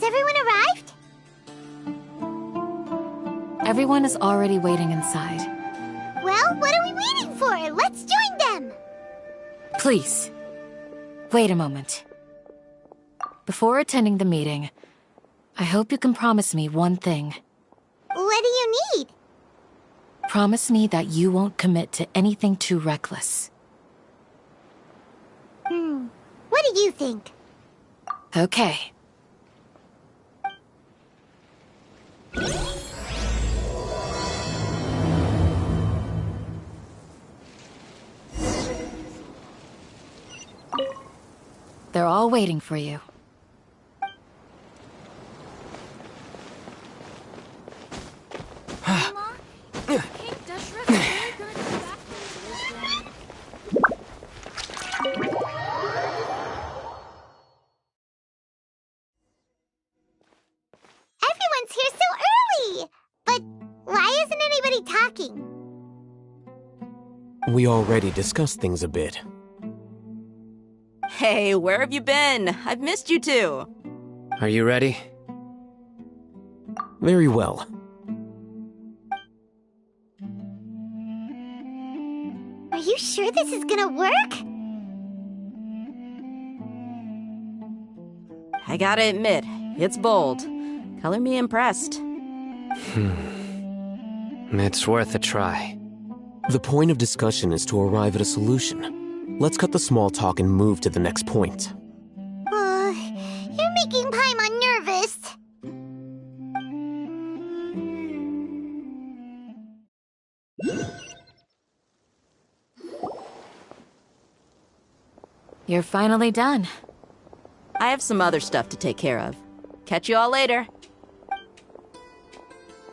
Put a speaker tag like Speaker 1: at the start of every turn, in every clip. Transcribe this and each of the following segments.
Speaker 1: Has everyone arrived?
Speaker 2: Everyone is already waiting inside.
Speaker 1: Well, what are we waiting for? Let's join them!
Speaker 2: Please, wait a moment. Before attending the meeting, I hope you can promise me one thing.
Speaker 1: What do you need?
Speaker 2: Promise me that you won't commit to anything too reckless.
Speaker 1: What do you think?
Speaker 2: Okay. They're all waiting for you.
Speaker 1: Everyone's here so early! But why isn't anybody talking?
Speaker 3: We already discussed things a bit.
Speaker 4: Hey, where have you been? I've missed you too.
Speaker 5: Are you ready?
Speaker 3: Very well.
Speaker 1: Are you sure this is gonna work?
Speaker 4: I gotta admit, it's bold. Color me impressed.
Speaker 5: It's worth a try.
Speaker 3: The point of discussion is to arrive at a solution. Let's cut the small talk and move to the next point.
Speaker 1: You're making Paimon nervous.
Speaker 2: You're finally done.
Speaker 4: I have some other stuff to take care of. Catch you all later.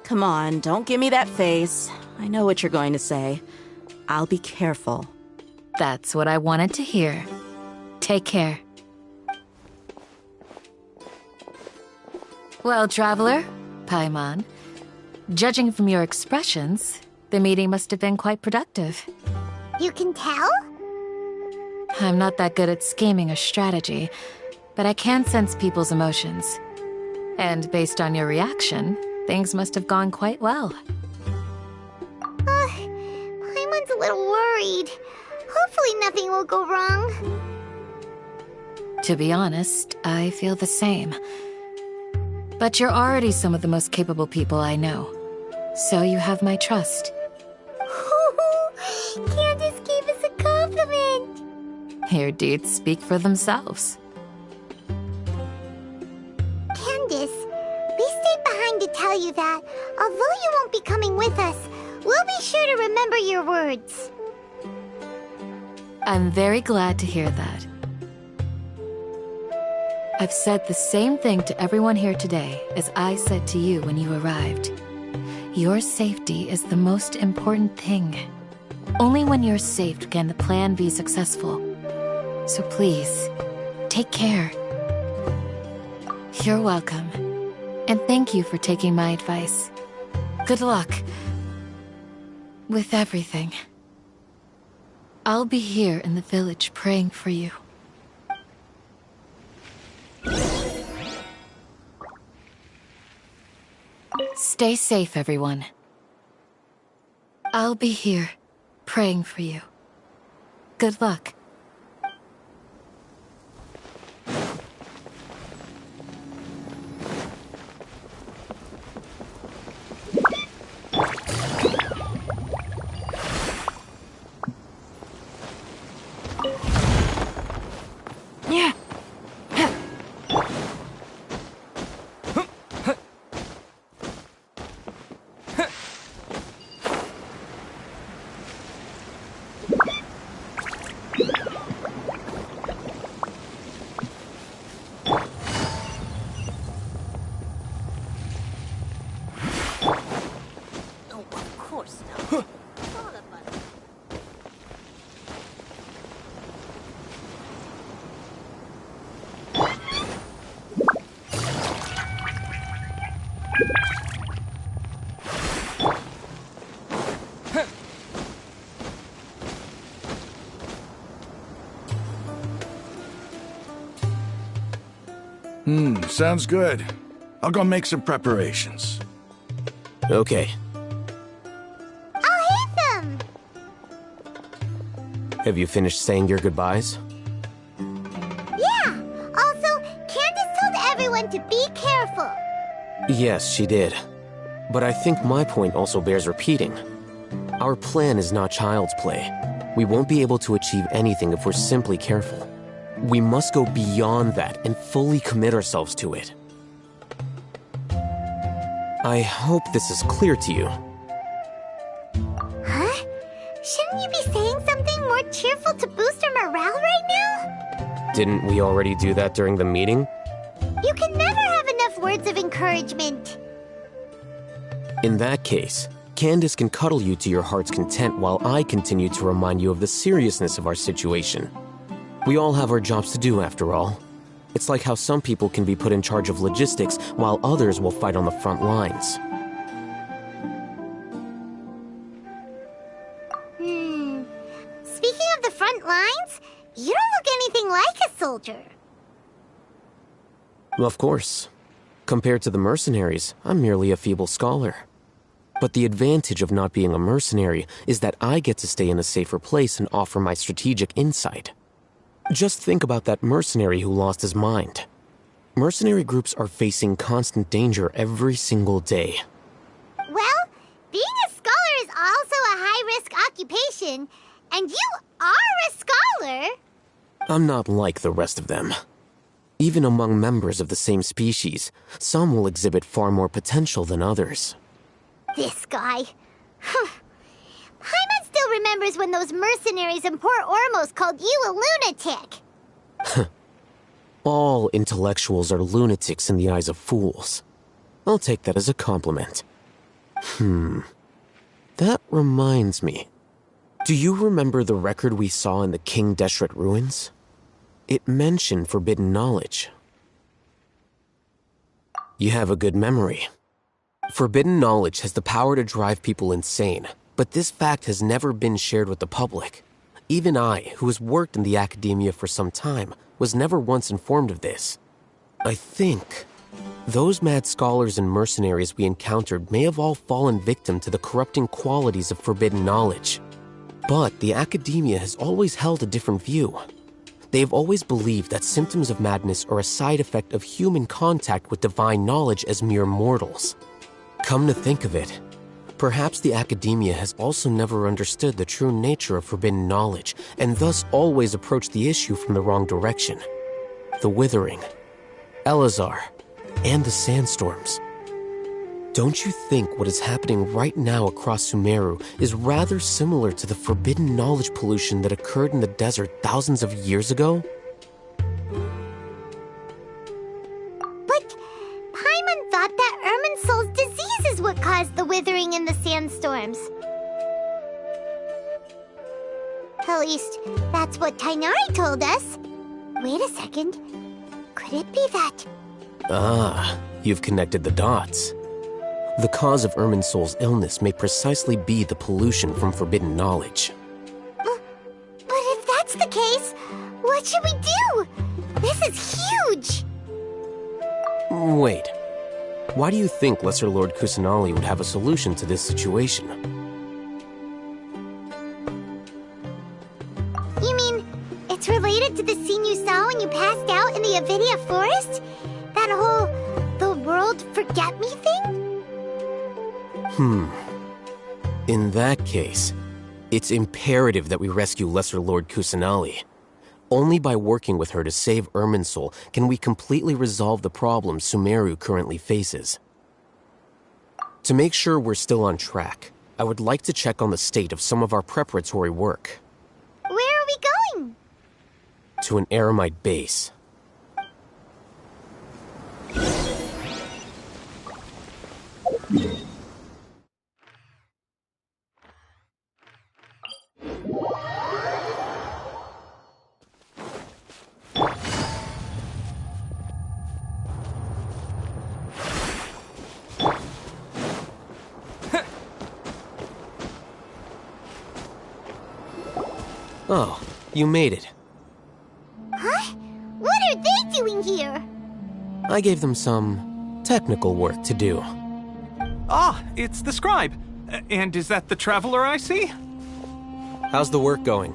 Speaker 4: Come on, don't give me that face. I know what you're going to say. I'll be careful.
Speaker 2: That's what I wanted to hear. Take care. Well, traveler, Paimon, judging from your expressions, the meeting must have been quite productive.
Speaker 1: You can tell?
Speaker 2: I'm not that good at scheming or strategy, but I can sense people's emotions. And based on your reaction, things must have gone quite well.
Speaker 1: Paimon's a little worried. Hopefully nothing will go wrong.
Speaker 2: To be honest, I feel the same. But you're already some of the most capable people I know. So you have my trust.
Speaker 1: Candace gave us a compliment!
Speaker 2: Your deeds speak for themselves.
Speaker 1: Candace, we stayed behind to tell you that, although you won't be coming with us, we'll be sure to remember your words.
Speaker 2: I'm very glad to hear that. I've said the same thing to everyone here today as I said to you when you arrived. Your safety is the most important thing. Only when you're safe can the plan be successful. So please, take care. You're welcome. And thank you for taking my advice. Good luck with everything. I'll be here in the village praying for you. Stay safe, everyone. I'll be here, praying for you. Good luck. Yeah.
Speaker 6: Sounds good. I'll go make some preparations.
Speaker 3: Okay.
Speaker 1: I'll hate them!
Speaker 3: Have you finished saying your goodbyes?
Speaker 1: Yeah! Also, Candace told everyone to be careful.
Speaker 3: Yes, she did. But I think my point also bears repeating. Our plan is not child's play. We won't be able to achieve anything if we're simply careful. We must go beyond that and fully commit ourselves to it. I hope this is clear to you.
Speaker 1: Huh? Shouldn't you be saying something more cheerful to boost our morale right now?
Speaker 3: Didn't we already do that during the meeting?
Speaker 1: You can never have enough words of encouragement.
Speaker 3: In that case, Candace can cuddle you to your heart's content while I continue to remind you of the seriousness of our situation. We all have our jobs to do, after all. It's like how some people can be put in charge of logistics while others will fight on the front lines.
Speaker 1: Speaking of the front lines, you don't look anything like a soldier.
Speaker 3: Of course. Compared to the mercenaries, I'm merely a feeble scholar. But the advantage of not being a mercenary is that I get to stay in a safer place and offer my strategic insight. Just think about that mercenary who lost his mind. Mercenary groups are facing constant danger every single day.
Speaker 1: Well, being a scholar is also a high-risk occupation, and you are a scholar.
Speaker 3: I'm not like the rest of them. Even among members of the same species, some will exhibit far more potential than others.
Speaker 1: This guy. Paimon still remembers when those mercenaries in Port Ormos called you a lunatic.
Speaker 3: All intellectuals are lunatics in the eyes of fools. I'll take that as a compliment. That reminds me. Do you remember the record we saw in the King Deshret ruins? It mentioned forbidden knowledge. You have a good memory. Forbidden knowledge has the power to drive people insane, but this fact has never been shared with the public. Even I, who has worked in the academia for some time, was never once informed of this. I think those mad scholars and mercenaries we encountered may have all fallen victim to the corrupting qualities of forbidden knowledge. But the academia has always held a different view. They have always believed that symptoms of madness are a side effect of human contact with divine knowledge as mere mortals. Come to think of it, perhaps the academia has also never understood the true nature of forbidden knowledge, and thus always approached the issue from the wrong direction. The Withering, Elazar, and the sandstorms. Don't you think what is happening right now across Sumaru is rather similar to the forbidden knowledge pollution that occurred in the desert thousands of years ago?
Speaker 1: But Paimon thought that Irminsul's disease is what caused the withering in the sandstorms. At least, that's what Tainari told us. Wait a second. Could it be that?
Speaker 3: Ah, you've connected the dots. The cause of Irminsul's illness may precisely be the pollution from forbidden knowledge.
Speaker 1: But if that's the case, what should we do? This is huge!
Speaker 3: Wait. Why do you think Lesser Lord Kusanali would have a solution to this situation?
Speaker 1: You mean, it's related to the scene you saw when you passed out in the Avidia forest? That whole, the world forget me thing?
Speaker 3: In that case, it's imperative that we rescue Lesser Lord Kusanali. Only by working with her to save Irminsul can we completely resolve the problems Sumaru currently faces. To make sure we're still on track, I would like to check on the state of some of our preparatory work.
Speaker 1: Where are we going?
Speaker 3: To an Eremite base. Oh, you made it.
Speaker 1: Huh? What are they doing here?
Speaker 3: I gave them some technical work to do.
Speaker 7: Ah, it's the scribe. And is that the traveler I see?
Speaker 3: How's the work going?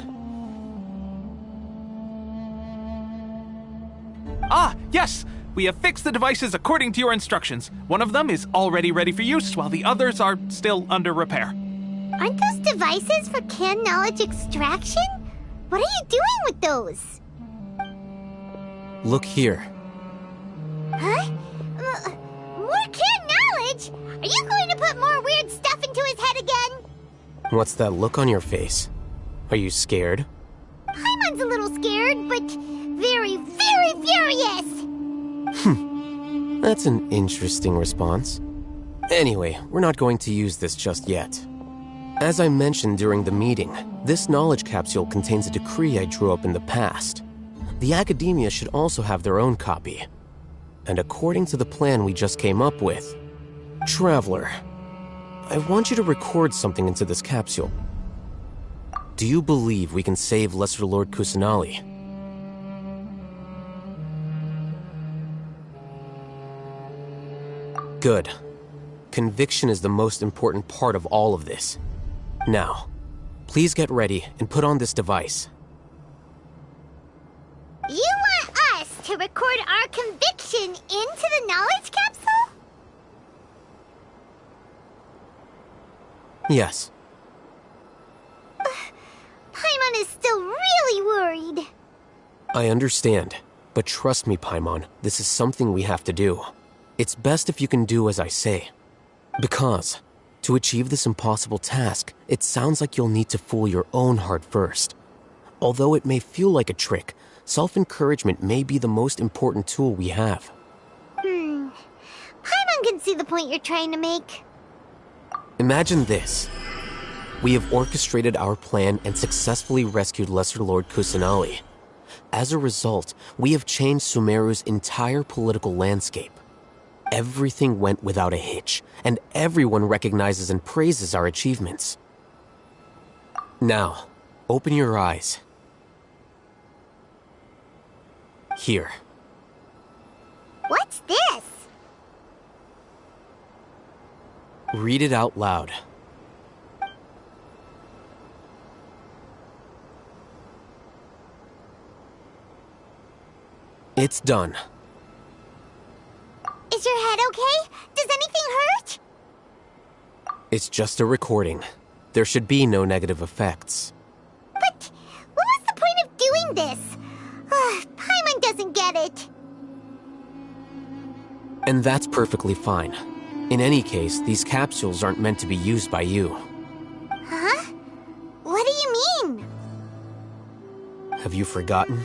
Speaker 7: Ah, yes! We have fixed the devices according to your instructions. One of them is already ready for use, while the others are still under repair.
Speaker 1: Aren't those devices for canned knowledge extraction? What are you doing with those?
Speaker 3: Look here.
Speaker 1: Huh? More canned knowledge? Are you going to put more weird stuff into his head again?
Speaker 3: What's that look on your face? Are you scared?
Speaker 1: Paimon's a little scared, but very, very furious!
Speaker 3: That's an interesting response. Anyway, we're not going to use this just yet. As I mentioned during the meeting, this knowledge capsule contains a decree I drew up in the past. The academia should also have their own copy. And according to the plan we just came up with, Traveler, I want you to record something into this capsule. Do you believe we can save Lesser Lord Kusanali? Good. Conviction is the most important part of all of this. Now, please get ready and put on this device.
Speaker 1: You want us to record our conviction into the knowledge capsule?
Speaker 3: Yes.
Speaker 1: Paimon is still really worried.
Speaker 3: I understand, but trust me, Paimon, this is something we have to do. It's best if you can do as I say. Because, to achieve this impossible task, it sounds like you'll need to fool your own heart first. Although it may feel like a trick, self-encouragement may be the most important tool we have.
Speaker 1: Paimon can see the point you're trying to make.
Speaker 3: Imagine this. We have orchestrated our plan and successfully rescued Lesser Lord Kusanali. As a result, we have changed Sumaru's entire political landscape. Everything went without a hitch, and everyone recognizes and praises our achievements. Now, open your eyes. Here.
Speaker 1: What's this?
Speaker 3: Read it out loud. It's done.
Speaker 1: Is your head okay? Does anything hurt?
Speaker 3: It's just a recording. There should be no negative effects.
Speaker 1: But what was the point of doing this? Paimon doesn't get it.
Speaker 3: And that's perfectly fine. In any case, these capsules aren't meant to be used by you.
Speaker 1: Huh? What do you mean?
Speaker 3: Have you forgotten?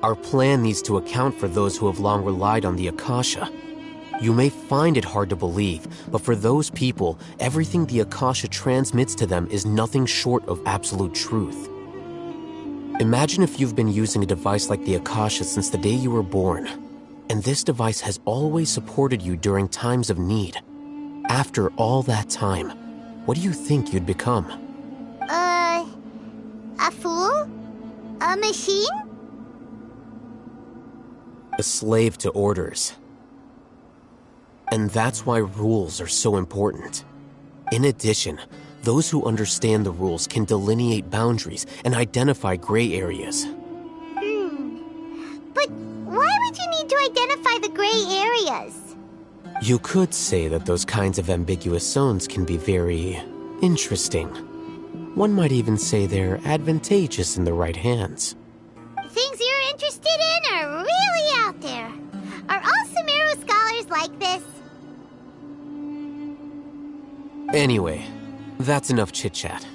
Speaker 3: Our plan needs to account for those who have long relied on the Akasha. You may find it hard to believe, but for those people, everything the Akasha transmits to them is nothing short of absolute truth. Imagine if you've been using a device like the Akasha since the day you were born, and this device has always supported you during times of need. After all that time, what do you think you'd become?
Speaker 1: A fool? A machine?
Speaker 3: A slave to orders. And that's why rules are so important. In addition, those who understand the rules can delineate boundaries and identify gray areas.
Speaker 1: But why would you need to identify the gray areas?
Speaker 3: You could say that those kinds of ambiguous zones can be very interesting. One might even say they're advantageous in the right hands.
Speaker 1: Things you're interested in are really out there. Are all Sumaru scholars like this?
Speaker 3: Anyway, that's enough chit-chat.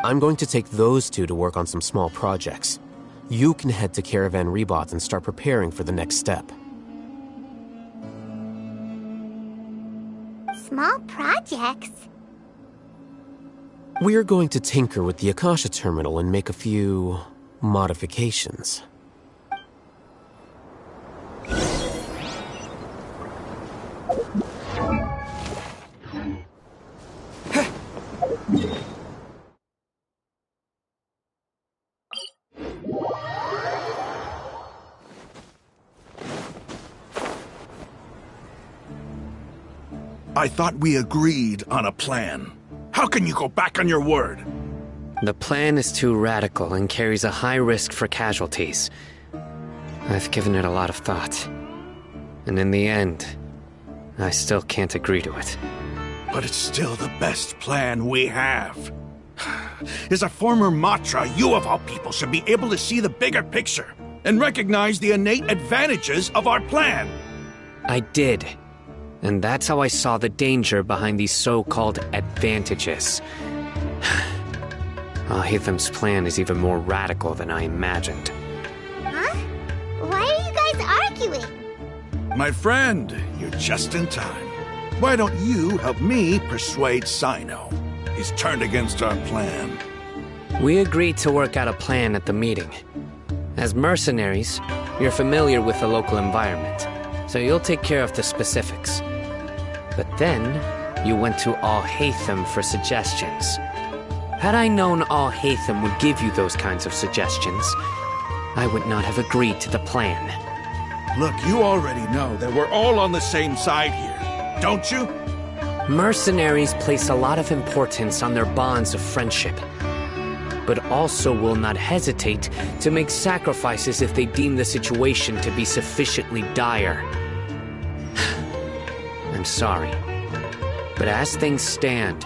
Speaker 3: I'm going to take those two to work on some small projects. You can head to Caravan Rebot and start preparing for the next step.
Speaker 1: Small projects?
Speaker 3: We're going to tinker with the Akasha terminal and make a few modifications.
Speaker 6: I thought we agreed on a plan. How can you go back on your word?
Speaker 5: The plan is too radical and carries a high risk for casualties. I've given it a lot of thought. And in the end, I still can't agree to it.
Speaker 6: But it's still the best plan we have. As a former Matra, you of all people should be able to see the bigger picture and recognize the innate advantages of our plan.
Speaker 5: I did. And that's how I saw the danger behind these so-called advantages. Al-Haytham's plan is even more radical than I imagined.
Speaker 1: Huh? Why are you guys arguing?
Speaker 6: My friend, you're just in time. Why don't you help me persuade Sino? He's turned against our plan.
Speaker 5: We agreed to work out a plan at the meeting. As mercenaries, you're familiar with the local environment, so you'll take care of the specifics. But then, you went to Al-Haytham for suggestions. Had I known Al-Haytham would give you those kinds of suggestions, I would not have agreed to the plan.
Speaker 6: Look, you already know that we're all on the same side here, don't you?
Speaker 5: Mercenaries place a lot of importance on their bonds of friendship, but also will not hesitate to make sacrifices if they deem the situation to be sufficiently dire. I'm sorry, but as things stand,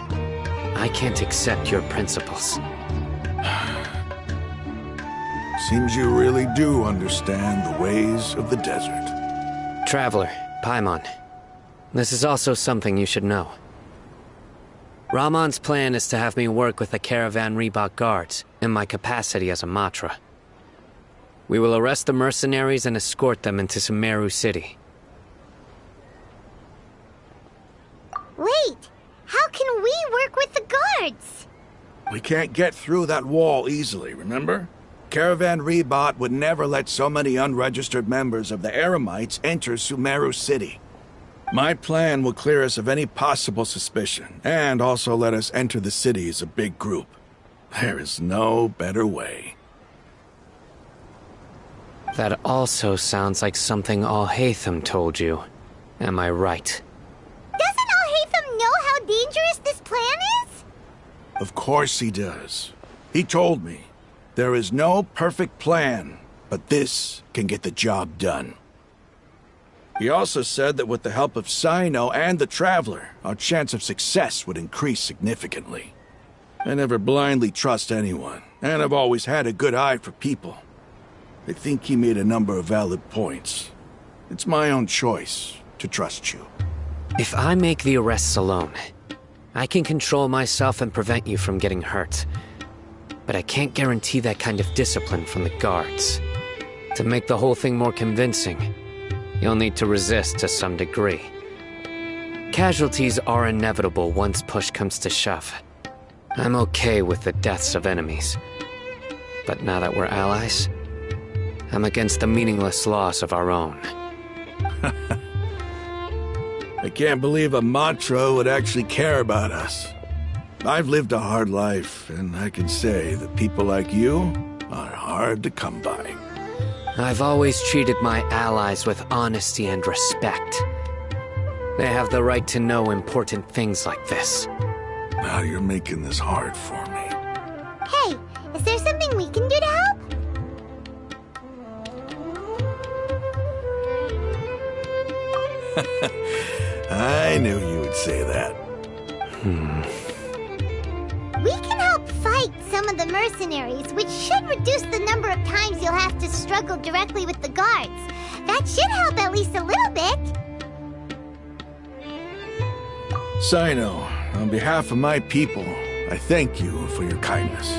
Speaker 5: I can't accept your principles.
Speaker 6: Seems you really do understand the ways of the desert.
Speaker 5: Traveler, Paimon, this is also something you should know. Rahman's plan is to have me work with the Caravan Reebok guards in my capacity as a Matra. We will arrest the mercenaries and escort them into Sumaru City.
Speaker 1: Wait, how can we work with the guards?
Speaker 6: We can't get through that wall easily, remember? Caravan Reebok would never let so many unregistered members of the Eremites enter Sumaru City. My plan will clear us of any possible suspicion, and also let us enter the city as a big group. There is no better way.
Speaker 5: That also sounds like something Al-Haytham told you. Am I right?
Speaker 1: Doesn't Al-Haytham know how dangerous this plan is?
Speaker 6: Of course he does. He told me, there is no perfect plan, but this can get the job done. He also said that with the help of Sino and the Traveler, our chance of success would increase significantly. I never blindly trust anyone, and I've always had a good eye for people. I think he made a number of valid points. It's my own choice to trust you.
Speaker 5: If I make the arrests alone, I can control myself and prevent you from getting hurt. But I can't guarantee that kind of discipline from the guards. To make the whole thing more convincing, you'll need to resist to some degree. Casualties are inevitable once push comes to shove. I'm okay with the deaths of enemies. But now that we're allies, I'm against the meaningless loss of our own.
Speaker 6: I can't believe a Matra would actually care about us. I've lived a hard life, and I can say that people like you are hard to come by.
Speaker 5: I've always treated my allies with honesty and respect. They have the right to know important things like this.
Speaker 6: Now you're making this hard for me.
Speaker 1: Hey, is there something we can do to help?
Speaker 6: I knew you would say that.
Speaker 1: We can help fight some of the mercenaries, which should reduce the number of times you'll have to struggle directly with the guards. That should help at least a little bit.
Speaker 6: Sino, on behalf of my people, I thank you for your kindness.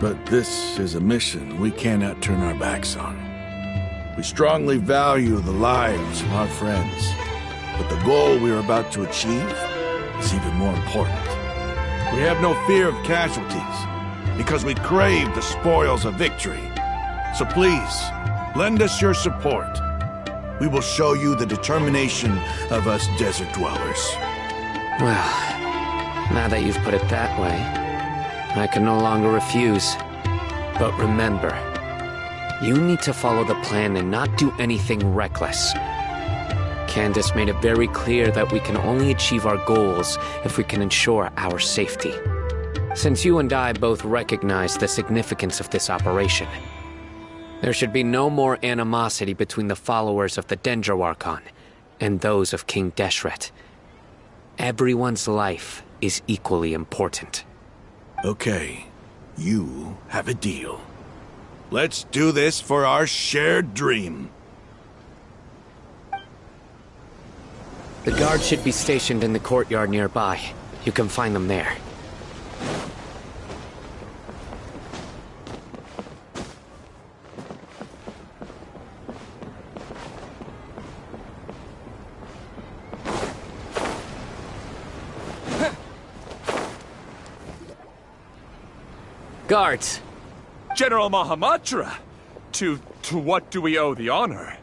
Speaker 6: But this is a mission we cannot turn our backs on. We strongly value the lives of our friends, but the goal we are about to achieve is even more important. We have no fear of casualties, because we crave the spoils of victory. So please, lend us your support. We will show you the determination of us desert dwellers.
Speaker 5: Well, now that you've put it that way, I can no longer refuse. But remember, you need to follow the plan and not do anything reckless. Candace made it very clear that we can only achieve our goals if we can ensure our safety. Since you and I both recognize the significance of this operation, there should be no more animosity between the followers of the Dendroarchon and those of King Deshret. Everyone's life is equally important.
Speaker 6: Okay, you have a deal. Let's do this for our shared dream.
Speaker 5: The guards should be stationed in the courtyard nearby. You can find them there. Guards!
Speaker 8: General Mahamatra! To what do we owe the honor?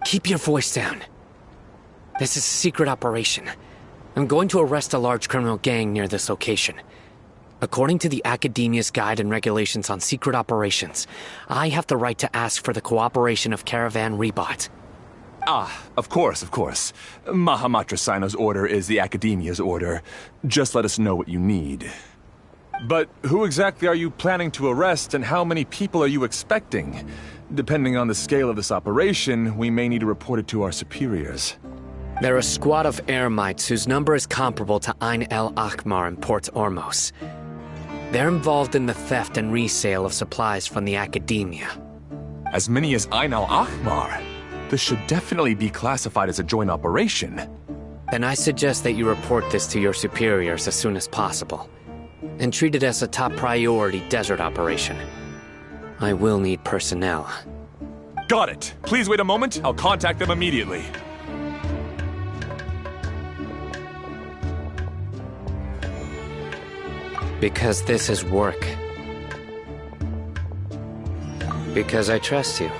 Speaker 5: Keep your voice down. This is a secret operation. I'm going to arrest a large criminal gang near this location. According to the Academia's Guide and Regulations on Secret Operations, I have the right to ask for the cooperation of Caravan Rebot.
Speaker 8: Ah, of course. Mahamatra Sino's order is the Academia's order. Just let us know what you need. But who exactly are you planning to arrest, and how many people are you expecting? Depending on the scale of this operation, we may need to report it to our superiors.
Speaker 5: They're a squad of Eremites whose number is comparable to Ain el Akhmar in Port Ormos. They're involved in the theft and resale of supplies from the Academia.
Speaker 8: As many as Ain el Akhmar? This should definitely be classified as a joint operation.
Speaker 5: Then I suggest that you report this to your superiors as soon as possible, and treat it as a top priority desert operation. I will need personnel.
Speaker 8: Got it. Please wait a moment. I'll contact them immediately.
Speaker 5: Because this is work. Because I trust you.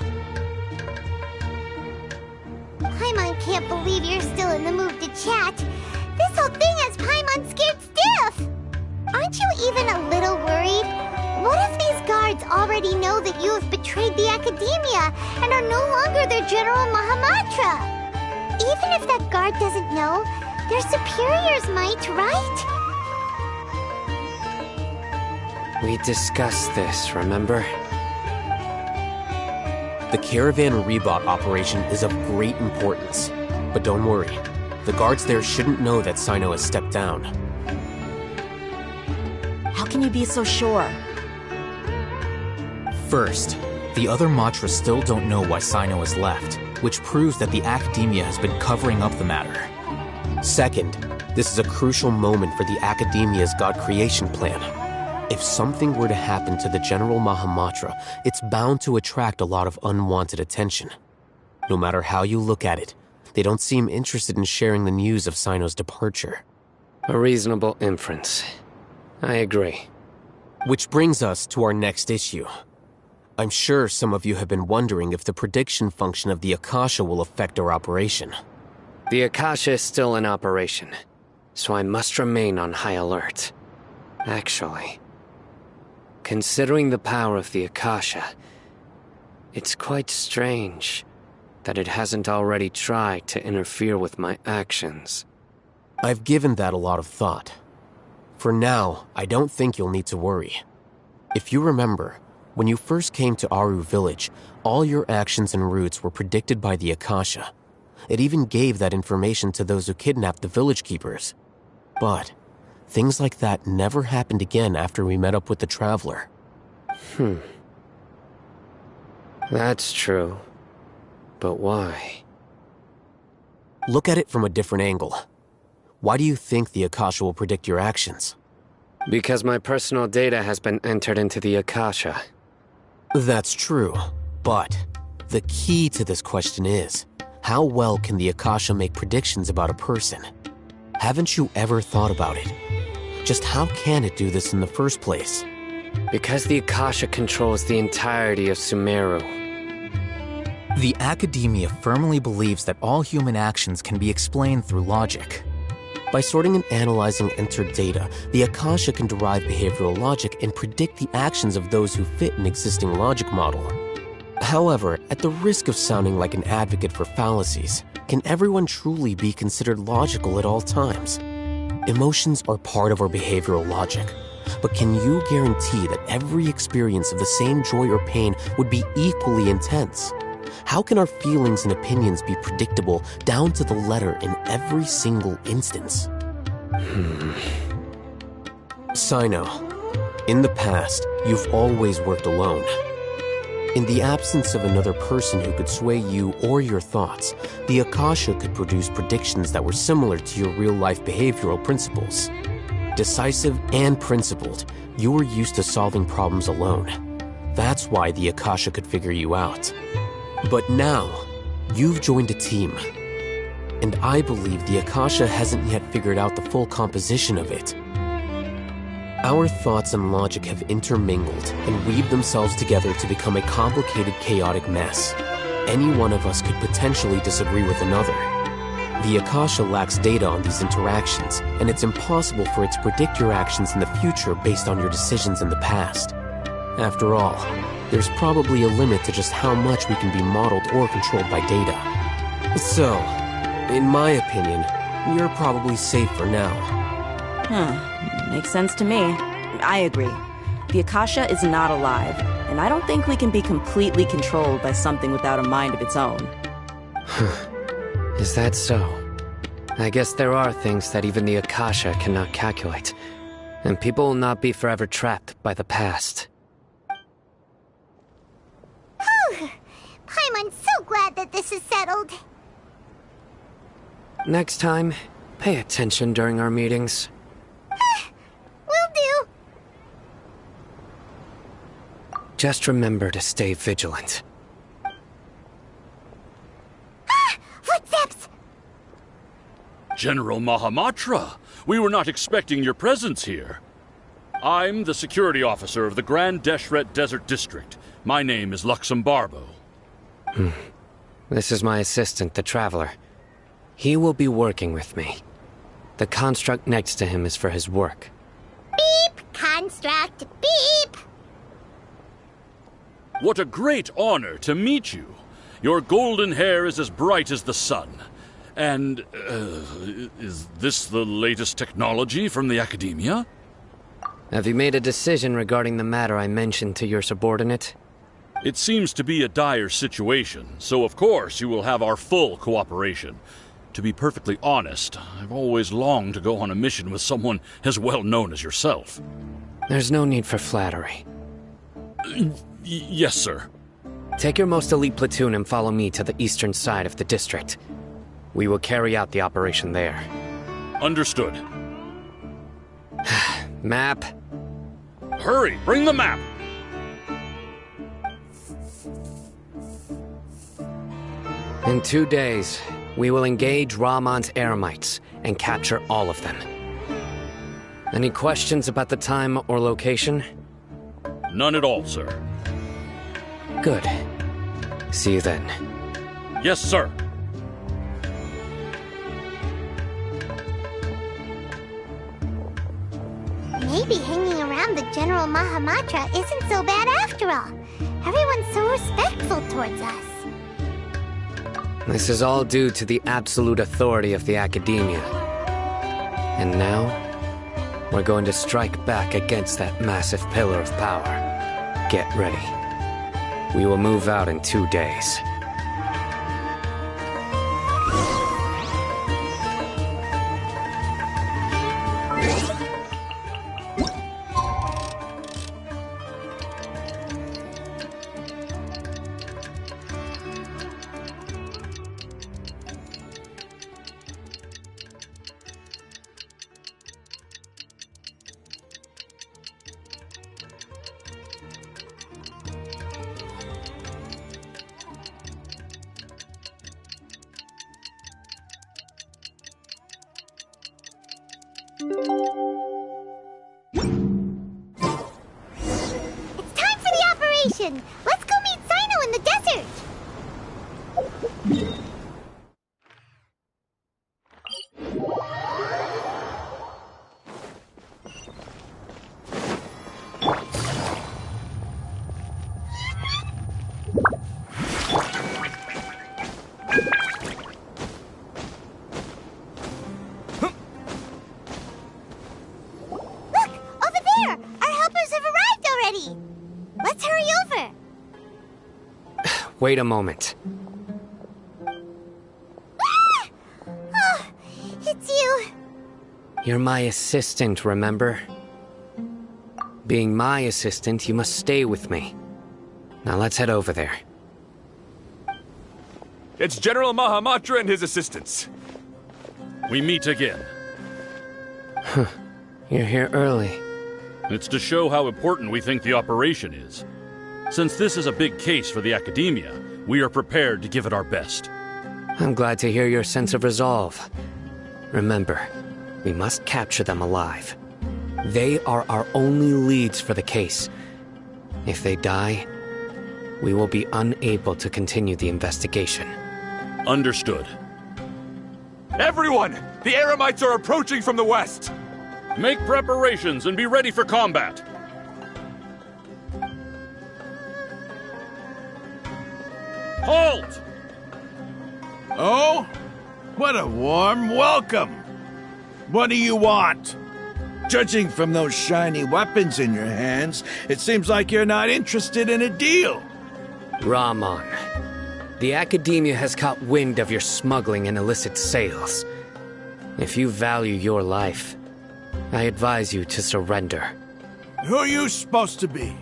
Speaker 1: Paimon can't believe you're still in the mood to chat. This whole thing has Paimon scared stiff. Aren't you even a little worried? What if these guards already know that you have betrayed the Academia and are no longer their General Mahamatra? Even if that guard doesn't know, their superiors might, right?
Speaker 5: We discussed this, remember?
Speaker 3: The Caravan Rebot operation is of great importance. But don't worry, the guards there shouldn't know that Sino has stepped down.
Speaker 4: How can you be so sure?
Speaker 9: First, the other Matras still don't know why Sino has left, which proves that the Academia has been covering up the matter.
Speaker 3: Second, this is a crucial moment for the Academia's God creation plan. If something were to happen to the General Mahamatra, it's bound to attract a lot of unwanted attention. No matter how you look at it, they don't seem interested in sharing the news of Sino's departure.
Speaker 5: A reasonable inference. I agree.
Speaker 3: Which brings us to our next issue. I'm sure some of you have been wondering if the prediction function of the Akasha will affect our operation.
Speaker 5: The Akasha is still in operation, so I must remain on high alert. Actually, considering the power of the Akasha, it's quite strange that it hasn't already tried to interfere with my actions.
Speaker 3: I've given that a lot of thought. For now, I don't think you'll need to worry. If you remember, when you first came to Aru Village, all your actions and routes were predicted by the Akasha. It even gave that information to those who kidnapped the village keepers. But things like that never happened again after we met up with the Traveler.
Speaker 5: That's true. But why?
Speaker 3: Look at it from a different angle. Why do you think the Akasha will predict your actions?
Speaker 5: Because my personal data has been entered into the Akasha.
Speaker 3: That's true, but the key to this question is, how well can the Akasha make predictions about a person? Haven't you ever thought about it? Just how can it do this in the first place?
Speaker 5: Because the Akasha controls the entirety of Sumaru.
Speaker 9: The Academia firmly believes that all human actions can be explained through logic.
Speaker 3: By sorting and analyzing entered data, the Akasha can derive behavioral logic and predict the actions of those who fit an existing logic model. However, at the risk of sounding like an advocate for fallacies, can everyone truly be considered logical at all times? Emotions are part of our behavioral logic, but can you guarantee that every experience of the same joy or pain would be equally intense? How can our feelings and opinions be predictable down to the letter in every single instance? Sino, in the past, you've always worked alone. In the absence of another person who could sway you or your thoughts, the Akasha could produce predictions that were similar to your real-life behavioral principles. Decisive and principled, you were used to solving problems alone. That's why the Akasha could figure you out. But now, you've joined a team. And I believe the Akasha hasn't yet figured out the full composition of it. Our thoughts and logic have intermingled and weaved themselves together to become a complicated, chaotic mess. Any one of us could potentially disagree with another. The Akasha lacks data on these interactions, and it's impossible for it to predict your actions in the future based on your decisions in the past. After all, there's probably a limit to just how much we can be modeled or controlled by data. So, in my opinion, you're probably safe for now.
Speaker 4: Makes sense to me. I agree. The Akasha is not alive, and I don't think we can be completely controlled by something without a mind of its own.
Speaker 5: Is that so? I guess there are things that even the Akasha cannot calculate, and people will not be forever trapped by the past.
Speaker 1: Paimon's so glad that this is settled.
Speaker 5: Next time, pay attention during our meetings.
Speaker 1: Will do.
Speaker 5: Just remember to stay vigilant.
Speaker 1: Footsteps!
Speaker 10: General Mahamatra, we were not expecting your presence here. I'm the security officer of the Grand Deshret Desert District. My name is Luxembarbo.
Speaker 5: This is my assistant, the Traveler. He will be working with me. The construct next to him is for his work.
Speaker 1: Beep! Construct, beep!
Speaker 10: What a great honor to meet you. Your golden hair is as bright as the sun. And, is this the latest technology from the Academia?
Speaker 5: Have you made a decision regarding the matter I mentioned to your subordinate?
Speaker 10: It seems to be a dire situation, so of course you will have our full cooperation. To be perfectly honest, I've always longed to go on a mission with someone as well known as yourself.
Speaker 5: There's no need for flattery.
Speaker 10: Yes, sir.
Speaker 5: Take your most elite platoon and follow me to the eastern side of the district. We will carry out the operation there.
Speaker 10: Understood.
Speaker 5: Map.
Speaker 10: Hurry, bring the map!
Speaker 5: In 2 days, we will engage Rahman's Eremites and capture all of them. Any questions about the time or location?
Speaker 10: None at all, sir.
Speaker 5: Good. See you then.
Speaker 10: Yes, sir.
Speaker 1: Maybe hanging around the General Mahamatra isn't so bad after all. Everyone's so respectful towards us.
Speaker 5: This is all due to the absolute authority of the Academia. And now, we're going to strike back against that massive pillar of power. Get ready. We will move out in 2 days.
Speaker 1: It's time for the operation! Let's go meet Sino in the desert!
Speaker 5: Wait a moment.
Speaker 1: Ah! Oh, it's you.
Speaker 5: You're my assistant, remember? Being my assistant, you must stay with me. Now let's head over there.
Speaker 8: It's General Mahamatra and his assistants.
Speaker 10: We meet again.
Speaker 5: You're here early.
Speaker 10: It's to show how important we think the operation is. Since this is a big case for the Academia, we are prepared to give it our best.
Speaker 5: I'm glad to hear your sense of resolve. Remember, we must capture them alive. They are our only leads for the case. If they die, we will be unable to continue the investigation.
Speaker 10: Understood.
Speaker 8: Everyone! The Eremites are approaching from the west!
Speaker 10: Make preparations and be ready for combat. Halt!
Speaker 6: Oh? What a warm welcome! What do you want? Judging from those shiny weapons in your hands, it seems like you're not interested in a deal.
Speaker 5: Rahman, the Academia has caught wind of your smuggling and illicit sales. If you value your life, I advise you to surrender.
Speaker 6: Who are you supposed to be?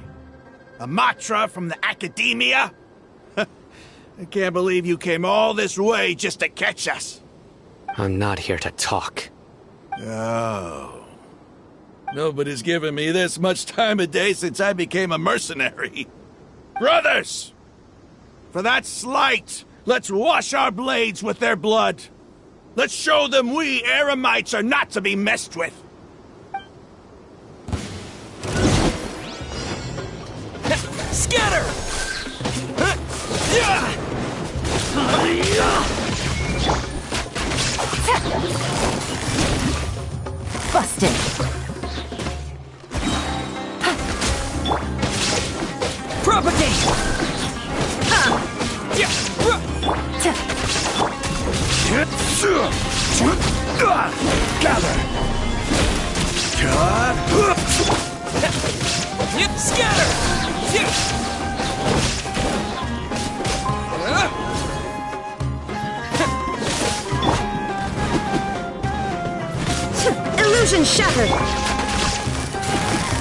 Speaker 6: A Matra from the Academia? I can't believe you came all this way just to catch us.
Speaker 5: I'm not here to talk.
Speaker 6: Oh. Nobody's given me this much time of day since I became a mercenary. Brothers! For that slight, let's wash our blades with their blood. Let's show them we Eremites are not to be messed with.
Speaker 11: Scatter!
Speaker 2: Busted.
Speaker 11: Propagate!
Speaker 6: Gather!
Speaker 11: Scatter!
Speaker 2: Illusion shattered.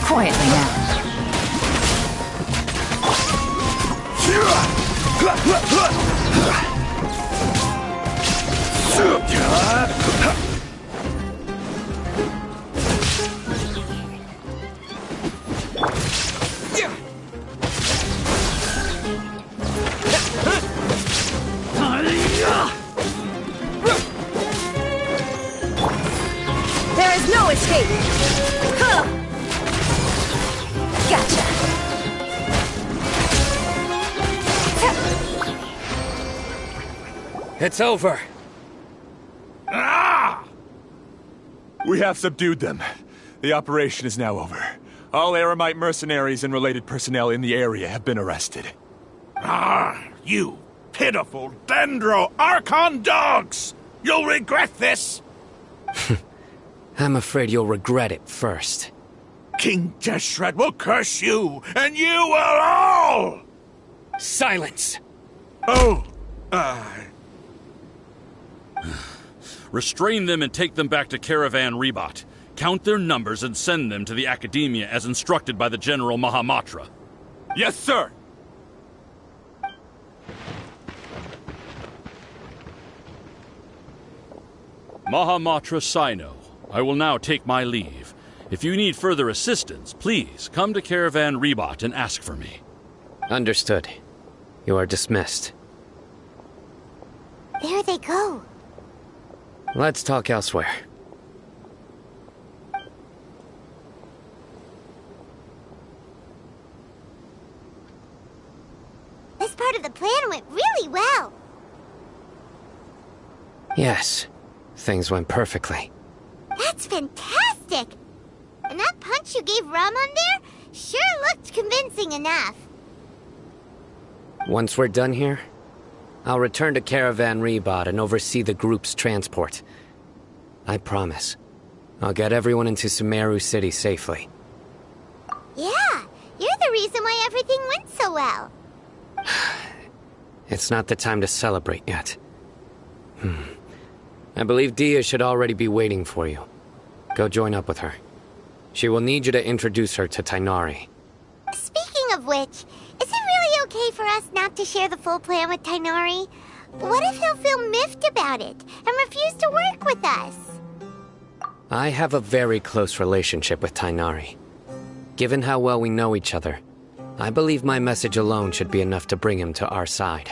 Speaker 2: Quietly now.
Speaker 1: There is no escape! Huh. Gotcha!
Speaker 5: It's over.
Speaker 6: Ah!
Speaker 8: We have subdued them. The operation is now over. All Eremite mercenaries and related personnel in the area have been arrested.
Speaker 6: Ah, you pitiful Dendro Archon dogs! You'll regret this!
Speaker 5: I'm afraid you'll regret it first.
Speaker 6: King Deshret will curse you, and you will all!
Speaker 5: Silence!
Speaker 6: Oh,
Speaker 10: Restrain them and take them back to Caravan Rebot. Count their numbers and send them to the Academia as instructed by the General Mahamatra.
Speaker 8: Yes, sir!
Speaker 10: Mahamatra Sino, I will now take my leave. If you need further assistance, please come to Caravan Rebot and ask for me.
Speaker 5: Understood. You are dismissed.
Speaker 1: There they go.
Speaker 5: Let's talk elsewhere.
Speaker 1: This part of the plan went really well.
Speaker 5: Yes, things went perfectly.
Speaker 1: That's fantastic! And that punch you gave Ramon there sure looked convincing enough.
Speaker 5: Once we're done here, I'll return to Caravan Rebot and oversee the group's transport. I promise. I'll get everyone into Sumaru City safely.
Speaker 1: Yeah, you're the reason why everything went so well.
Speaker 5: It's not the time to celebrate yet. I believe Dia should already be waiting for you. Go join up with her. She will need you to introduce her to Tainari.
Speaker 1: Speaking of which, is it really okay for us not to share the full plan with Tainari? What if he'll feel miffed about it and refuse to work with us?
Speaker 5: I have a very close relationship with Tainari. Given how well we know each other, I believe my message alone should be enough to bring him to our side.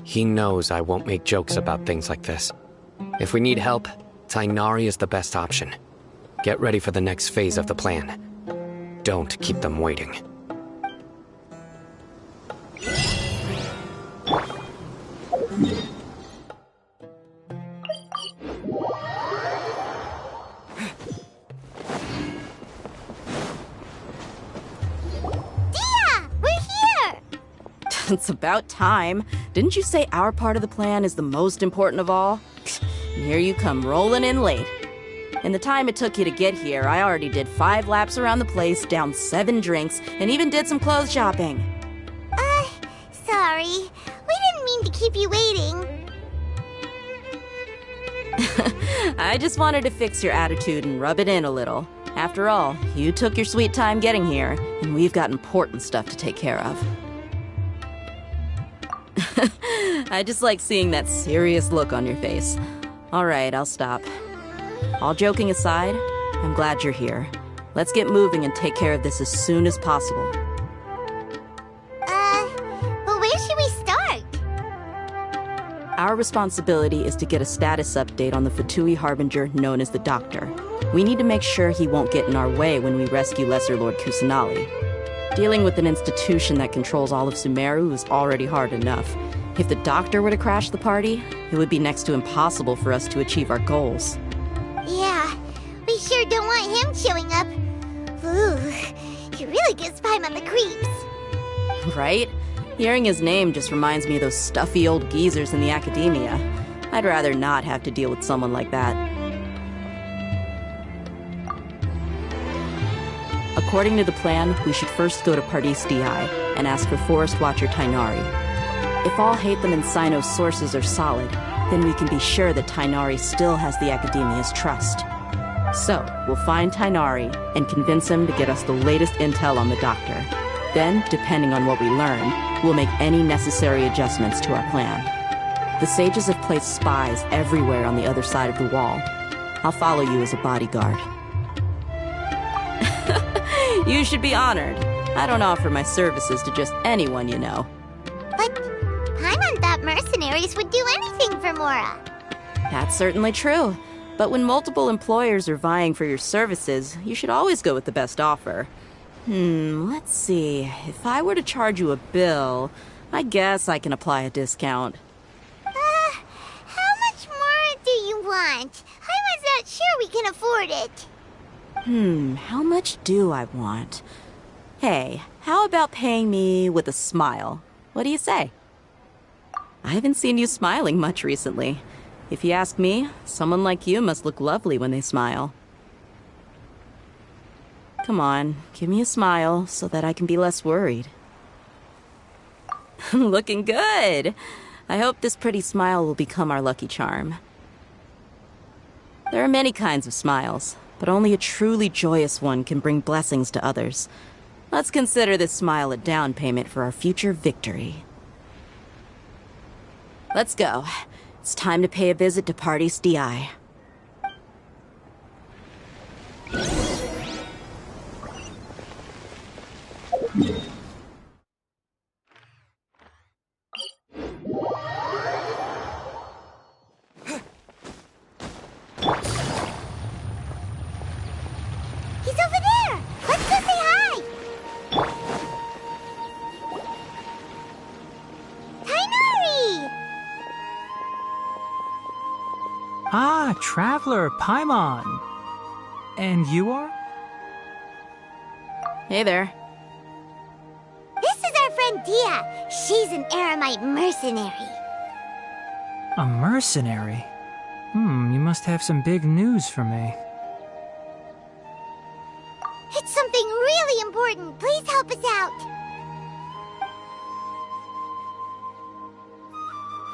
Speaker 5: He knows I won't make jokes about things like this. If we need help, Tainari is the best option. Get ready for the next phase of the plan. Don't keep them waiting.
Speaker 4: It's about time. Didn't you say our part of the plan is the most important of all? And here you come rolling in late. In the time it took you to get here, I already did 5 laps around the place, downed 7 drinks, and even did some clothes shopping.
Speaker 1: Sorry. We didn't mean to keep you waiting.
Speaker 4: I just wanted to fix your attitude and rub it in a little. After all, you took your sweet time getting here, and we've got important stuff to take care of. I just like seeing that serious look on your face. Alright, I'll stop. All joking aside, I'm glad you're here. Let's get moving and take care of this as soon as possible.
Speaker 1: But where should we start?
Speaker 4: Our responsibility is to get a status update on the Fatui Harbinger known as the Doctor. We need to make sure he won't get in our way when we rescue Lesser Lord Kusanali. Dealing with an institution that controls all of Sumaru is already hard enough. If the Doctor were to crash the party, it would be next to impossible for us to achieve our goals.
Speaker 1: Yeah, we sure don't want him showing up. Ooh, he really gives Paimon the creeps.
Speaker 4: Right? Hearing his name just reminds me of those stuffy old geezers in the academia. I'd rather not have to deal with someone like that. According to the plan, we should first go to Pardis Di and ask for Forest Watcher Tainari. If all Hatham and Sino's sources are solid, then we can be sure that Tainari still has the Academia's trust. So, we'll find Tainari and convince him to get us the latest intel on the Doctor. Then, depending on what we learn, we'll make any necessary adjustments to our plan. The sages have placed spies everywhere on the other side of the wall. I'll follow you as a bodyguard. You should be honored. I don't offer my services to just anyone you know.
Speaker 1: But Paimon thought mercenaries would do anything for Mora.
Speaker 4: That's certainly true. But when multiple employers are vying for your services, you should always go with the best offer. Let's see. If I were to charge you a bill, I guess I can apply a discount.
Speaker 1: How much more do you want? Paimon's not sure we can afford it.
Speaker 4: How much do I want? Hey, how about paying me with a smile? What do you say? I haven't seen you smiling much recently. If you ask me, someone like you must look lovely when they smile. Come on, give me a smile so that I can be less worried. Looking good! I hope this pretty smile will become our lucky charm. There are many kinds of smiles, but only a truly joyous one can bring blessings to others. Let's consider this smile a down payment for our future victory. Let's go. It's time to pay a visit to Pardis Di.
Speaker 1: He's over there! Let's go say hi! Tainari!
Speaker 12: Ah, Traveler, Paimon. And you are?
Speaker 4: Hey there.
Speaker 1: This is our friend Dia. She's an Aramite mercenary.
Speaker 12: A mercenary? You must have some big news for me.
Speaker 1: It's something really important. Please help us out.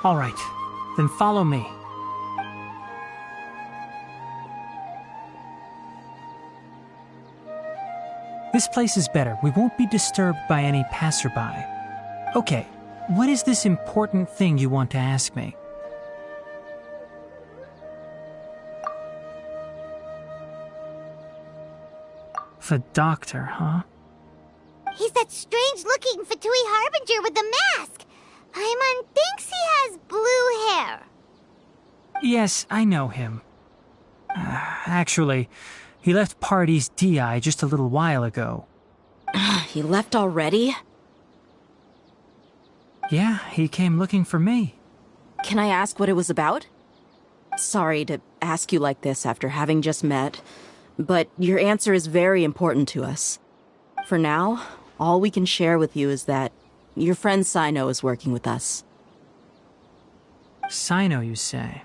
Speaker 12: All right, then follow me. This place is better. We won't be disturbed by any passerby. Okay, what is this important thing you want to ask me? The doctor, huh?
Speaker 1: He's that strange-looking Fatui Harbinger with the mask. Paimon thinks he has blue hair.
Speaker 12: Yes, I know him. Actually, he left Party's DI just a little while ago.
Speaker 4: He left already?
Speaker 12: Yeah, he came looking for me.
Speaker 4: Can I ask what it was about? Sorry to ask you like this after having just met, but your answer is very important to us. For now, all we can share with you is that your friend Sino is working with us.
Speaker 12: Sino, you say?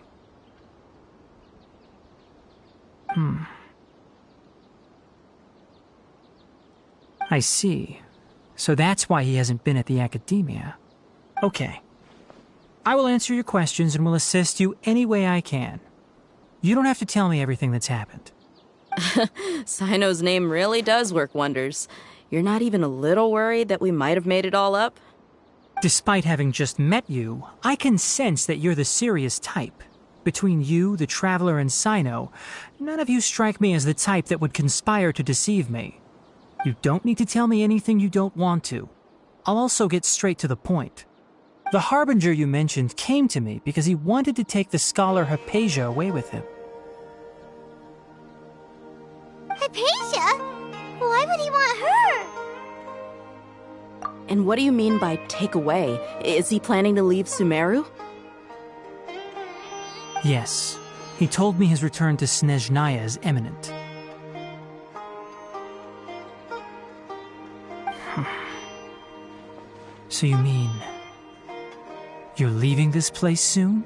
Speaker 12: I see. So that's why he hasn't been at the academia. Okay. I will answer your questions and will assist you any way I can. You don't have to tell me everything that's happened.
Speaker 4: Sino's name really does work wonders. You're not even a little worried that we might have made it all up?
Speaker 12: Despite having just met you, I can sense that you're the serious type. Between you, the Traveler, and Sino, none of you strike me as the type that would conspire to deceive me. You don't need to tell me anything you don't want to. I'll also get straight to the point. The Harbinger you mentioned came to me because he wanted to take the scholar Hypatia away with him.
Speaker 1: Hypatia? Why would he want her?
Speaker 4: And what do you mean by take away? Is he planning to leave Sumaru?
Speaker 12: Yes. He told me his return to Snezhnaya is imminent. So you mean... you're leaving this place soon?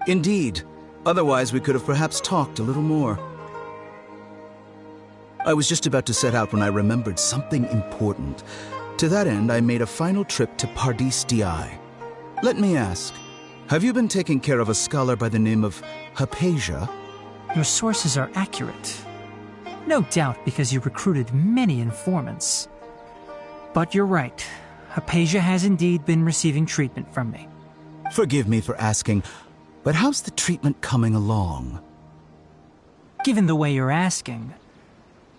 Speaker 13: Indeed. Otherwise, we could have perhaps talked a little more. I was just about to set out when I remembered something important. To that end, I made a final trip to Pardis DI. Let me ask, have you been taking care of a scholar by the name of Hypatia?
Speaker 12: Your sources are accurate. No doubt because you recruited many informants. But you're right. Hypatia has indeed been receiving treatment from me.
Speaker 13: Forgive me for asking, but how's the treatment coming along?
Speaker 12: Given the way you're asking,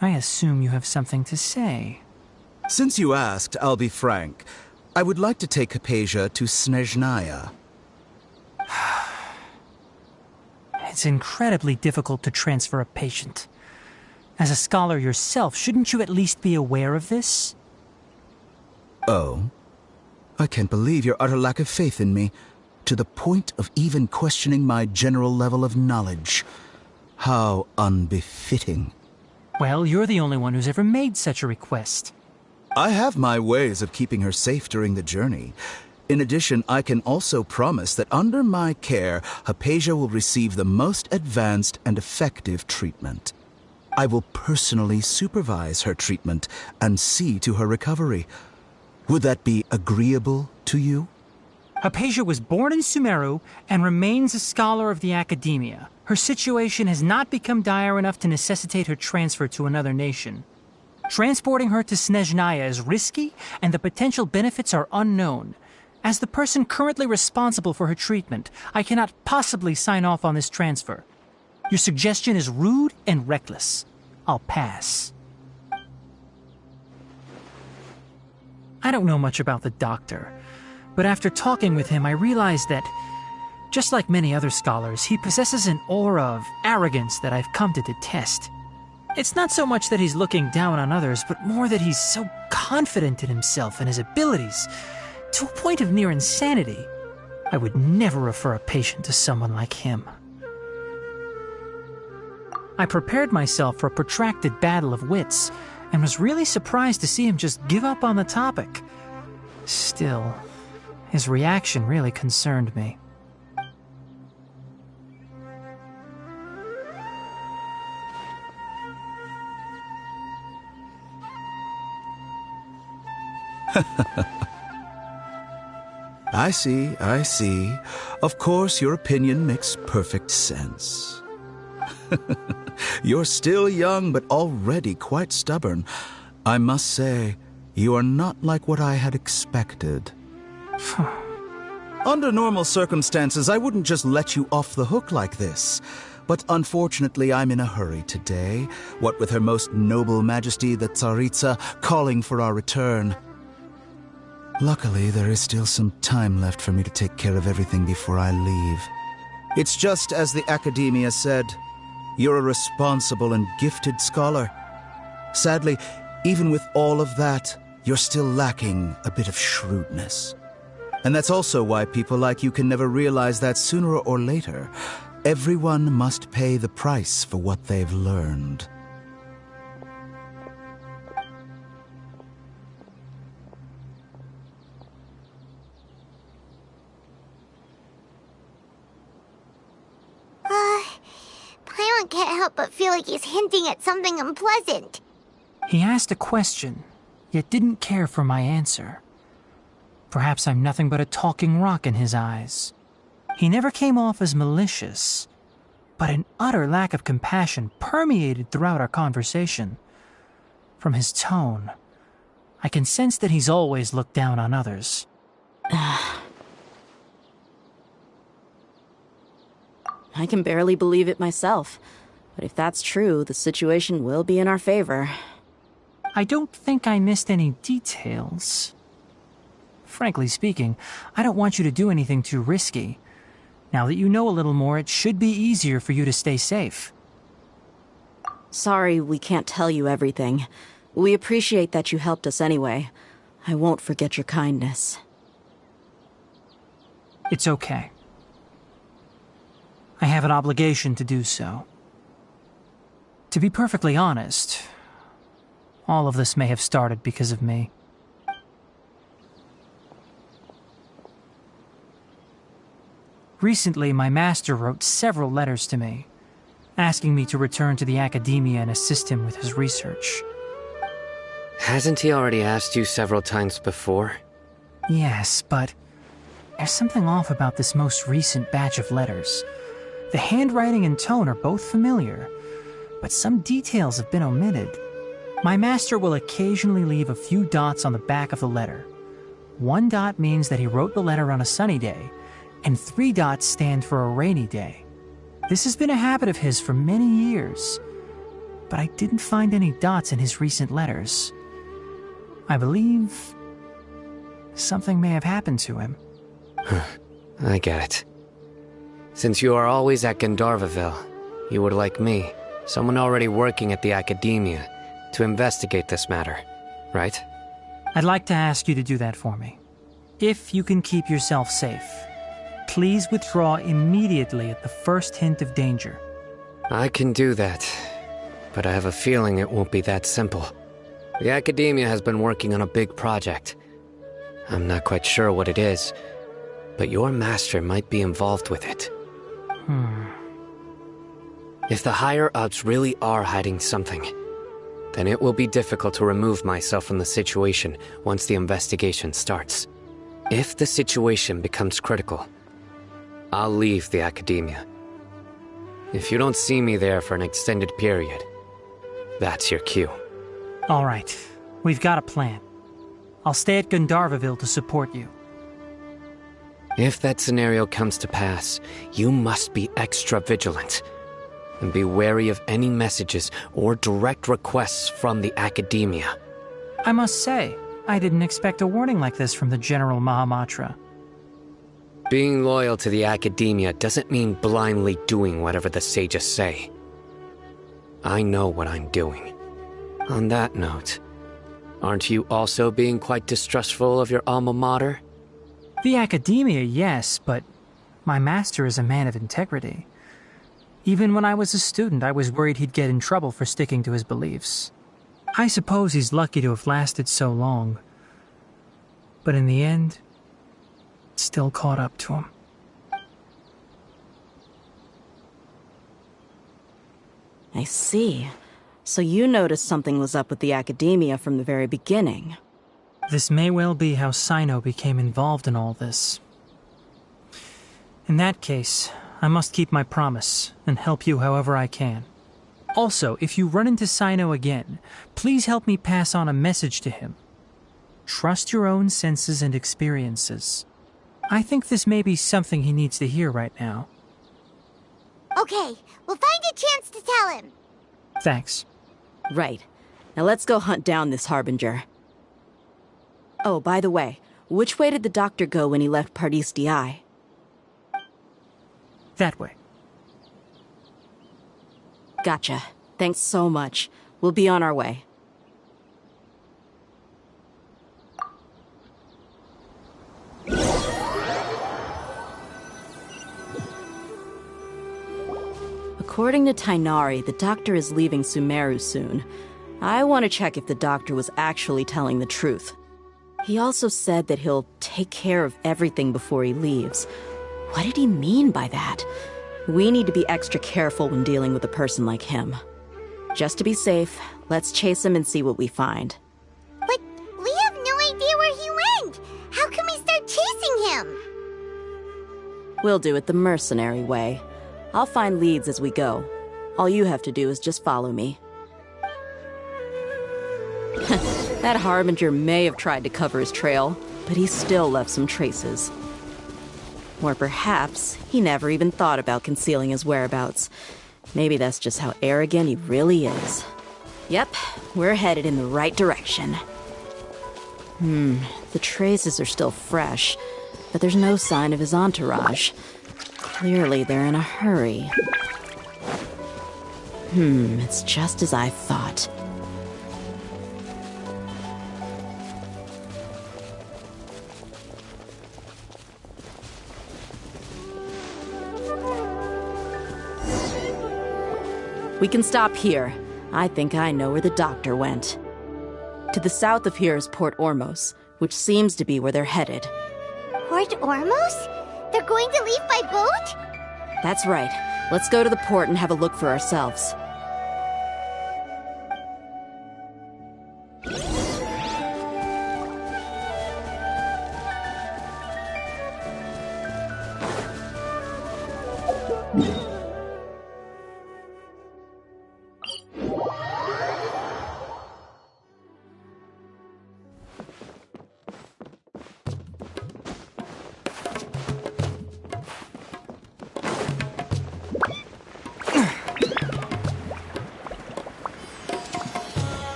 Speaker 12: I assume you have something to say.
Speaker 13: Since you asked, I'll be frank. I would like to take Hypatia to Snezhnaya.
Speaker 12: It's incredibly difficult to transfer a patient. As a scholar yourself, shouldn't you at least be aware of this?
Speaker 13: Oh? I can't believe your utter lack of faith in me, to the point of even questioning my general level of knowledge. How unbefitting.
Speaker 12: Well, you're the only one who's ever made such a request.
Speaker 13: I have my ways of keeping her safe during the journey. In addition, I can also promise that under my care, Hypatia will receive the most advanced and effective treatment. I will personally supervise her treatment and see to her recovery. Would that be agreeable to you?
Speaker 12: Hypatia was born in Sumaru and remains a scholar of the academia. Her situation has not become dire enough to necessitate her transfer to another nation. Transporting her to Snezhnaya is risky, and the potential benefits are unknown. As the person currently responsible for her treatment, I cannot possibly sign off on this transfer. Your suggestion is rude and reckless. I'll pass. I don't know much about the doctor, but after talking with him, I realized that, just like many other scholars, he possesses an aura of arrogance that I've come to detest. It's not so much that he's looking down on others, but more that he's so confident in himself and his abilities, to a point of near insanity. I would never refer a patient to someone like him. I prepared myself for a protracted battle of wits, and was really surprised to see him just give up on the topic. Still, his reaction really concerned me.
Speaker 13: I see, I see. Of course, your opinion makes perfect sense. You're still young, but already quite stubborn. I must say, you are not like what I had expected. Under normal circumstances, I wouldn't just let you off the hook like this. But unfortunately, I'm in a hurry today, what with Her Most Noble Majesty the Tsaritsa calling for our return. Luckily, there is still some time left for me to take care of everything before I leave. It's just as the Academia said, you're a responsible and gifted scholar. Sadly, even with all of that, you're still lacking a bit of shrewdness. And that's also why people like you can never realize that sooner or later, everyone must pay the price for what they've learned.
Speaker 1: Paimon can't help but feel like he's hinting at something unpleasant.
Speaker 12: He asked a question, yet didn't care for my answer. Perhaps I'm nothing but a talking rock in his eyes. He never came off as malicious, but an utter lack of compassion permeated throughout our conversation. From his tone, I can sense that he's always looked down on others.
Speaker 4: I can barely believe it myself. But if that's true, the situation will be in our favor.
Speaker 12: I don't think I missed any details. Frankly speaking, I don't want you to do anything too risky. Now that you know a little more, it should be easier for you to stay safe.
Speaker 4: Sorry we can't tell you everything. We appreciate that you helped us anyway. I won't forget your kindness.
Speaker 12: It's okay. I have an obligation to do so. To be perfectly honest, all of this may have started because of me. Recently, my master wrote several letters to me, asking me to return to the Academia and assist him with his research.
Speaker 5: Hasn't he already asked you several times before?
Speaker 12: Yes, but there's something off about this most recent batch of letters. The handwriting and tone are both familiar, but some details have been omitted. My master will occasionally leave a few dots on the back of the letter. 1 dot means that he wrote the letter on a sunny day, and 3 dots stand for a rainy day. This has been a habit of his for many years, but I didn't find any dots in his recent letters. I believe something may have happened to him.
Speaker 5: I get it. Since you are always at Gandharvaville, you would like me, someone already working at the Academia, to investigate this matter, right?
Speaker 12: I'd like to ask you to do that for me. If you can keep yourself safe, please withdraw immediately at the first hint of danger.
Speaker 5: I can do that, but I have a feeling it won't be that simple. The Academia has been working on a big project. I'm not quite sure what it is, but your master might be involved with it. If the higher-ups really are hiding something, then it will be difficult to remove myself from the situation once the investigation starts. If the situation becomes critical, I'll leave the Academia. If you don't see me there for an extended period, that's your cue.
Speaker 12: All right, we've got a plan. I'll stay at Gandharvaville to support you.
Speaker 5: If that scenario comes to pass, you must be extra vigilant. And be wary of any messages or direct requests from the Academia.
Speaker 12: I must say, I didn't expect a warning like this from the General Mahamatra.
Speaker 5: Being loyal to the Academia doesn't mean blindly doing whatever the sages say. I know what I'm doing. On that note, aren't you also being quite distrustful of your alma mater?
Speaker 12: The Academia, yes, but my master is a man of integrity. Even when I was a student, I was worried he'd get in trouble for sticking to his beliefs. I suppose he's lucky to have lasted so long. But in the end, it still caught up to him.
Speaker 4: I see. So you noticed something was up with the Academia from the very beginning.
Speaker 12: This may well be how Sino became involved in all this. In that case, I must keep my promise and help you however I can. Also, if you run into Sino again, please help me pass on a message to him. Trust your own senses and experiences. I think this may be something he needs to hear right now.
Speaker 1: Okay, we'll find a chance to tell him.
Speaker 12: Thanks.
Speaker 4: Right. Now let's go hunt down this Harbinger. Oh, by the way, which way did the doctor go when he left Pardis DI?
Speaker 12: That way.
Speaker 4: Gotcha. Thanks so much. We'll be on our way. According to Tainari, the doctor is leaving Sumaru soon. I want to check if the doctor was actually telling the truth. He also said that he'll take care of everything before he leaves. What did he mean by that? We need to be extra careful when dealing with a person like him. Just to be safe, let's chase him and see what we find.
Speaker 1: But we have no idea where he went! How can we start chasing him?
Speaker 4: We'll do it the mercenary way. I'll find leads as we go. All you have to do is just follow me. That Harbinger may have tried to cover his trail, but he still left some traces. Or perhaps he never even thought about concealing his whereabouts. Maybe that's just how arrogant he really is. Yep, we're headed in the right direction. The traces are still fresh, but there's no sign of his entourage. Clearly they're in a hurry. It's just as I thought. We can stop here. I think I know where the doctor went. To the south of here is Port Ormos, which seems to be where they're headed.
Speaker 1: Port Ormos? They're going to leave by boat?
Speaker 4: That's right. Let's go to the port and have a look for ourselves.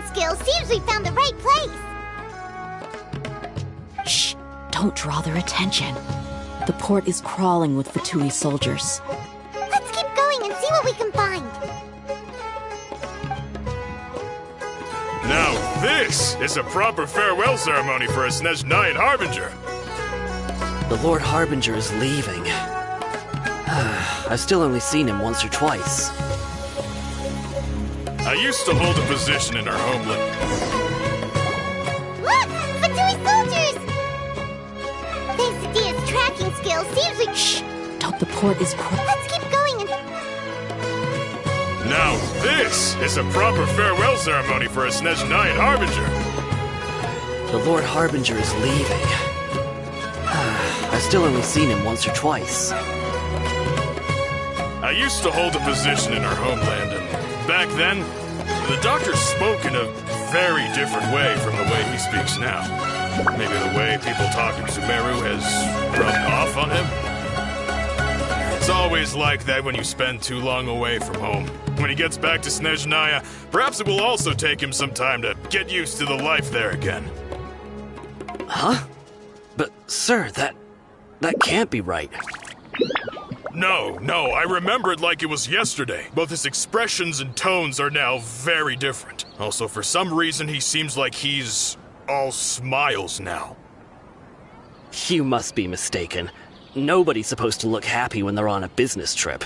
Speaker 1: Skills seems we found the right place.
Speaker 4: Shh! Don't draw their attention. The port is crawling with Fatui soldiers.
Speaker 1: Let's keep going and see what we can find.
Speaker 14: Now this is a proper farewell ceremony for a Snezhnayan Harbinger.
Speaker 15: The Lord Harbinger is leaving. I've still only seen him once or twice.
Speaker 14: I used to hold a position in our homeland.
Speaker 1: Look! Fatui soldiers! Thanks to Dia's tracking skills, seems we...
Speaker 4: Shh! Don't the port is...
Speaker 1: Let's keep going and...
Speaker 14: Now this is a proper farewell ceremony for a Snezhnayan Harbinger.
Speaker 15: The Lord Harbinger is leaving. I've still only seen him once or twice.
Speaker 14: I used to hold a position in our homeland, and back then, the doctor spoke in a very different way from the way he speaks now. Maybe the way people talk in Sumaru has rubbed off on him? It's always like that when you spend too long away from home. When he gets back to Snezhnaya, perhaps it will also take him some time to get used to the life there again.
Speaker 15: Huh? But, sir, that can't be right.
Speaker 14: No, I remember it like it was yesterday. Both his expressions and tones are now very different. Also, for some reason, he seems like he's all smiles now.
Speaker 15: You must be mistaken. Nobody's supposed to look happy when they're on a business trip.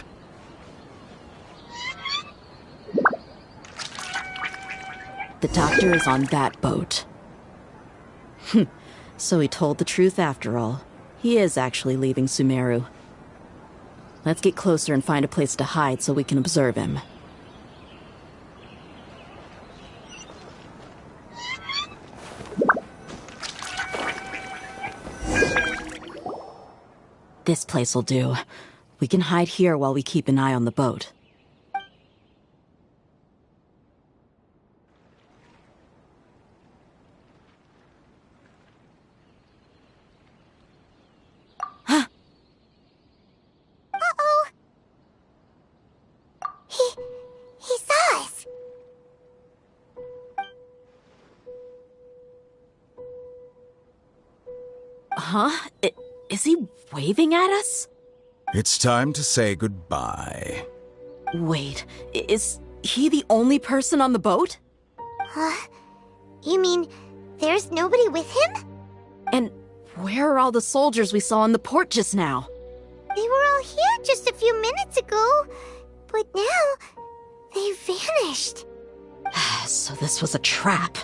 Speaker 4: The doctor is on that boat. So he told the truth after all. He is actually leaving Sumaru. Let's get closer and find a place to hide so we can observe him. This place'll do. We can hide here while we keep an eye on the boat.
Speaker 1: Uh-oh! He saw us!
Speaker 4: Huh? Is he waving at us?
Speaker 13: It's time to say goodbye.
Speaker 4: Wait, is he the only person on the boat?
Speaker 1: You mean there's nobody with him?
Speaker 4: And where are all the soldiers we saw in the port just now?
Speaker 1: They were all here just a few minutes ago, but now they vanished.
Speaker 4: So this was a trap.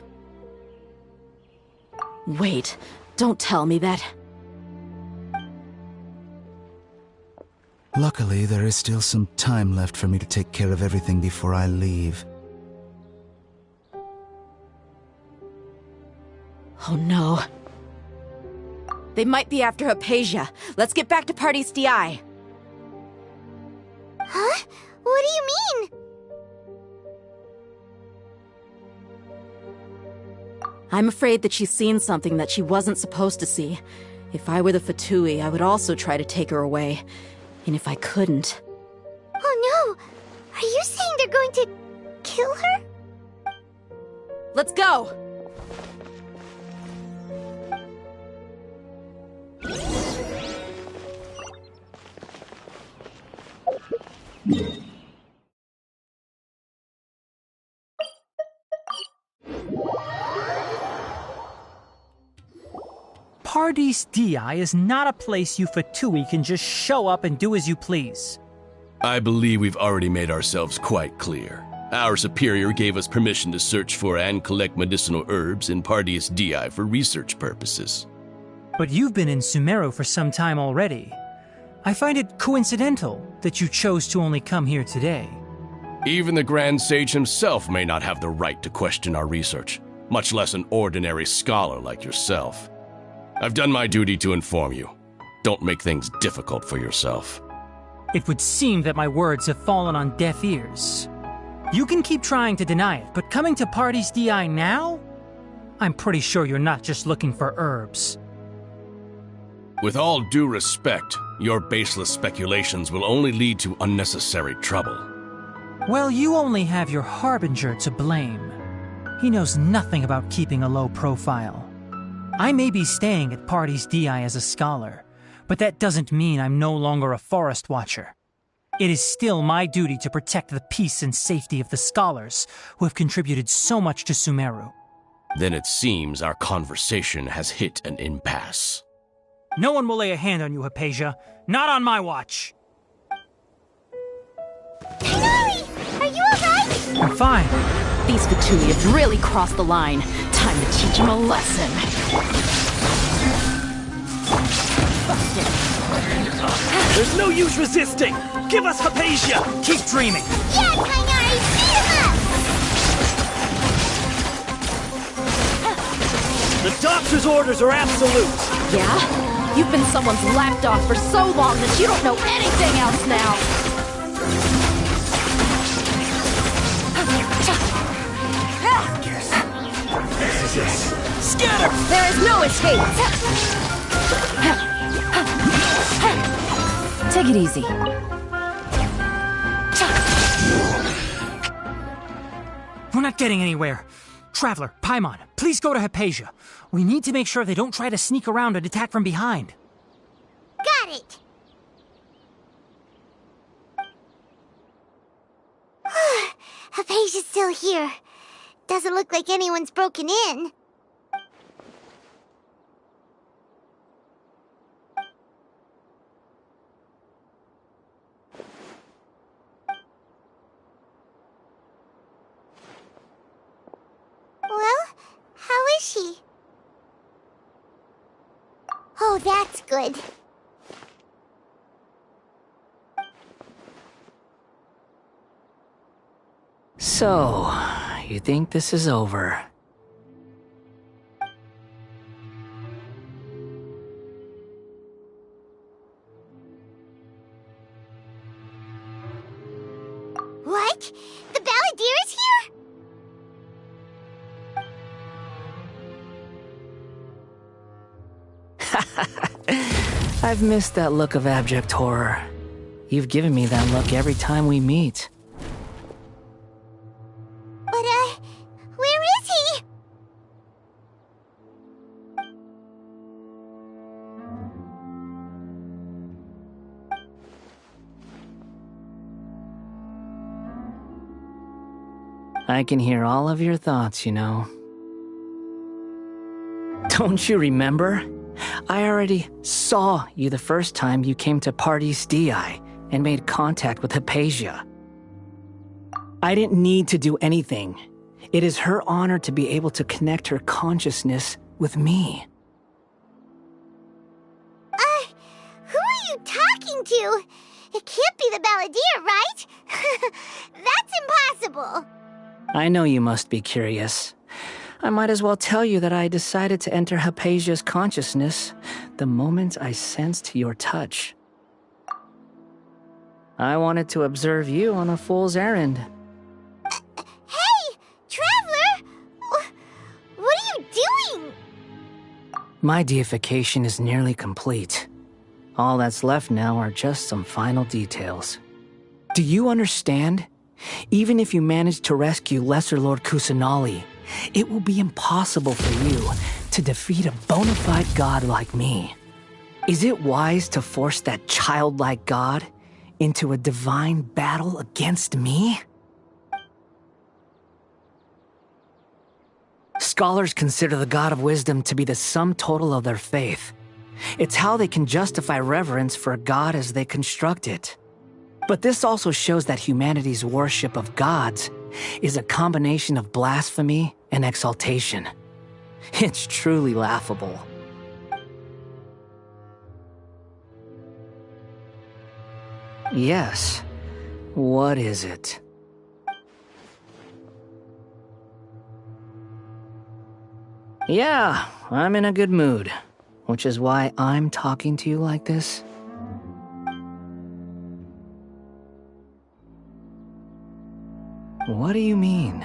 Speaker 4: Wait, don't tell me that.
Speaker 13: Luckily, there is still some time left for me to take care of everything before I leave.
Speaker 4: Oh no. They might be after Hypatia. Let's get back to Party's DI.
Speaker 1: Huh? What do you mean?
Speaker 4: I'm afraid that she's seen something that she wasn't supposed to see. If I were the Fatui, I would also try to take her away. And if I couldn't...
Speaker 1: Oh no! Are you saying they're going to kill her?
Speaker 4: Let's go!
Speaker 12: Pardees DI is not a place you Fatui can just show up and do as you please.
Speaker 16: I believe we've already made ourselves quite clear. Our superior gave us permission to search for and collect medicinal herbs in Pardees DI for research purposes.
Speaker 12: But you've been in Sumeru for some time already. I find it coincidental that you chose to only come here today.
Speaker 16: Even the Grand Sage himself may not have the right to question our research, much less an ordinary scholar like yourself. I've done my duty to inform you. Don't make things difficult for yourself.
Speaker 12: It would seem that my words have fallen on deaf ears. You can keep trying to deny it, but coming to Pardees DI now? I'm pretty sure you're not just looking for herbs.
Speaker 16: With all due respect, your baseless speculations will only lead to unnecessary trouble.
Speaker 12: Well, you only have your Harbinger to blame. He knows nothing about keeping a low profile. I may be staying at Pardees DI as a scholar, but that doesn't mean I'm no longer a forest watcher. It is still my duty to protect the peace and safety of the scholars who have contributed so much to Sumeru.
Speaker 16: Then it seems our conversation has hit an impasse.
Speaker 12: No one will lay a hand on you, Hypatia. Not on my watch.
Speaker 1: Tighnari! Are you alright?
Speaker 12: I'm fine.
Speaker 4: These Fatui have really crossed the line. Time to teach them a lesson.
Speaker 11: There's no use resisting! Give us Hypatia!
Speaker 12: Keep dreaming!
Speaker 1: Yeah, Tighnari! Beat him up!
Speaker 11: The doctor's orders are absolute!
Speaker 4: Yeah? You've been someone's lapdog for so long that you don't know anything else now!
Speaker 11: Scatter!
Speaker 4: There is no escape! Take it easy.
Speaker 12: We're not getting anywhere. Traveler, Paimon, please go to Hypatia. We need to make sure they don't try to sneak around and attack from behind.
Speaker 1: Got it! Hypatia's still here. Doesn't look like anyone's broken in. Well, how is she? Oh, that's good.
Speaker 5: So, you think this is over?
Speaker 1: What? The Balladeer is here?
Speaker 5: I've missed that look of abject horror. You've given me that look every time we meet.
Speaker 1: But, where is he?
Speaker 5: I can hear all of your thoughts, you know. Don't you remember? I already saw you the first time you came to Parties DI and made contact with Hypatia. I didn't need to do anything. It is her honor to be able to connect her consciousness with me.
Speaker 1: Who are you talking to? It can't be the Balladeer, right? That's impossible.
Speaker 5: I know you must be curious. I might as well tell you that I decided to enter Hypatia's consciousness the moment I sensed your touch. I wanted to observe you on a fool's errand.
Speaker 1: Hey, Traveler! What are you doing?
Speaker 5: My deification is nearly complete. All that's left now are just some final details. Do you understand? Even if you manage to rescue Lesser Lord Kusanali, it will be impossible for you to defeat a bona fide god like me. Is it wise to force that childlike god into a divine battle against me? Scholars consider the god of wisdom to be the sum total of their faith. It's how they can justify reverence for a god as they construct it. But this also shows that humanity's worship of gods is a combination of blasphemy and exaltation. It's truly laughable. Yes. What is it? Yeah, I'm in a good mood, which is why I'm talking to you like this. What do you mean?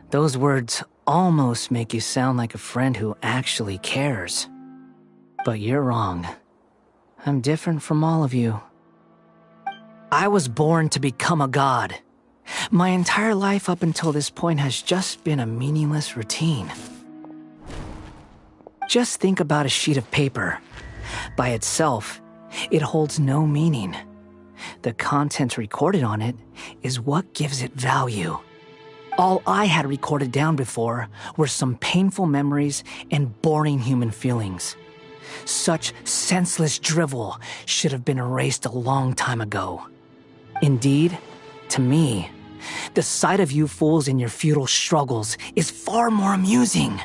Speaker 5: Those words almost make you sound like a friend who actually cares. But you're wrong. I'm different from all of you. I was born to become a god. My entire life up until this point has just been a meaningless routine. Just think about a sheet of paper. By itself, it holds no meaning. The content recorded on it is what gives it value. All I had recorded down before were some painful memories and boring human feelings. Such senseless drivel should have been erased a long time ago. Indeed, to me, the sight of you fools in your futile struggles is far more amusing.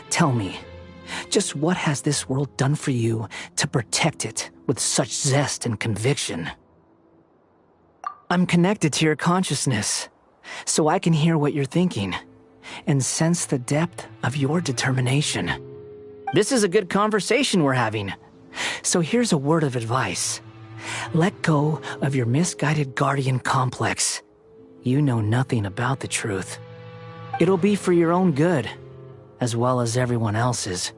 Speaker 5: Tell me, just what has this world done for you to protect it with such zest and conviction? I'm connected to your consciousness, so I can hear what you're thinking and sense the depth of your determination. This is a good conversation we're having. So here's a word of advice. Let go of your misguided guardian complex. You know nothing about the truth. It'll be for your own good, as well as everyone else's.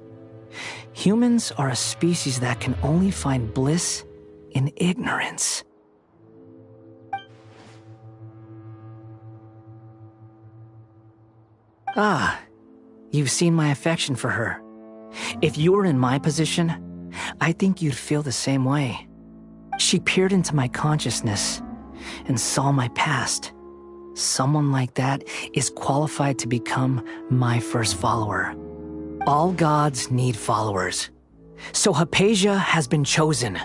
Speaker 5: Humans are a species that can only find bliss in ignorance. Ah, you've seen my affection for her. If you were in my position, I think you'd feel the same way. She peered into my consciousness and saw my past,
Speaker 17: someone like that is qualified to become my first follower. All gods need followers. So Hypatia has been chosen.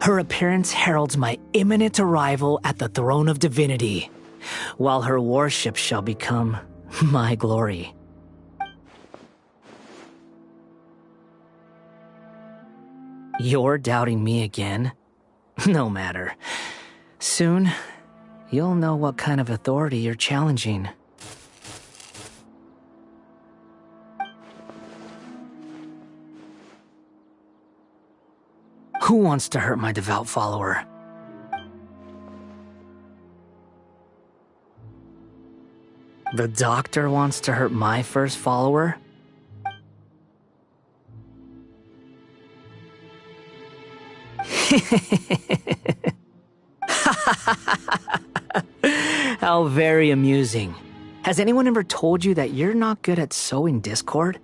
Speaker 17: Her appearance heralds my imminent arrival at the throne of divinity, while her worship shall become my glory. You're doubting me again? No matter. Soon, you'll know what kind of authority you're challenging. Who wants to hurt my devout follower? The doctor wants to hurt my first follower? How very amusing. Has anyone ever told you that you're not good at sowing discord?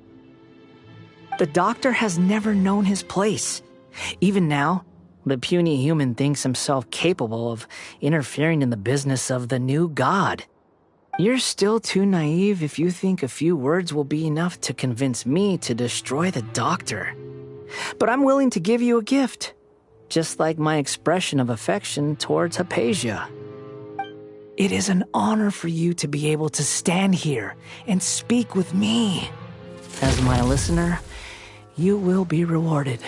Speaker 17: The doctor has never known his place. Even now, the puny human thinks himself capable of interfering in the business of the new god. You're still too naive if you think a few words will be enough to convince me to destroy the doctor. But I'm willing to give you a gift, just like my expression of affection towards Hypatia. It is an honor for you to be able to stand here and speak with me. As my listener, you will be rewarded.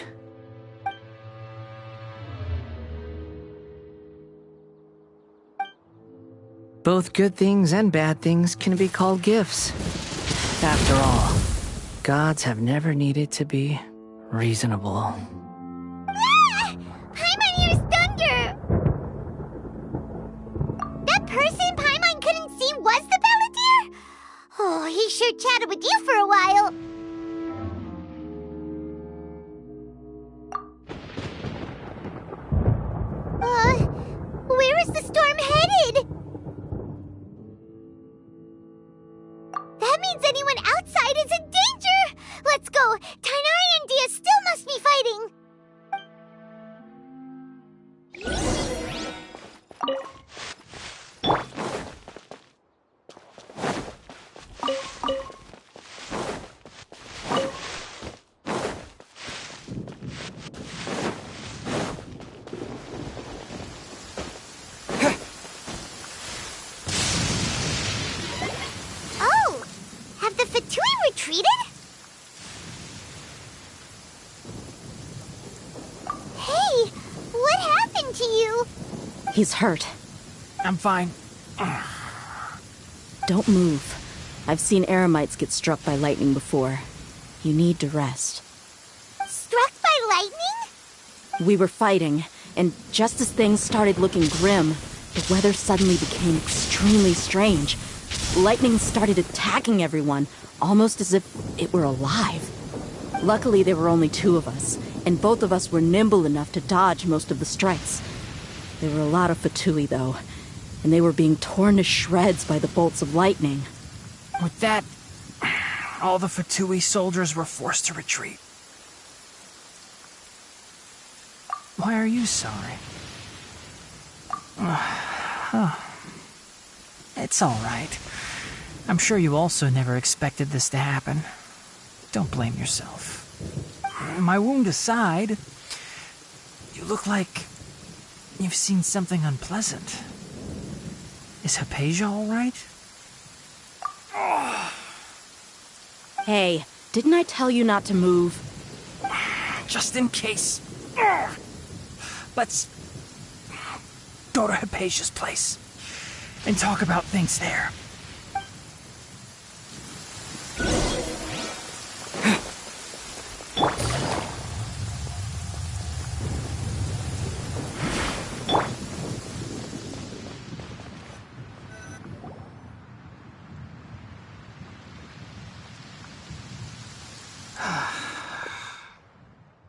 Speaker 17: Both good things and bad things can be called gifts. After all, gods have never needed to be reasonable.
Speaker 1: Ah! Paimon hears thunder! That person Paimon couldn't see was the Palantir? Oh, he sure chatted with you for a while. Where is the storm headed? That means anyone outside is in danger! Let's go! Tainari and Dia still must be fighting! Retreated? Hey, what happened to you?
Speaker 4: He's hurt.
Speaker 12: I'm fine.
Speaker 4: Don't move. I've seen eremites get struck by lightning before. You need to rest.
Speaker 1: Struck by lightning?
Speaker 4: We were fighting, and just as things started looking grim, the weather suddenly became extremely strange. Lightning started attacking everyone, almost as if it were alive. Luckily, there were only two of us, and both of us were nimble enough to dodge most of the strikes. There were a lot of Fatui, though, and they were being torn to shreds by the bolts of lightning.
Speaker 12: With that, all the Fatui soldiers were forced to retreat. Why are you sorry? It's all right. I'm sure you also never expected this to happen. Don't blame yourself. My wound aside, you look like you've seen something unpleasant. Is Hypatia all right?
Speaker 4: Hey, didn't I tell you not to move?
Speaker 12: Just in case. Let's go to Hypatia's place and talk about things there.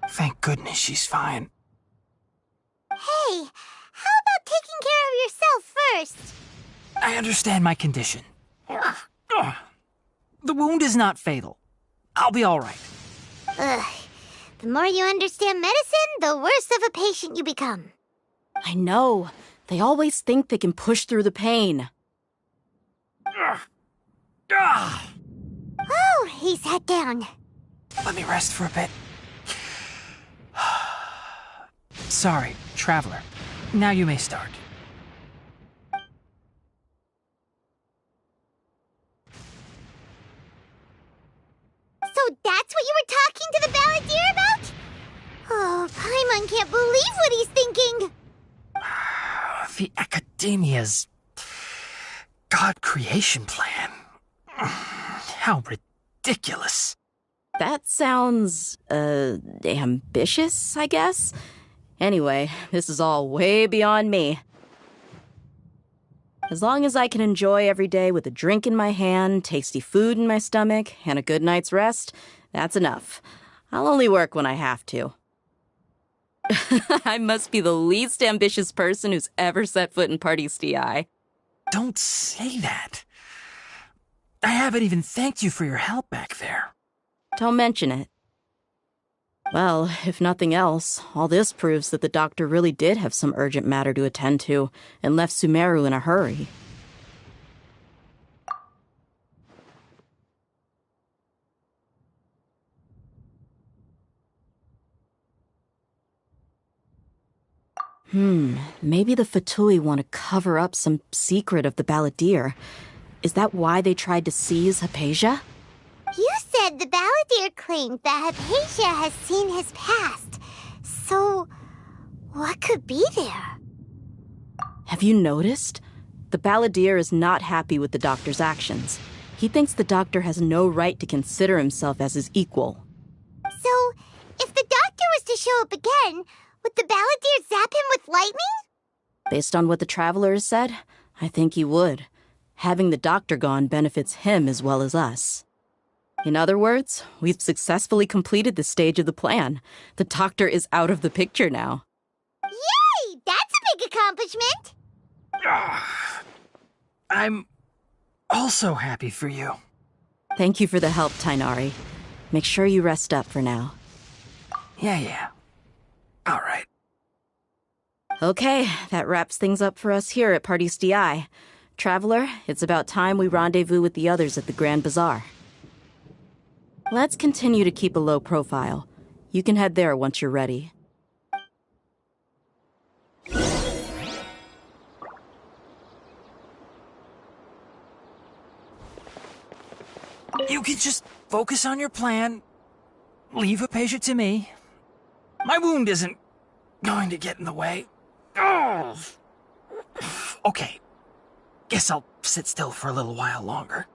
Speaker 12: Thank goodness she's fine.
Speaker 1: Hey, how about taking care of yourself first?
Speaker 12: I understand my condition. The wound is not fatal. I'll be all right.
Speaker 1: The more you understand medicine, the worse of a patient you become.
Speaker 4: I know. They always think they can push through the pain.
Speaker 1: Oh, he sat down.
Speaker 12: Let me rest for a bit. Sorry, Traveler. Now you may start.
Speaker 1: So that's what you were talking to the balladeer about? Oh, Paimon can't believe what he's thinking.
Speaker 12: The Academia's God creation plan. How ridiculous.
Speaker 4: That sounds, ambitious, I guess? Anyway, this is all way beyond me. As long as I can enjoy every day with a drink in my hand, tasty food in my stomach, and a good night's rest, that's enough. I'll only work when I have to. I must be the least ambitious person who's ever set foot in Party's DI.
Speaker 12: Don't say that. I haven't even thanked you for your help back there.
Speaker 4: Don't mention it. Well, if nothing else, all this proves that the doctor really did have some urgent matter to attend to and left Sumaru in a hurry. Maybe the Fatui want to cover up some secret of the balladeer. Is that why they tried to seize Hypatia?
Speaker 1: You said the balladeer claimed that Hypatia has seen his past. So, what could be there?
Speaker 4: Have you noticed? The balladeer is not happy with the doctor's actions. He thinks the doctor has no right to consider himself as his equal.
Speaker 1: So, if the doctor was to show up again, would the balladeer zap him with lightning?
Speaker 4: Based on what the traveler has said, I think he would. Having the doctor gone benefits him as well as us. In other words, we've successfully completed this stage of the plan. The doctor is out of the picture now.
Speaker 1: Yay! That's a big accomplishment!
Speaker 12: I'm also happy for you.
Speaker 4: Thank you for the help, Tainari. Make sure you rest up for now.
Speaker 12: Yeah. All right.
Speaker 4: Okay, that wraps things up for us here at Party's DI. Traveler, it's about time we rendezvous with the others at the Grand Bazaar. Let's continue to keep a low profile. You can head there once you're ready.
Speaker 12: You can just focus on your plan. Leave Hypatia to me. My wound isn't going to get in the way. Oh. Okay. Guess I'll sit still for a little while longer.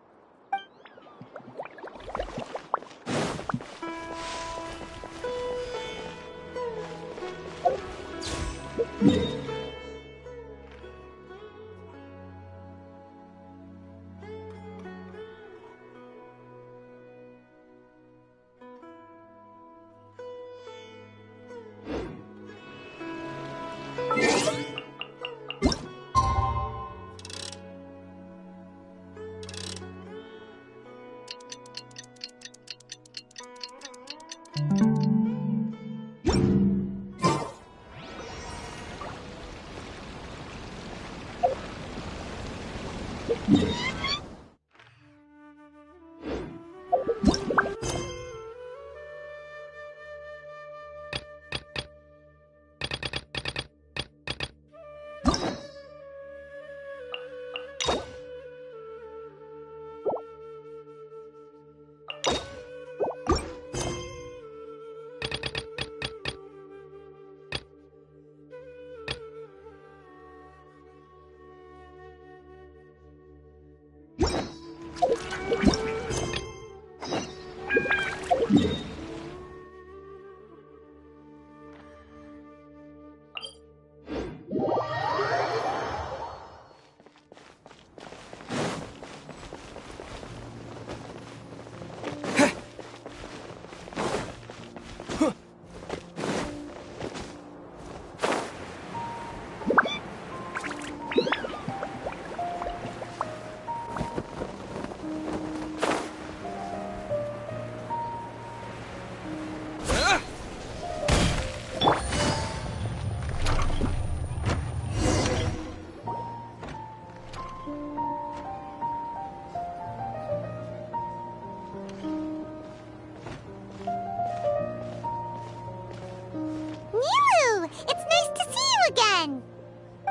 Speaker 1: again!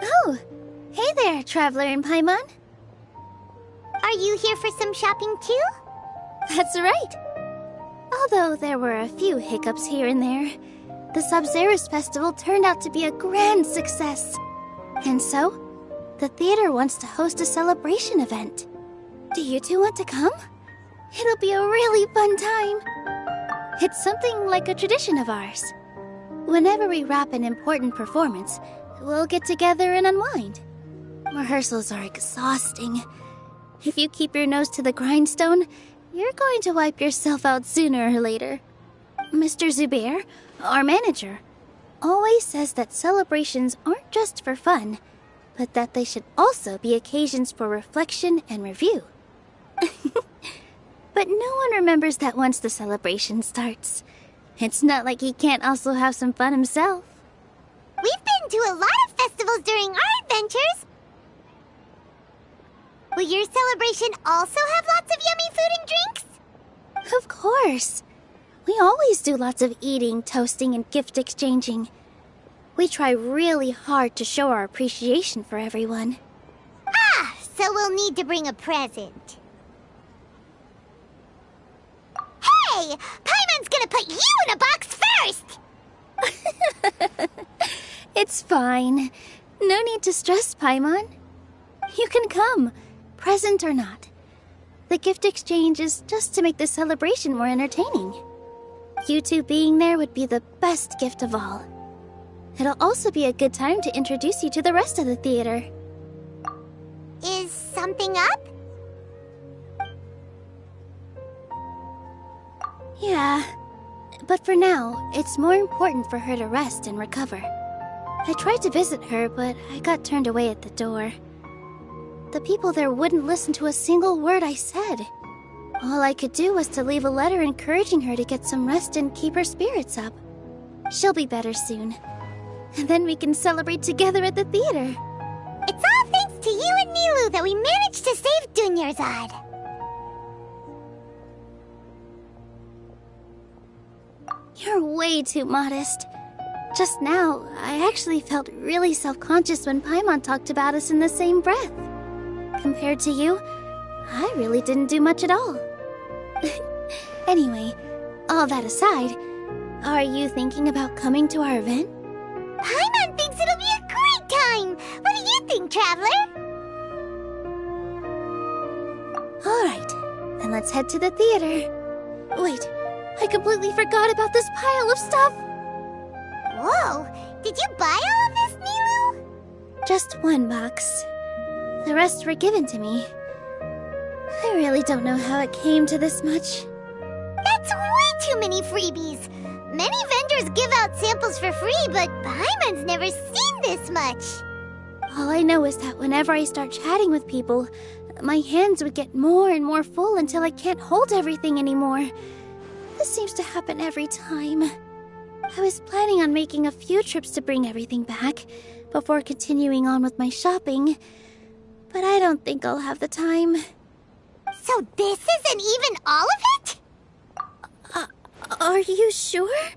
Speaker 18: Oh, hey there, Traveler in Paimon.
Speaker 1: Are you here for some shopping too?
Speaker 18: That's right. Although there were a few hiccups here and there, the Sub-Zerus Festival turned out to be a grand success. And so, the theater wants to host a celebration event. Do you two want to come? It'll be a really fun time. It's something like a tradition of ours. Whenever we wrap an important performance, we'll get together and unwind. Rehearsals are exhausting. If you keep your nose to the grindstone, you're going to wipe yourself out sooner or later. Mr. Zubair, our manager, always says that celebrations aren't just for fun, but that they should also be occasions for reflection and review. But no one remembers that once the celebration starts. It's not like he can't also have some fun himself.
Speaker 1: We've been to a lot of festivals during our adventures. Will your celebration also have lots of yummy food and drinks?
Speaker 18: Of course. We always do lots of eating, toasting, and gift exchanging. We try really hard to show our appreciation for everyone.
Speaker 1: Ah, so we'll need to bring a present. Hey! Paimon's gonna put you in a box first!
Speaker 18: It's fine. No need to stress, Paimon. You can come, present or not. The gift exchange is just to make the celebration more entertaining. You two being there would be the best gift of all. It'll also be a good time to introduce you to the rest of the theater.
Speaker 1: Is something up?
Speaker 18: Yeah, but for now, it's more important for her to rest and recover. I tried to visit her, but I got turned away at the door. The people there wouldn't listen to a single word I said. All I could do was to leave a letter encouraging her to get some rest and keep her spirits up. She'll be better soon. And then we can celebrate together at the theater.
Speaker 1: It's all thanks to you and Nilu that we managed to save Dunyarzad.
Speaker 18: You're way too modest. Just now, I actually felt really self-conscious when Paimon talked about us in the same breath. Compared to you, I really didn't do much at all. Anyway, all that aside, are you thinking about coming to our event?
Speaker 1: Paimon thinks it'll be a great time! What do you think, Traveler?
Speaker 18: Alright, then let's head to the theater. Wait, I completely forgot about this pile of stuff!
Speaker 1: Whoa! Did you buy all of this, Nilu?
Speaker 18: Just one box. The rest were given to me. I really don't know how it came to this much.
Speaker 1: That's way too many freebies! Many vendors give out samples for free, but Paimon's never seen this much!
Speaker 18: All I know is that whenever I start chatting with people, my hands would get more and more full until I can't hold everything anymore. This seems to happen every time. I was planning on making a few trips to bring everything back before continuing on with my shopping, but I don't think I'll have the time.
Speaker 1: So this isn't even all of it?
Speaker 18: Are you sure?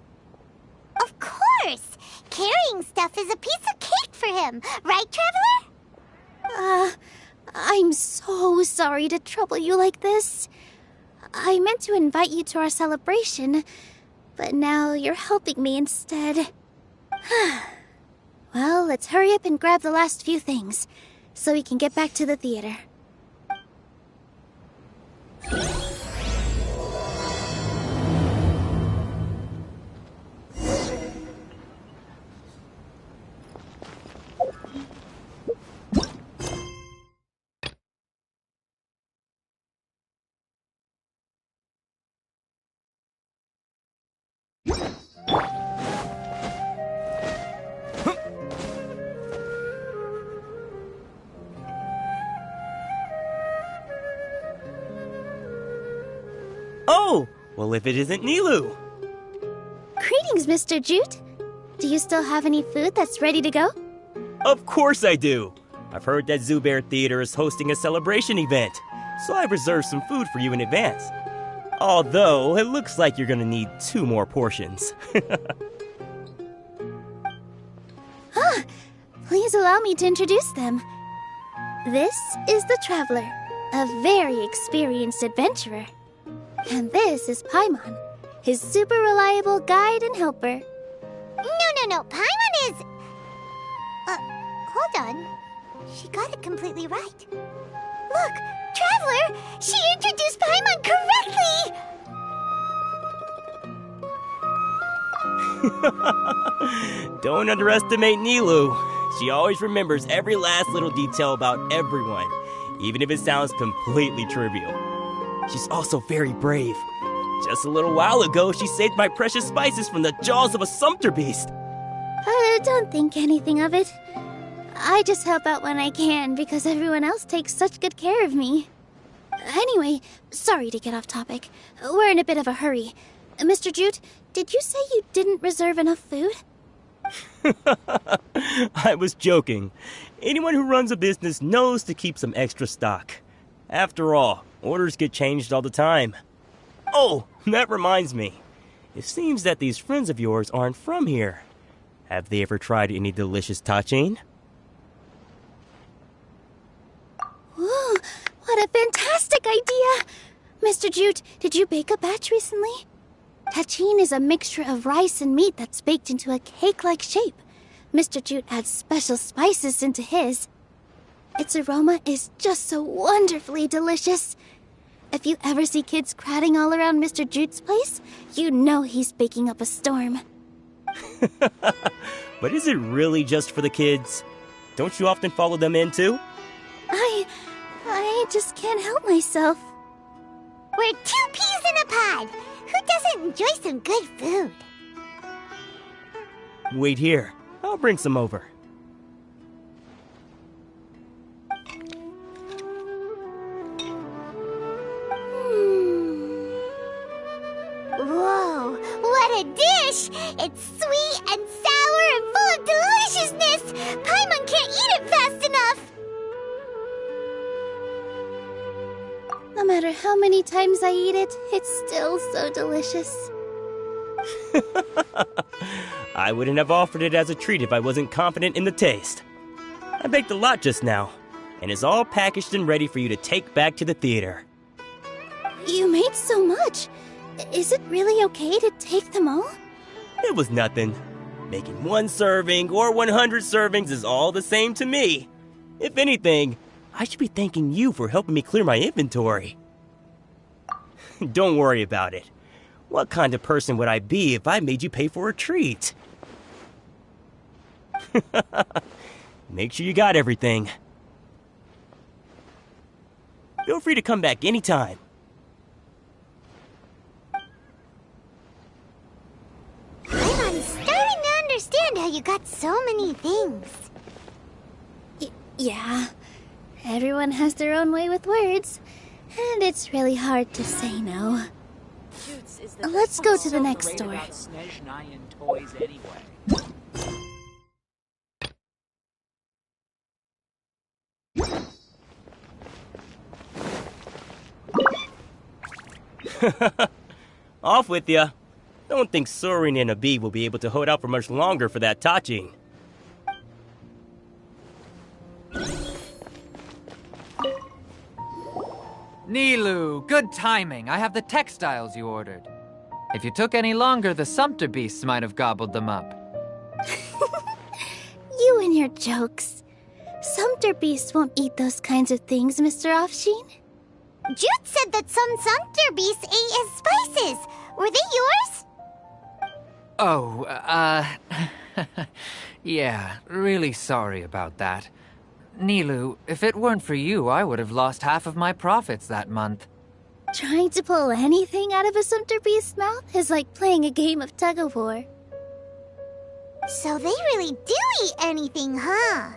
Speaker 1: Of course! Carrying stuff is a piece of cake for him, right, Traveler?
Speaker 18: I'm so sorry to trouble you like this. I meant to invite you to our celebration, but now you're helping me instead. Well, let's hurry up and grab the last few things, so we can get back to the theater.
Speaker 19: Oh! Well, if it isn't Nilu!
Speaker 18: Greetings, Mr. Jute. Do you still have any food that's ready to go?
Speaker 19: Of course I do! I've heard that Zubair Theater is hosting a celebration event, so I've reserved some food for you in advance. Although, it looks like you're gonna need 2 more portions.
Speaker 18: Please allow me to introduce them. This is the Traveler, a very experienced adventurer. And this is Paimon, his super reliable guide and helper.
Speaker 1: No. Paimon is... hold on. She got it completely right. Look, Traveler! She introduced Paimon correctly!
Speaker 19: Don't underestimate Nilu. She always remembers every last little detail about everyone, even if it sounds completely trivial. She's also very brave. Just a little while ago, she saved my precious spices from the jaws of a sumpter beast.
Speaker 18: Don't think anything of it. I just help out when I can because everyone else takes such good care of me. Anyway, sorry to get off topic. We're in a bit of a hurry. Mr. Jute, did you say you didn't reserve enough food?
Speaker 19: I was joking. Anyone who runs a business knows to keep some extra stock. After all, orders get changed all the time. Oh, that reminds me. It seems that these friends of yours aren't from here. Have they ever tried any delicious tachin?
Speaker 18: Ooh, what a fantastic idea! Mr. Jute, did you bake a batch recently? Tachin is a mixture of rice and meat that's baked into a cake-like shape. Mr. Jute adds special spices into his. Its aroma is just so wonderfully delicious. If you ever see kids crowding all around Mr. Jute's place, you know he's baking up a storm.
Speaker 19: But is it really just for the kids? Don't you often follow them in too?
Speaker 18: I just can't help myself.
Speaker 1: We're 2 peas in a pod. Who doesn't enjoy some good food?
Speaker 19: Wait here. I'll bring some over.
Speaker 1: Whoa, what a dish! It's sweet and sour and full of deliciousness! Paimon can't eat it fast enough!
Speaker 18: No matter how many times I eat it, it's still so delicious.
Speaker 19: I wouldn't have offered it as a treat if I wasn't confident in the taste. I baked a lot just now, and it's all packaged and ready for you to take back to the theater.
Speaker 18: You made so much. Is it really okay to take them all?
Speaker 19: It was nothing. Making 1 serving or 100 servings is all the same to me. If anything, I should be thanking you for helping me clear my inventory. Don't worry about it. What kind of person would I be if I made you pay for a treat? Make sure you got everything. Feel free to come back anytime.
Speaker 1: I'm starting to understand how you got so many things.
Speaker 18: Yeah. Everyone has their own way with words, and it's really hard to say no. Let's go to the next store.
Speaker 19: Off with ya. Don't think Soren and Abi will be able to hold out for much longer for that tachin.
Speaker 20: Nilu, good timing. I have the textiles you ordered. If you took any longer, the sumpter beasts might have gobbled them up.
Speaker 18: You and your jokes. Sumpter beasts won't eat those kinds of things, Mr. Offsheen.
Speaker 1: Jute said that some sumpter beasts ate his spices. Were they yours?
Speaker 20: Oh, yeah, really sorry about that. Nilu, if it weren't for you, I would have lost half of my profits that month.
Speaker 18: Trying to pull anything out of a sumpter beast's mouth is like playing a game of tug-of-war.
Speaker 1: So they really do eat anything, huh?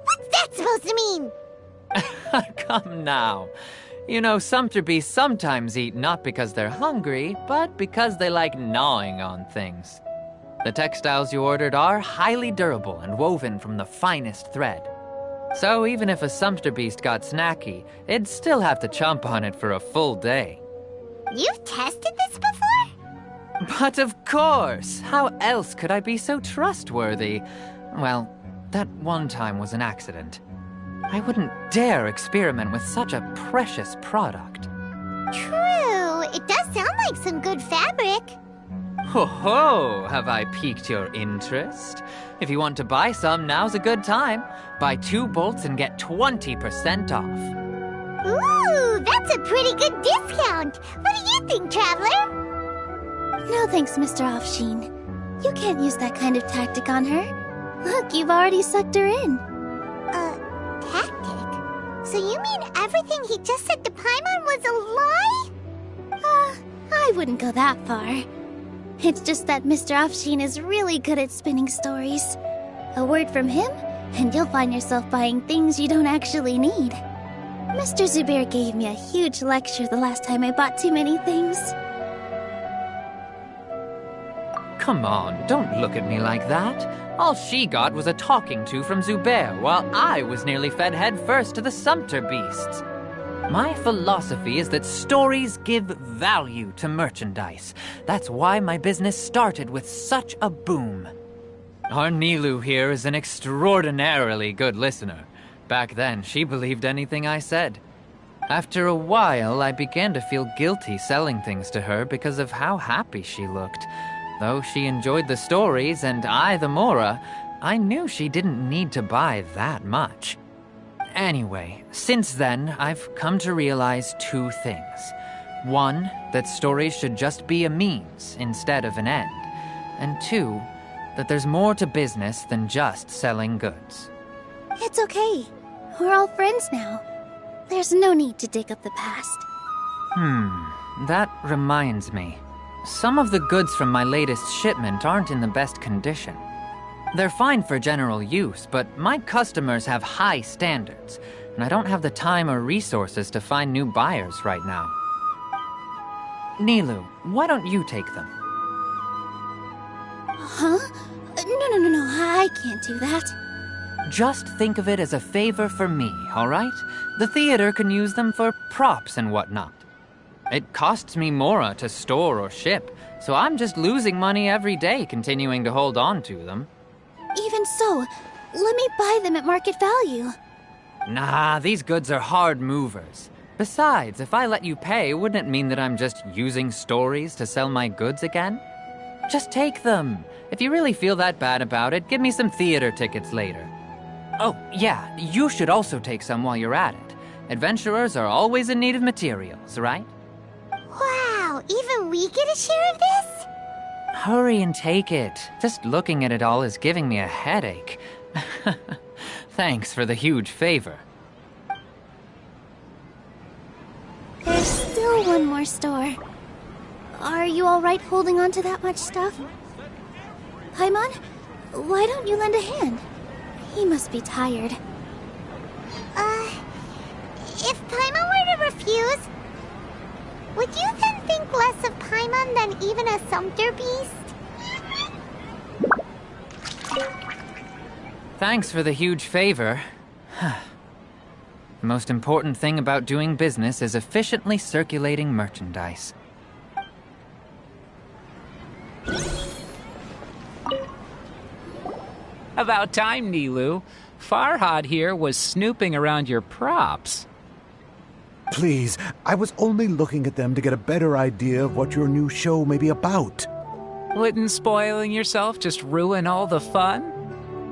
Speaker 1: What's that supposed to mean?
Speaker 20: Come now. You know, sumpter beasts sometimes eat not because they're hungry, but because they like gnawing on things. The textiles you ordered are highly durable and woven from the finest thread. So even if a sumpter beast got snacky, it'd still have to chomp on it for a full day.
Speaker 1: You've tested this before?
Speaker 20: But of course! How else could I be so trustworthy? Well, that one time was an accident. I wouldn't dare experiment with such a precious product.
Speaker 1: True. It does sound like some good fabric.
Speaker 20: Ho ho! Have I piqued your interest? If you want to buy some, now's a good time. Buy 2 bolts and get 20% off.
Speaker 1: Ooh, that's a pretty good discount. What do you think, Traveler?
Speaker 18: No thanks, Mr. Offsheen. You can't use that kind of tactic on her. Look, you've already sucked her in.
Speaker 1: Tactic? So you mean everything he just said to Paimon was a lie?
Speaker 18: I wouldn't go that far. It's just that Mr. Offsheen is really good at spinning stories. A word from him, and you'll find yourself buying things you don't actually need. Mr. Zubair gave me a huge lecture the last time I bought too many things.
Speaker 20: Come on, don't look at me like that. All she got was a talking to from Zubair, while I was nearly fed headfirst to the Sumpter beasts. My philosophy is that stories give value to merchandise. That's why my business started with such a boom. Our Nilu here is an extraordinarily good listener. Back then, she believed anything I said. After a while, I began to feel guilty selling things to her because of how happy she looked. Though she enjoyed the stories and I the Mora, I knew she didn't need to buy that much. Anyway, since then, I've come to realize 2 things. 1, that stories should just be a means instead of an end. And 2, that there's more to business than just selling goods.
Speaker 18: It's okay. We're all friends now. There's no need to dig up the past.
Speaker 20: That reminds me. Some of the goods from my latest shipment aren't in the best condition. They're fine for general use, but my customers have high standards, and I don't have the time or resources to find new buyers right now. Nilu, why don't you take them?
Speaker 18: Huh? No, I can't do that.
Speaker 20: Just think of it as a favor for me, all right? The theater can use them for props and whatnot. It costs me Mora to store or ship, so I'm just losing money every day continuing to hold on to them.
Speaker 18: Even so, let me buy them at market value.
Speaker 20: Nah, these goods are hard movers. Besides, if I let you pay, wouldn't it mean that I'm just using stories to sell my goods again? Just take them. If you really feel that bad about it, give me some theater tickets later. Oh, yeah, you should also take some while you're at it. Adventurers are always in need of materials, right?
Speaker 1: Wow, even we get a share of this?
Speaker 20: Hurry and take it. Just looking at it all is giving me a headache. Thanks for the huge favor.
Speaker 18: There's still one more store. Are you all right holding on to that much stuff? Paimon, why don't you lend a hand? He must be tired.
Speaker 1: If Paimon were to refuse, would you then think less of Paimon than even a Sumpter beast?
Speaker 20: Thanks for the huge favor. The most important thing about doing business is efficiently circulating merchandise.
Speaker 21: About time, Nilu. Farhad here was snooping around your props.
Speaker 22: Please, I was only looking at them to get a better idea of what your new show may be about.
Speaker 21: Wouldn't spoiling yourself just ruin all the fun?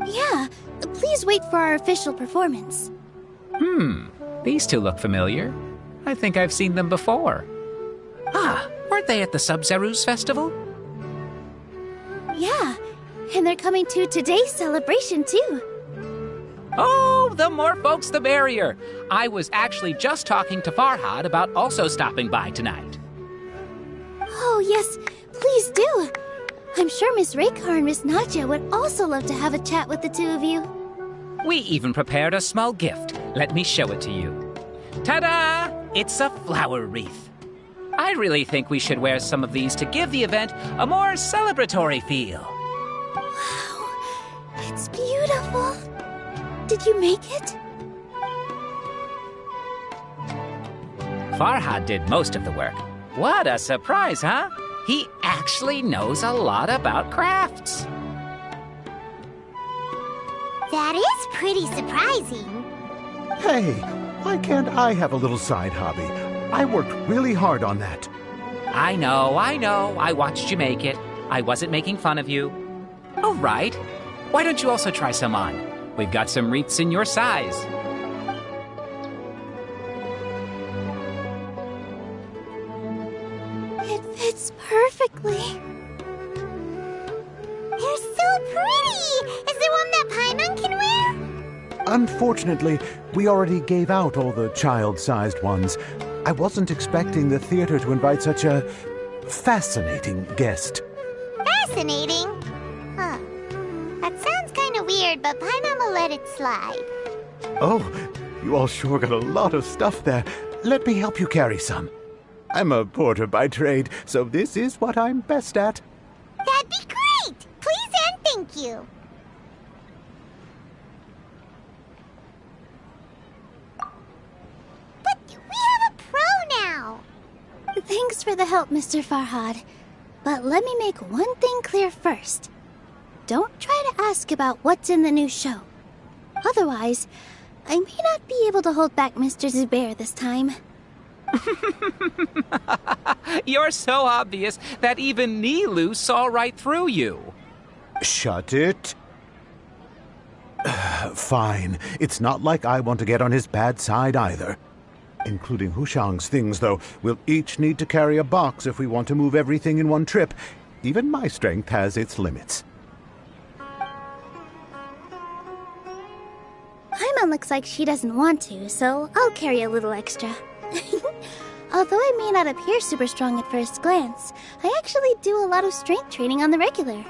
Speaker 18: Yeah, please wait for our official performance.
Speaker 21: These 2 look familiar. I think I've seen them before. Weren't they at the Sub-Zerus festival?
Speaker 18: Yeah, and they're coming to today's celebration too.
Speaker 21: Oh, the more folks the merrier. I was actually just talking to Farhad about also stopping by tonight.
Speaker 18: Oh, yes, please do. I'm sure Miss Raykar and Miss Nadja would also love to have a chat with the 2 of you.
Speaker 21: We even prepared a small gift. Let me show it to you. Ta-da! It's a flower wreath. I really think we should wear some of these to give the event a more celebratory feel.
Speaker 18: Wow, it's beautiful. Did you make it?
Speaker 21: Farhad did most of the work. What a surprise, huh? He actually knows a lot about crafts.
Speaker 1: That is pretty surprising.
Speaker 22: Hey, why can't I have a little side hobby? I worked really hard on that.
Speaker 21: I know. I watched you make it. I wasn't making fun of you. All right. Why don't you also try some on? We've got some wreaths in your size.
Speaker 18: It fits perfectly.
Speaker 1: They're so pretty! Is there one that Paimon can wear?
Speaker 22: Unfortunately, we already gave out all the child-sized ones. I wasn't expecting the theater to invite such a fascinating guest.
Speaker 1: Fascinating? Huh. That sounds kind of weird, but Paimon will let it slide.
Speaker 22: Oh, you all sure got a lot of stuff there. Let me help you carry some. I'm a porter by trade, so this is what I'm best at.
Speaker 1: That'd be great! Please and thank you. But we have a pro now!
Speaker 18: Thanks for the help, Mr. Farhad. But let me make one thing clear first. Don't try to ask about what's in the new show. Otherwise, I may not be able to hold back Mr. Zubair this time.
Speaker 21: You're so obvious that even Nilu saw right through you.
Speaker 22: Shut it. Fine. It's not like I want to get on his bad side either. Including Hushang's things, though. We'll each need to carry a box if we want to move everything in one trip. Even my strength has its limits.
Speaker 18: Paimon looks like she doesn't want to, so I'll carry a little extra. Although I may not appear super strong at first glance, I actually do a lot of strength training on the regular.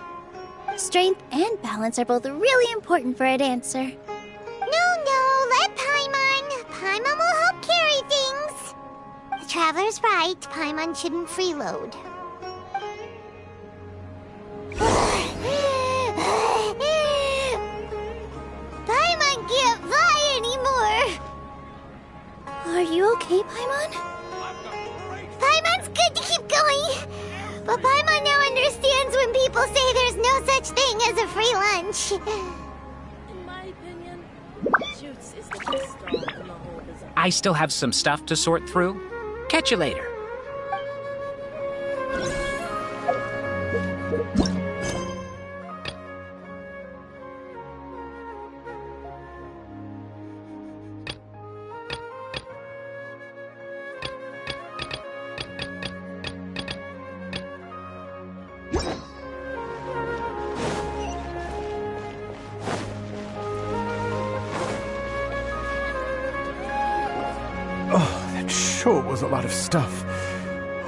Speaker 18: Strength and balance are both really important for a dancer.
Speaker 1: No, let Paimon. Paimon will help carry things. The Traveler's right. Paimon shouldn't freeload. Paimon can't fly anymore.
Speaker 18: Are you okay, Paimon?
Speaker 1: Paimon's good to keep going. But Paimon now understands when people say there's no such thing as a free lunch.
Speaker 7: In my opinion, Jutes is the best star in the whole business.
Speaker 21: I still have some stuff to sort through. Catch you later.
Speaker 22: Sure was a lot of stuff.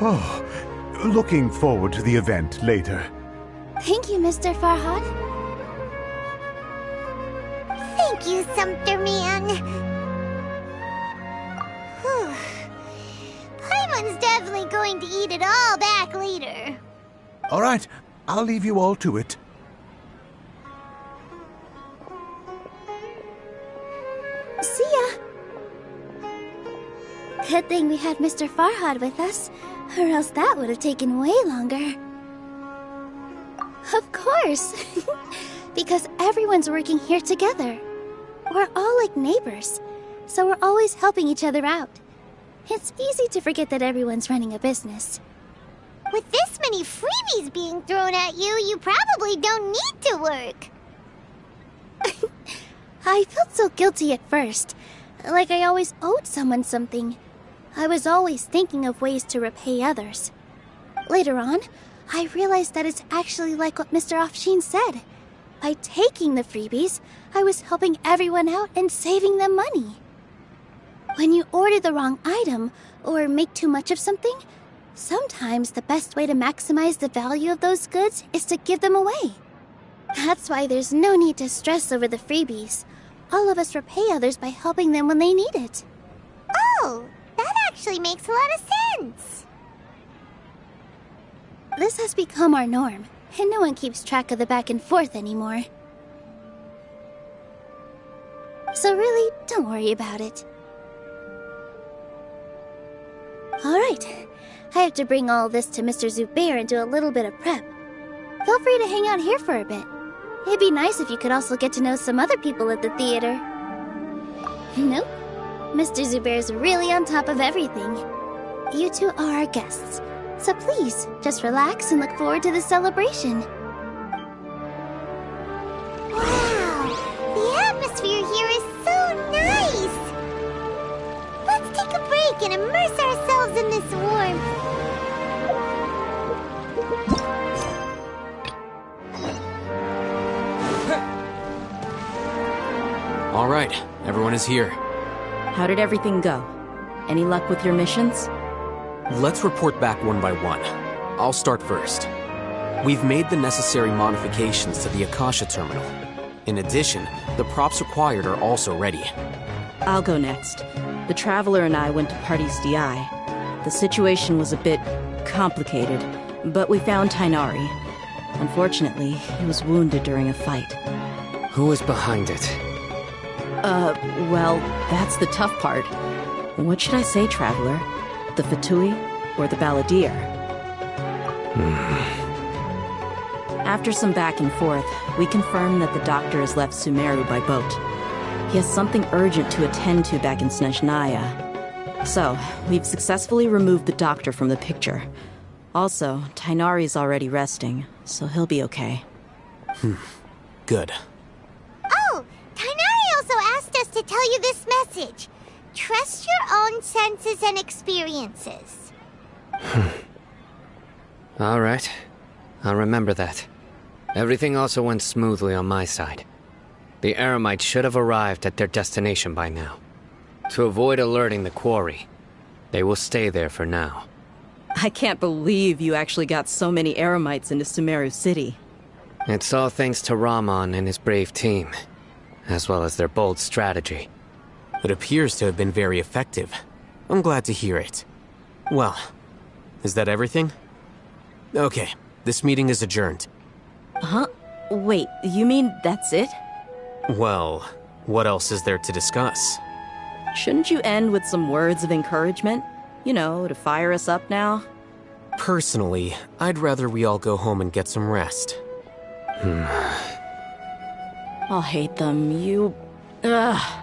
Speaker 22: Oh, looking forward to the event later.
Speaker 18: Thank you, Mr. Farhad.
Speaker 1: Thank you, Sumpter Man. Whew. Paimon's definitely going to eat it all back later.
Speaker 22: All right, I'll leave you all to it.
Speaker 18: See ya. Good thing we had Mr. Farhad with us, or else that would have taken way longer. Of course! Because everyone's working here together. We're all like neighbors, so we're always helping each other out. It's easy to forget that everyone's running a business.
Speaker 1: With this many freebies being thrown at you, you probably don't need to work.
Speaker 18: I felt so guilty at first, like I always owed someone something. I was always thinking of ways to repay others. Later on, I realized that it's actually like what Mr. Afshin said. By taking the freebies, I was helping everyone out and saving them money. When you order the wrong item, or make too much of something, sometimes the best way to maximize the value of those goods is to give them away. That's why there's no need to stress over the freebies. All of us repay others by helping them when they need it.
Speaker 1: Oh, that actually makes a lot of sense.
Speaker 18: This has become our norm, and no one keeps track of the back and forth anymore. So really, don't worry about it. Alright, I have to bring all this to Mr. Zubair and do a little bit of prep. Feel free to hang out here for a bit. It'd be nice if you could also get to know some other people at the theater. Nope. Mr. Zubair's really on top of everything. You two are our guests, so please, just relax and look forward to the celebration.
Speaker 1: Wow, the atmosphere here is so nice! Let's take a break and immerse ourselves in this warmth.
Speaker 5: All right, everyone is here.
Speaker 4: How did everything go? Any luck with your missions?
Speaker 3: Let's report back one by one. I'll start first. We've made the necessary modifications to the Akasha terminal. In addition, the props required are also ready.
Speaker 4: I'll go next. The Traveler and I went to Party's DI. The situation was a bit complicated, but we found Tainari. Unfortunately, he was wounded during a fight.
Speaker 5: Who is behind it?
Speaker 4: Well, that's the tough part. What should I say, Traveler? The Fatui or the Balladeer? After some back and forth, we confirmed that the doctor has left Sumaru by boat. He has something urgent to attend to back in Snezhnaya. So, we've successfully removed the doctor from the picture. Also, Tainari's already resting, so he'll be okay.
Speaker 3: Good.
Speaker 1: Oh, Tainari also asked us to tell you this message. Trust your own senses and experiences.
Speaker 5: All right. I'll remember that. Everything also went smoothly on my side. The Eremites should have arrived at their destination by now. To avoid alerting the quarry, they will stay there for now.
Speaker 4: I can't believe you actually got so many Eremites into Sumeru City.
Speaker 5: It's all thanks to Rahman and his brave team, as well as their bold strategy.
Speaker 3: It appears to have been very effective. I'm glad to hear it. Well, is that everything? Okay, this meeting is adjourned.
Speaker 4: Huh? Wait, you mean that's it?
Speaker 3: Well, what else is there to discuss?
Speaker 4: Shouldn't you end with some words of encouragement? You know, to fire us up now?
Speaker 3: Personally, I'd rather we all go home and get some rest.
Speaker 4: I'll hate them, you... Ugh.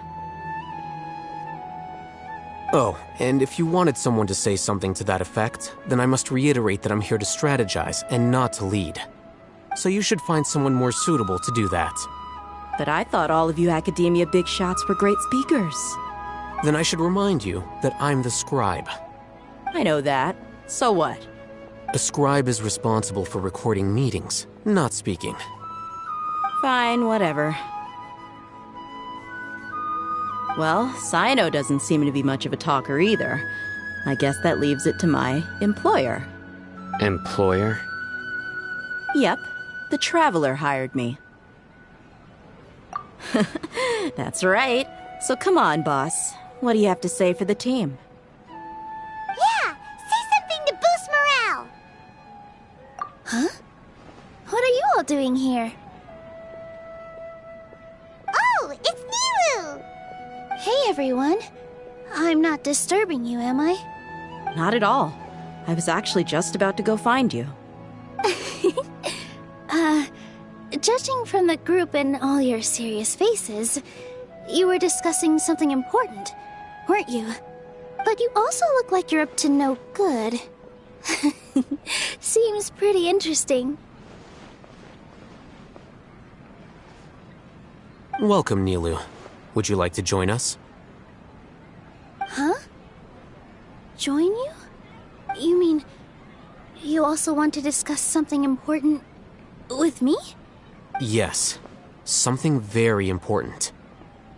Speaker 3: Oh, and if you wanted someone to say something to that effect, then I must reiterate that I'm here to strategize and not to lead. So you should find someone more suitable to do that.
Speaker 4: But I thought all of you Academia big shots were great speakers.
Speaker 3: Then I should remind you that I'm the scribe.
Speaker 4: I know that. So what?
Speaker 3: A scribe is responsible for recording meetings, not speaking.
Speaker 4: Fine, whatever. Well, Sino doesn't seem to be much of a talker either. I guess that leaves it to my employer.
Speaker 5: Employer?
Speaker 4: Yep, the Traveler hired me. That's right. So come on, boss. What do you have to say for the team?
Speaker 1: Yeah, say something to boost morale.
Speaker 18: Huh? What are you all doing here?
Speaker 1: Oh, it's Nilu!
Speaker 18: Hey, everyone. I'm not disturbing you, am I?
Speaker 4: Not at all. I was actually just about to go find you.
Speaker 18: Judging from the group and all your serious faces, you were discussing something important, weren't you? But you also look like you're up to no good. Seems pretty interesting.
Speaker 3: Welcome, Nilu. Would you like to join us?
Speaker 18: Huh? Join you? You mean you also want to discuss something important with me?
Speaker 3: Yes. Something very important.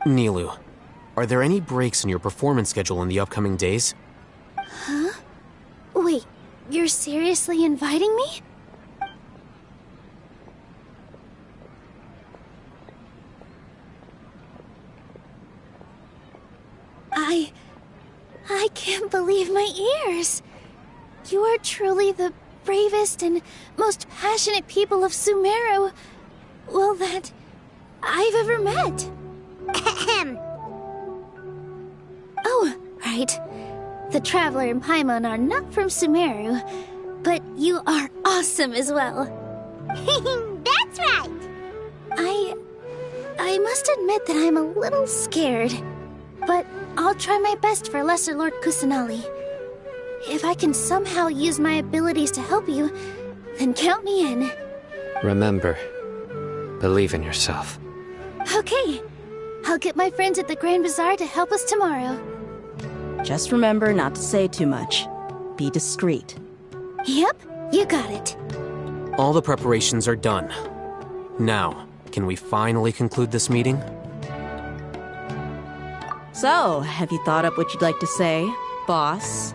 Speaker 3: Nilu, are there any breaks in your performance schedule in the upcoming days?
Speaker 18: Huh? Wait, you're seriously inviting me? I can't believe my ears. You are truly the bravest and most passionate people of Sumeru, well, that I've ever met.
Speaker 1: Ahem.
Speaker 18: Oh, right. the Traveler and Paimon are not from Sumeru, but you are awesome as well.
Speaker 1: That's right!
Speaker 18: I must admit that I'm a little scared, but I'll try my best for Lesser Lord Kusanali. If I can somehow use my abilities to help you, then count me in.
Speaker 5: Remember, believe in yourself.
Speaker 18: Okay, I'll get my friends at the Grand Bazaar to help us tomorrow.
Speaker 4: Just remember not to say too much. Be discreet.
Speaker 18: Yep, you got it.
Speaker 3: All the preparations are done. Now, can we finally conclude this meeting?
Speaker 4: So, have you thought up what you'd like to say, boss?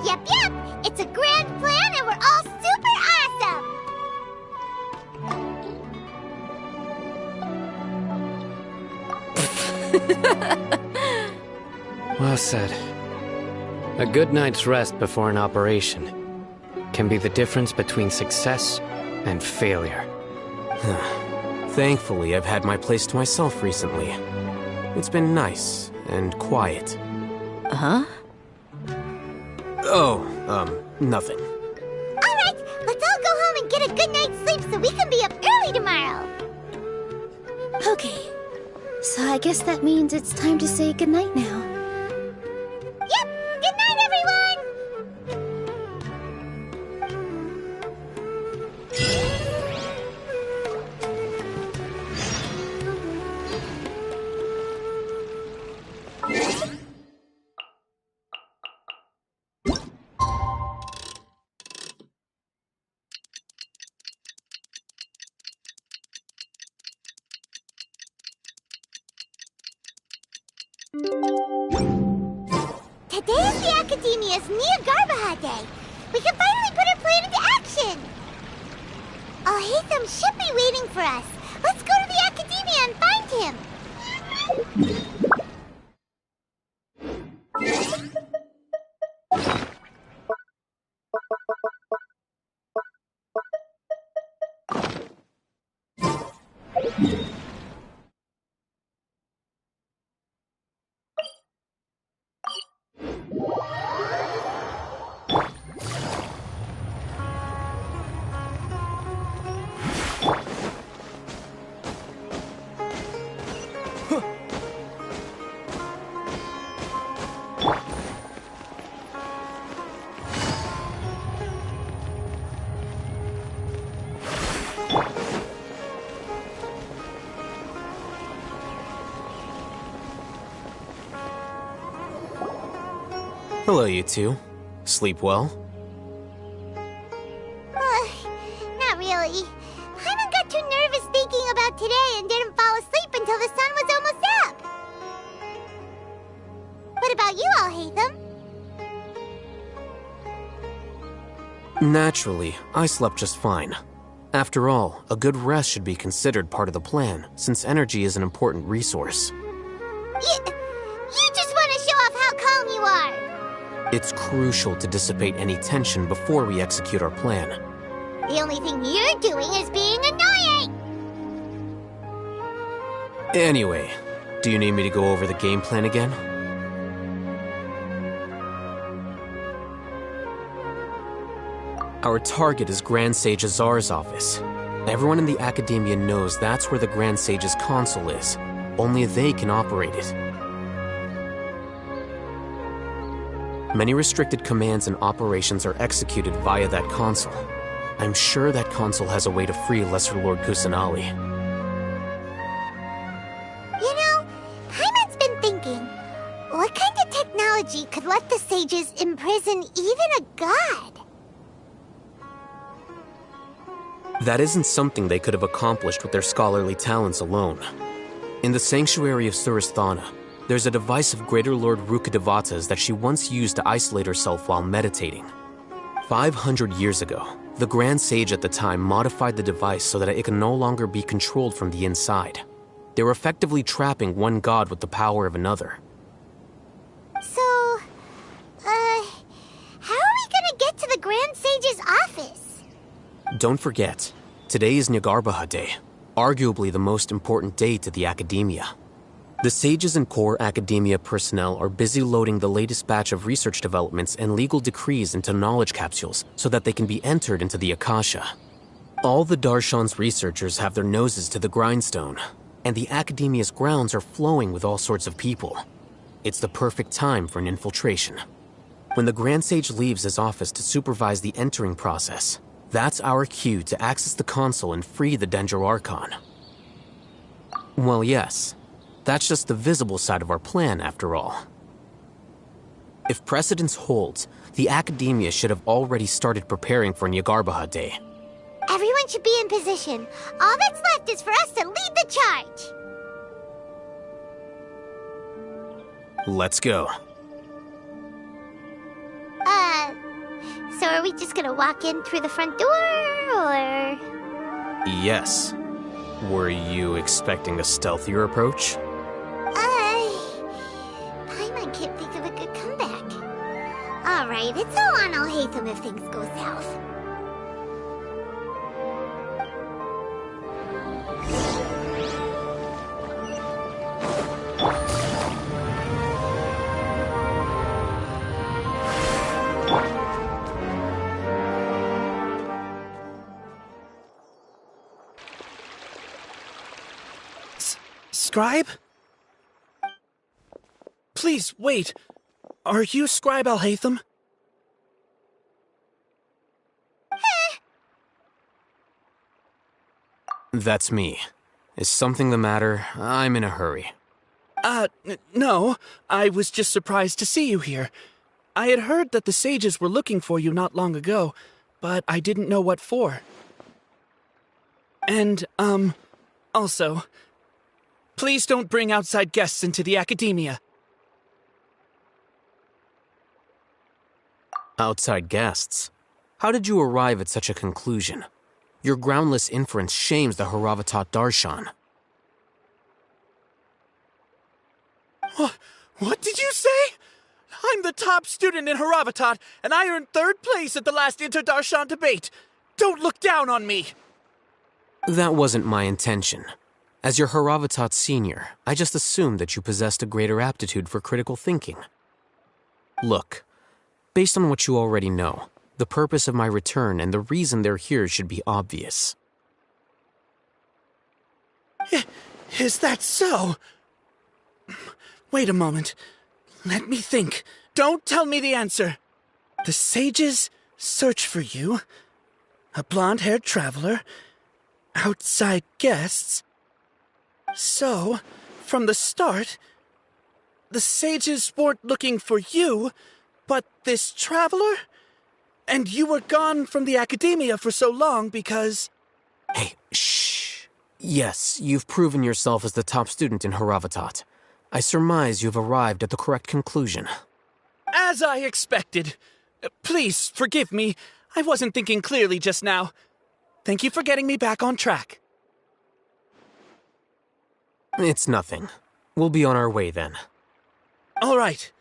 Speaker 1: Yep, it's a grand plan and we're all super awesome!
Speaker 5: Well said. A good night's rest before an operation can be the difference between success and failure.
Speaker 3: Thankfully, I've had my place to myself recently. It's been nice and quiet.
Speaker 4: Huh?
Speaker 3: Oh, nothing.
Speaker 1: Alright, let's all go home and get a good night's sleep so we can be up early tomorrow.
Speaker 18: Okay, so I guess that means it's time to say goodnight now.
Speaker 1: Yep, good night, everyone! Today is the Academia's Nia Garbaha Day. We can finally put our plan into action. Al-Haytham should be waiting for us. Let's go to the Academia and find him.
Speaker 3: Hello, you two. Sleep well?
Speaker 1: Not really. Paimon got too nervous thinking about today and didn't fall asleep until the sun was almost up. What about you, Al-Haytham?
Speaker 3: Naturally, I slept just fine. After all, a good rest should be considered part of the plan, since energy is an important resource.
Speaker 1: You just want to show off how calm you are.
Speaker 3: It's crucial to dissipate any tension before we execute our plan.
Speaker 1: The only thing you're doing is being annoying.
Speaker 3: Anyway, do you need me to go over the game plan again? Our target is Grand Sage Azar's office. Everyone in the Academia knows that's where the Grand Sage's console is. Only they can operate it. Many restricted commands and operations are executed via that console. I'm sure that console has a way to free Lesser Lord Kusanali.
Speaker 1: You know, Paimon's been thinking, what kind of technology could let the sages imprison even a god?
Speaker 3: That isn't something they could have accomplished with their scholarly talents alone. In the Sanctuary of Suristhana, there's a device of Greater Lord Rukkhadevata's that she once used to isolate herself while meditating. 500 years ago, the Grand Sage at the time modified the device so that it could no longer be controlled from the inside. They were effectively trapping one god with the power of another.
Speaker 1: So, how are we gonna get to the Grand Sage's office?
Speaker 3: Don't forget, today is Nyargarbaha Day, arguably the most important day to the Academia. The sages and core Academia personnel are busy loading the latest batch of research developments and legal decrees into knowledge capsules so that they can be entered into the Akasha. All the Darshan's researchers have their noses to the grindstone, and the Academia's grounds are flowing with all sorts of people. It's the perfect time for an infiltration. When the Grand Sage leaves his office to supervise the entering process, that's our cue to access the console and free the Dendro Archon. Well, yes. That's just the visible side of our plan, after all. If precedence holds, the Academia should have already started preparing for Nyargarbaha Day.
Speaker 1: Everyone should be in position. All that's left is for us to lead the charge.
Speaker 3: Let's go.
Speaker 1: So are we just gonna walk in through the front door, or...?
Speaker 3: Yes. Were you expecting a stealthier approach?
Speaker 1: Paimon can't think of a good comeback. Alright, it's all on Alhaitham if things go south.
Speaker 11: Scribe? Please, wait. Are you Scribe Alhaitham?
Speaker 3: That's me. Is something the matter? I'm in a hurry.
Speaker 11: No. I was just surprised to see you here. I had heard that the sages were looking for you not long ago, but I didn't know what for. And, also, please don't bring outside guests into the Academia.
Speaker 3: Outside guests? How did you arrive at such a conclusion? Your groundless inference shames the Haravatat Darshan.
Speaker 11: What did you say? I'm the top student in Haravatat, and I earned 3rd place at the last Inter-Darshan debate. Don't look down on me!
Speaker 3: That wasn't my intention. As your Haravatat senior, I just assumed that you possessed a greater aptitude for critical thinking. Look, based on what you already know, the purpose of my return and the reason they're here should be obvious.
Speaker 11: Is that so? Wait a moment. Let me think. Don't tell me the answer. The sages search for you. A blonde-haired traveler. Outside guests. So, from the start, the sages weren't looking for you, but this traveler? And you were gone from the Academia for so long because...
Speaker 3: Hey, shh. Yes, you've proven yourself as the top student in Haravatat. I surmise you've arrived at the correct conclusion.
Speaker 11: As I expected. Please, forgive me. I wasn't thinking clearly just now. Thank you for getting me back on track.
Speaker 3: It's nothing. We'll be on our way then.
Speaker 11: All right.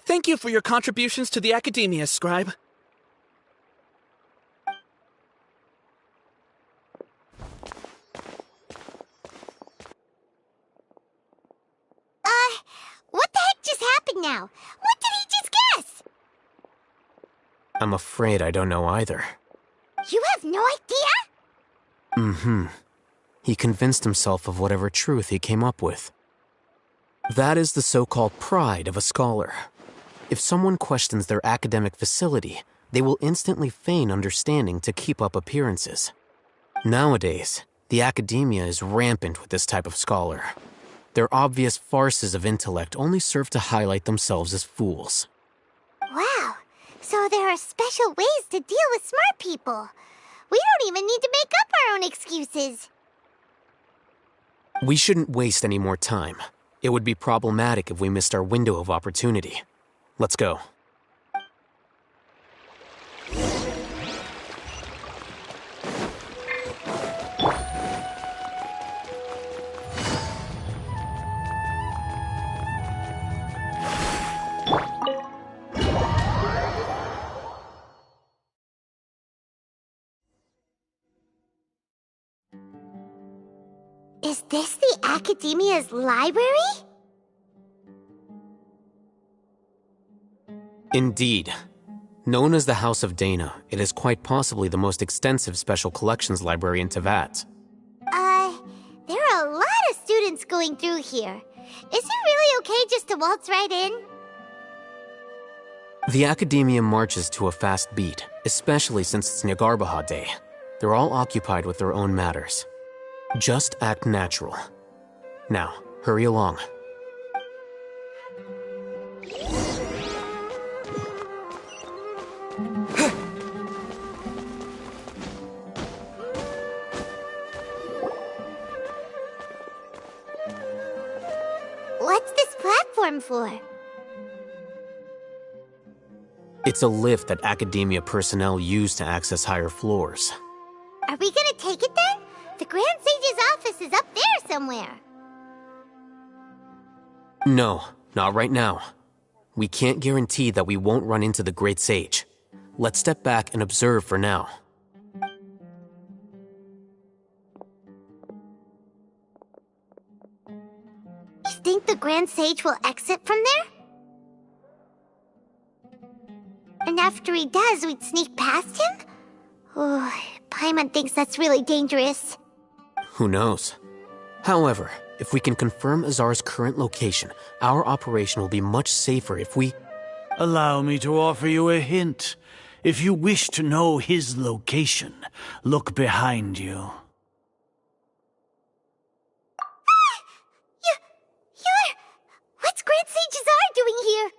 Speaker 11: Thank you for your contributions to the Academia, Scribe.
Speaker 1: What the heck just happened now? What did he just guess?
Speaker 3: I'm afraid I don't know either.
Speaker 1: You have no idea?
Speaker 3: Mm-hmm. He convinced himself of whatever truth he came up with. That is the so-called pride of a scholar. If someone questions their academic facility, they will instantly feign understanding to keep up appearances. Nowadays, the Academia is rampant with this type of scholar. Their obvious farces of intellect only serve to highlight themselves as fools.
Speaker 1: Wow, so there are special ways to deal with smart people. We don't even need to make up our own excuses.
Speaker 3: We shouldn't waste any more time. It would be problematic if we missed our window of opportunity. Let's go.
Speaker 1: this the Academia's library?
Speaker 3: Indeed. Known as the House of Dana, it is quite possibly the most extensive special collections library in Teyvat.
Speaker 1: There are a lot of students going through here. Is it really okay just to waltz right in?
Speaker 3: The Academia marches to a fast beat, especially since it's Nagarbaha Day. They're all occupied with their own matters. Just act natural. Now, hurry along.
Speaker 1: What's this platform for?
Speaker 3: It's a lift that Academia personnel use to access higher floors.
Speaker 1: Are we gonna take it then? The Grand Sage's office is up there somewhere.
Speaker 3: No, not right now. We can't guarantee that we won't run into the Great Sage. Let's step back and observe for now.
Speaker 1: You think the Grand Sage will exit from there? And after he does, we'd sneak past him? Oh, Paimon thinks that's really dangerous.
Speaker 3: Who knows? However, if we can confirm Azar's current location, our operation will be much safer if we...
Speaker 2: Allow me to offer you a hint. If you wish to know his location, look behind you.
Speaker 1: What's Grand Sage Azar doing here?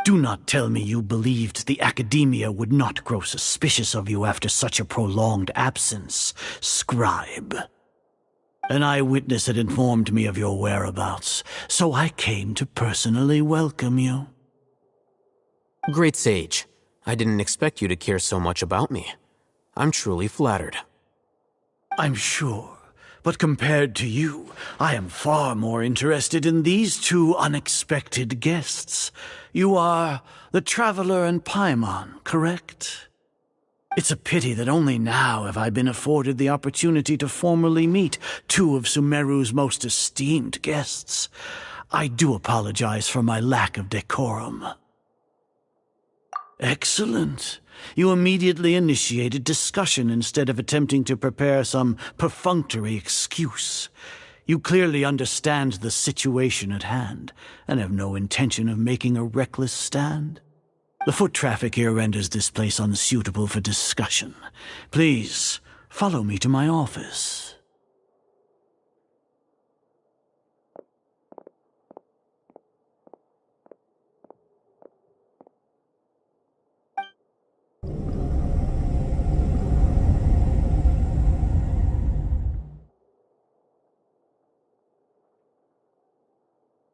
Speaker 2: Do not tell me you believed the Academia would not grow suspicious of you after such a prolonged absence, scribe. An eyewitness had informed me of your whereabouts, so I came to personally welcome you.
Speaker 3: Great Sage, I didn't expect you to care so much about me. I'm truly flattered.
Speaker 2: I'm sure, but compared to you, I am far more interested in these two unexpected guests. You are the Traveler and Paimon, correct? It's a pity that only now have I been afforded the opportunity to formally meet two of Sumeru's most esteemed guests. I do apologize for my lack of decorum. Excellent. You immediately initiated discussion instead of attempting to prepare some perfunctory excuse. You clearly understand the situation at hand, and have no intention of making a reckless stand. The foot traffic here renders this place unsuitable for discussion. Please, follow me to my office.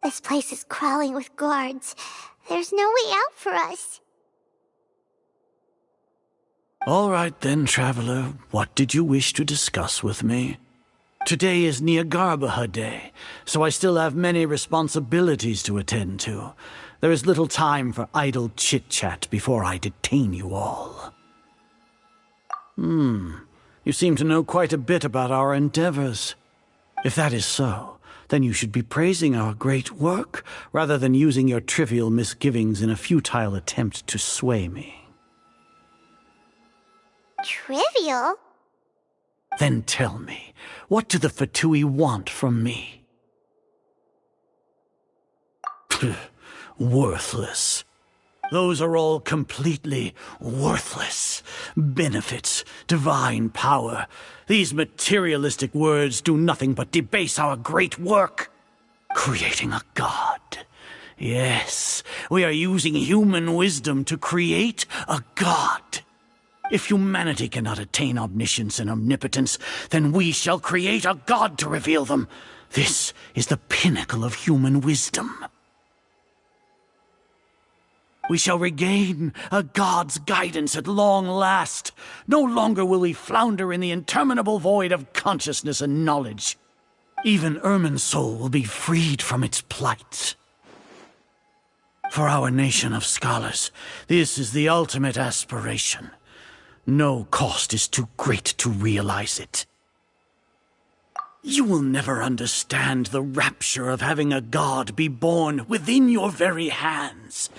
Speaker 1: This place is crawling with guards. There's no way out for us.
Speaker 2: All right then, Traveler. What did you wish to discuss with me? Today is Nagarbaha Day, so I still have many responsibilities to attend to. There is little time for idle chit-chat before I detain you all. You seem to know quite a bit about our endeavors. If that is so, then you should be praising our great work, rather than using your trivial misgivings in a futile attempt to sway me.
Speaker 1: Trivial?
Speaker 2: Then tell me, what do the Fatui want from me? Worthless. Those are all completely worthless. Benefits, divine power. These materialistic words do nothing but debase our great work. Creating a god. Yes, we are using human wisdom to create a god. If humanity cannot attain omniscience and omnipotence, then we shall create a god to reveal them. This is the pinnacle of human wisdom. We shall regain a god's guidance at long last. No longer will we flounder in the interminable void of consciousness and knowledge. Even Ermin's soul will be freed from its plight. For our nation of scholars, this is the ultimate aspiration. No cost is too great to realize it. You will never understand the rapture of having a god be born within your very hands.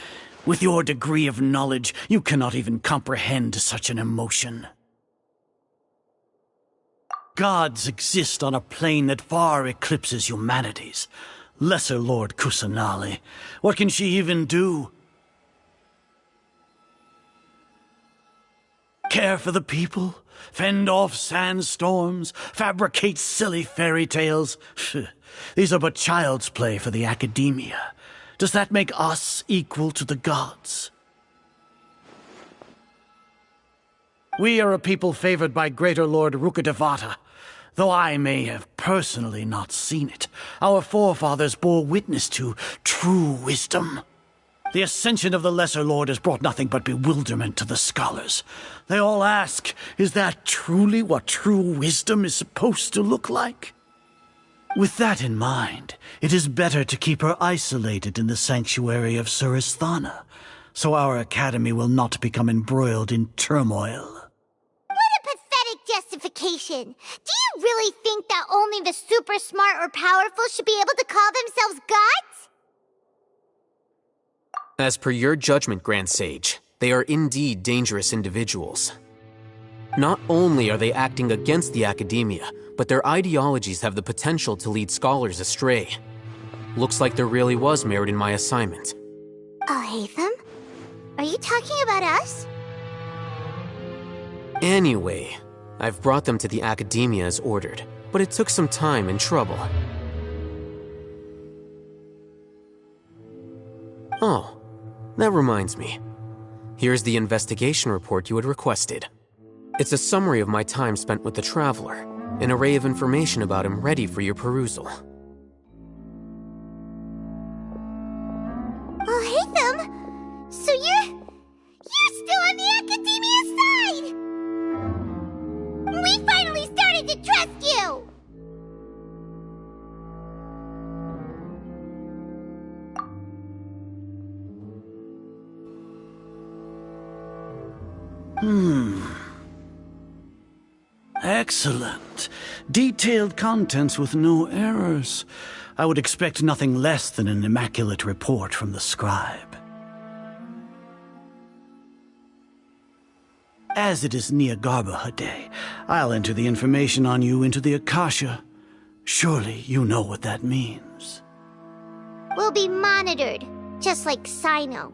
Speaker 2: With your degree of knowledge, you cannot even comprehend such an emotion. Gods exist on a plane that far eclipses humanity's. Lesser Lord Kusanali, what can she even do? Care for the people? Fend off sandstorms? Fabricate silly fairy tales? These are but child's play for the academia. Does that make us equal to the gods? We are a people favored by Greater Lord Rukkhadevata. Though I may have personally not seen it, our forefathers bore witness to true wisdom. The ascension of the Lesser Lord has brought nothing but bewilderment to the scholars. They all ask, is that truly what true wisdom is supposed to look like? With that in mind, it is better to keep her isolated in the sanctuary of Suristhana, so our academy will not become embroiled in turmoil.
Speaker 1: Justification. Do you really think that only the super smart or powerful should be able to call themselves gods?
Speaker 3: As per your judgment, Grand Sage, they are indeed dangerous individuals. Not only are they acting against the academia, but their ideologies have the potential to lead scholars astray. Looks like there really was merit in my assignment.
Speaker 1: Oh, Hatham? Are you talking about us?
Speaker 3: Anyway, I've brought them to the academia as ordered, but it took some time and trouble. Oh, that reminds me. Here's the investigation report you had requested. It's a summary of my time spent with the Traveler, an array of information about him ready for your perusal.
Speaker 1: Oh, Hatham! So you're still on the academia's side! We finally started to trust you!
Speaker 2: Excellent. Detailed contents with no errors. I would expect nothing less than an immaculate report from the scribe. As it is Niagarbha Day, I'll enter the information on you into the Akasha. Surely you know what that means.
Speaker 1: We'll be monitored, just like Sino.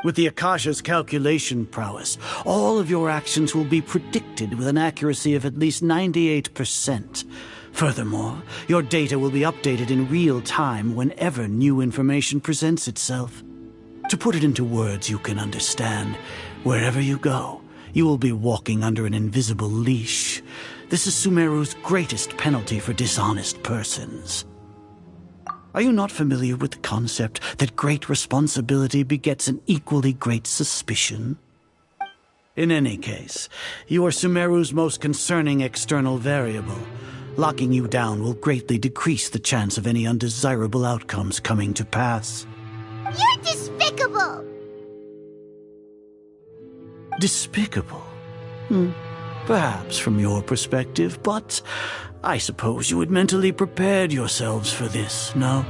Speaker 2: With the Akasha's calculation prowess, all of your actions will be predicted with an accuracy of at least 98%. Furthermore, your data will be updated in real time whenever new information presents itself. To put it into words you can understand, wherever you go, you will be walking under an invisible leash. This is Sumeru's greatest penalty for dishonest persons. Are you not familiar with the concept that great responsibility begets an equally great suspicion? In any case, you are Sumeru's most concerning external variable. Locking you down will greatly decrease the chance of any undesirable outcomes coming to pass.
Speaker 1: You're despicable!
Speaker 2: Despicable? Perhaps from your perspective, but I suppose you had mentally prepared yourselves for this, no?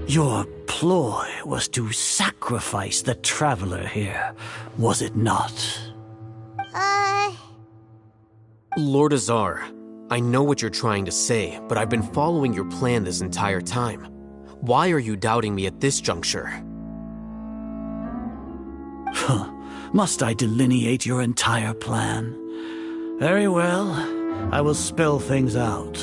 Speaker 2: Your ploy was to sacrifice the Traveler here, was it not?
Speaker 3: Lord Azar, I know what you're trying to say, but I've been following your plan this entire time. Why are you doubting me at this juncture?
Speaker 2: Must I delineate your entire plan? Very well, I will spell things out.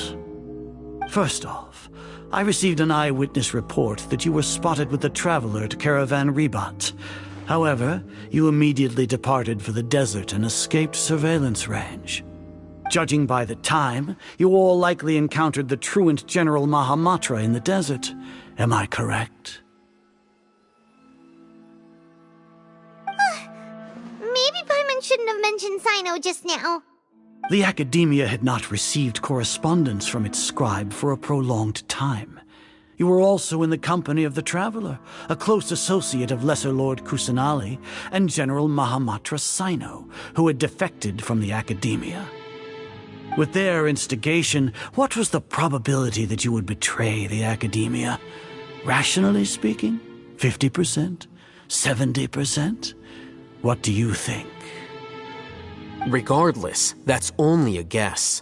Speaker 2: First off, I received an eyewitness report that you were spotted with the Traveler at Caravan Ribat. However, you immediately departed for the desert and escaped surveillance range. Judging by the time, you all likely encountered the truant General Mahamatra in the desert. Am I correct?
Speaker 1: Maybe Paimon shouldn't have mentioned Sino just now.
Speaker 2: The Academia had not received correspondence from its scribe for a prolonged time. You were also in the company of the Traveler, a close associate of Lesser Lord Kusanali and General Mahamatra Sino, who had defected from the Academia. With their instigation, what was the probability that you would betray the Academia? Rationally speaking, 50%? 70%? What do you think?
Speaker 3: Regardless, that's only a guess.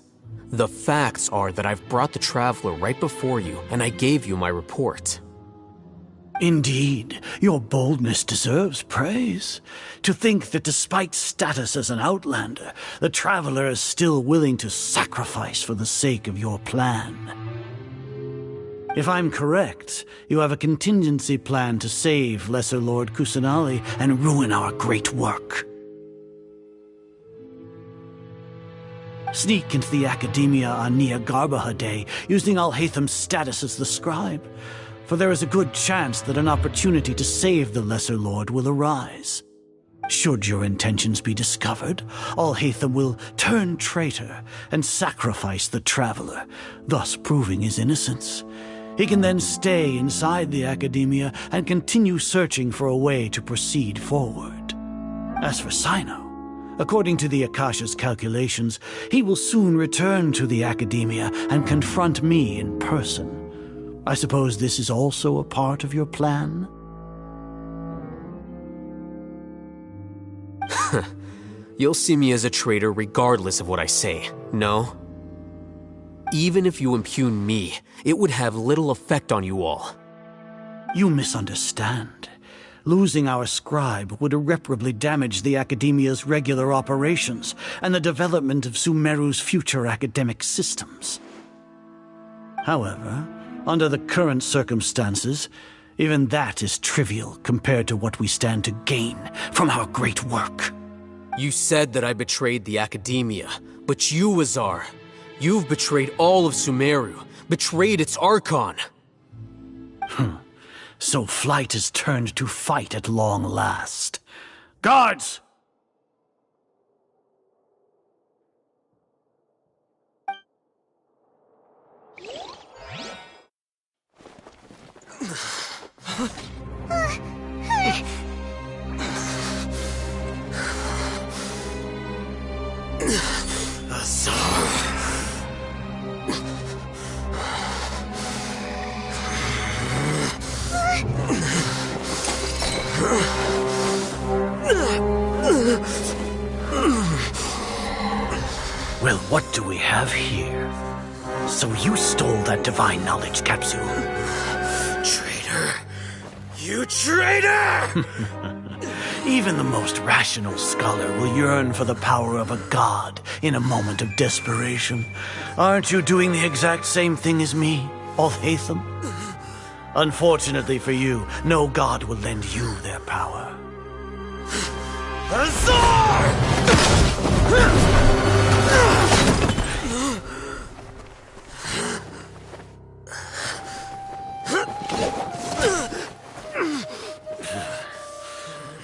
Speaker 3: The facts are that I've brought the Traveler right before you, and I gave you my report.
Speaker 2: Indeed, your boldness deserves praise. To think that despite status as an outlander, the Traveler is still willing to sacrifice for the sake of your plan. If I'm correct, you have a contingency plan to save Lesser Lord Kusanali and ruin our great work. Sneak into the Academia on Nia Garbaha Day, using Alhaitham's status as the scribe, for there is a good chance that an opportunity to save the Lesser Lord will arise. Should your intentions be discovered, Alhaitham will turn traitor and sacrifice the Traveler, thus proving his innocence. He can then stay inside the Academia and continue searching for a way to proceed forward. As for Sino, according to the Akasha's calculations, he will soon return to the Academia and confront me in person. I suppose this is also a part of your plan?
Speaker 3: You'll see me as a traitor regardless of what I say, no? Even if you impugn me, it would have little effect on you all.
Speaker 2: You misunderstand. Losing our scribe would irreparably damage the Academia's regular operations and the development of Sumeru's future academic systems. However, under the current circumstances, even that is trivial compared to what we stand to gain from our great work.
Speaker 3: You said that I betrayed the Academia, but you, Azar, you've betrayed all of Sumeru, betrayed its Archon.
Speaker 2: So flight has turned to fight at long last. Guards! Well, what do we have here? So you stole that divine knowledge capsule.
Speaker 11: Traitor! You traitor!
Speaker 2: Even the most rational scholar will yearn for the power of a god in a moment of desperation. Aren't you doing the exact same thing as me, Alhaitham? Unfortunately for you, no god will lend you their power.
Speaker 11: Azar!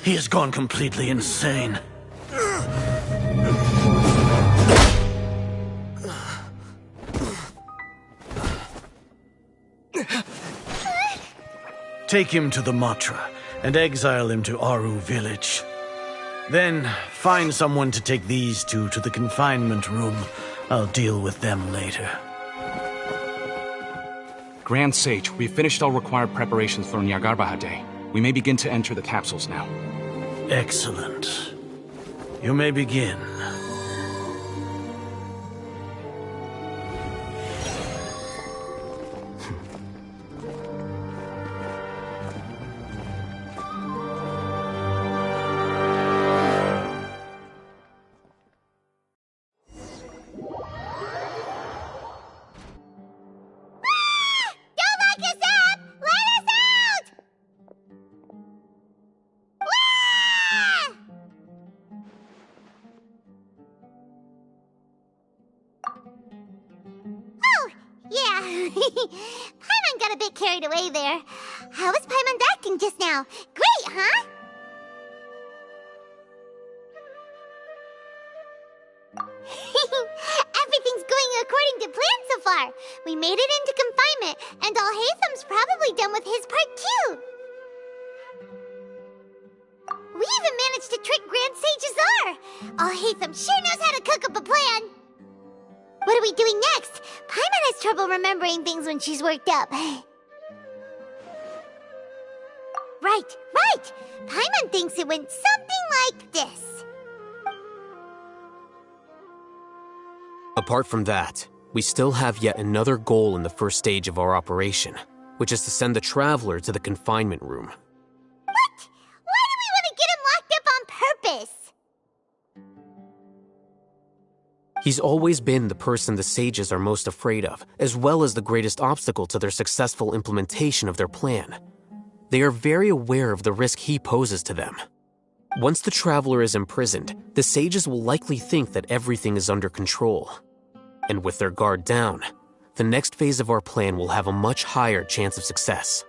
Speaker 2: He has gone completely insane. Take him to the Matra and exile him to Aru village. Then find someone to take these two to the confinement room. I'll deal with them later.
Speaker 6: Grand Sage, we've finished all required preparations for Nyargarbaha Day. We may begin to enter the capsules now.
Speaker 2: Excellent. You may begin.
Speaker 1: Paimon got a bit carried away there. How was Paimon's acting just now? Great, huh? Everything's going according to plan so far. We made it into confinement assignment, and Alhatham's probably done with his part too. We even managed to trick Grand Sage Azar. Alhatham sure knows how to cook up a plan. What are we doing next? Paimon has trouble remembering things when she's worked up. Right. Paimon thinks it went something like this.
Speaker 3: Apart from that, we still have yet another goal in the first stage of our operation, which is to send the Traveler to the confinement room.
Speaker 1: What? Why do we want to get him locked up on purpose?
Speaker 3: He's always been the person the sages are most afraid of, as well as the greatest obstacle to their successful implementation of their plan. They are very aware of the risk he poses to them. Once the Traveler is imprisoned, the sages will likely think that everything is under control. And with their guard down, the next phase of our plan will have a much higher chance of success.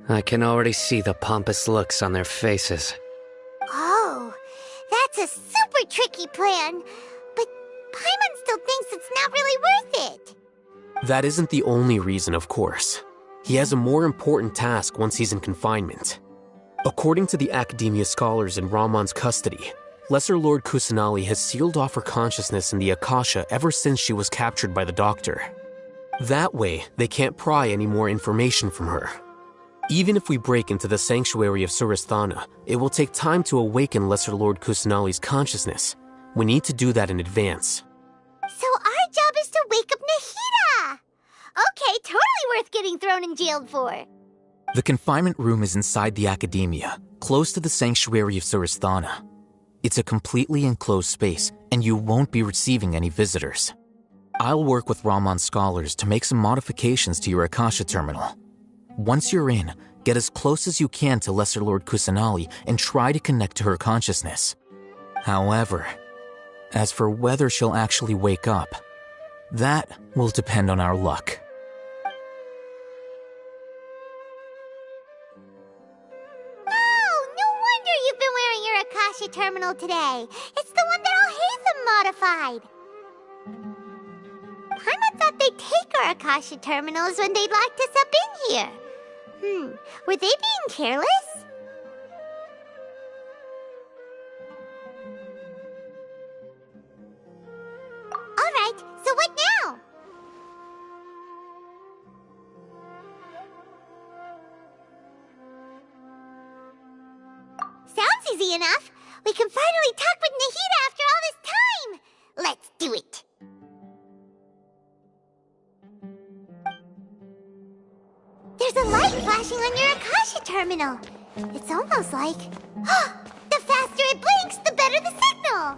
Speaker 5: I can already see the pompous looks on their faces.
Speaker 1: Oh, that's a super tricky plan. But Paimon still thinks it's not really worth it.
Speaker 3: That isn't the only reason, of course. He has a more important task once he's in confinement. According to the Academia scholars in Ramon's custody, Lesser Lord Kusanali has sealed off her consciousness in the Akasha ever since she was captured by the Doctor. That way, they can't pry any more information from her. Even if we break into the sanctuary of Suristhana, it will take time to awaken Lesser Lord Kusanali's consciousness. We need to do that in advance.
Speaker 1: So our job is to wake up Nahida! Okay, totally worth getting thrown in jail for.
Speaker 8: The confinement room is inside the Academia, close to the sanctuary of Suristhana. It's a completely enclosed space, and you won't be receiving any visitors. I'll work with Ramon's scholars to make some modifications to your Akasha terminal. Once you're in, get as close as you can to Lesser Lord Kusanali and try to connect to her consciousness. However, as for whether she'll actually wake up, that will depend on our luck.
Speaker 1: No wonder you've been wearing your Akasha terminal today. It's the one that Alhaitham modified. Paimon thought they'd take our Akasha terminals when they locked us up in here. Were they being careless? Alright, so what now? Sounds easy enough. We can finally talk with Nahida after all this time. Let's do it. There's a light flashing on your Akasha terminal. It's almost like... the faster it blinks, the better the signal.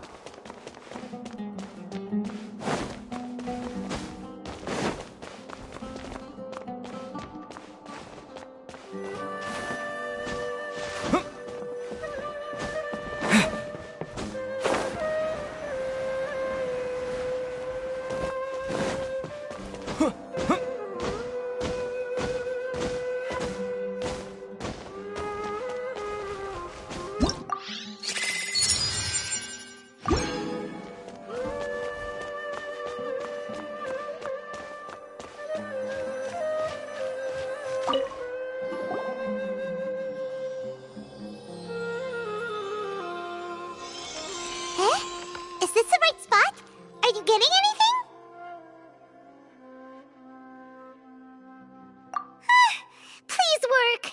Speaker 1: Is this the right spot? Are you getting anything? Please work.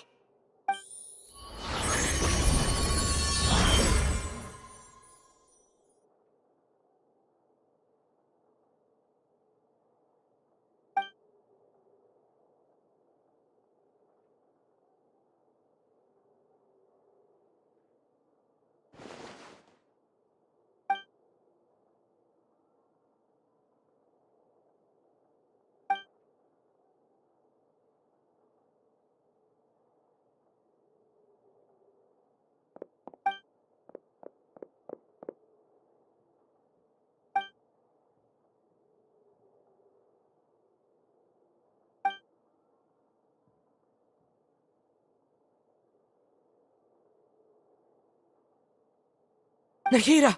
Speaker 11: Nahida!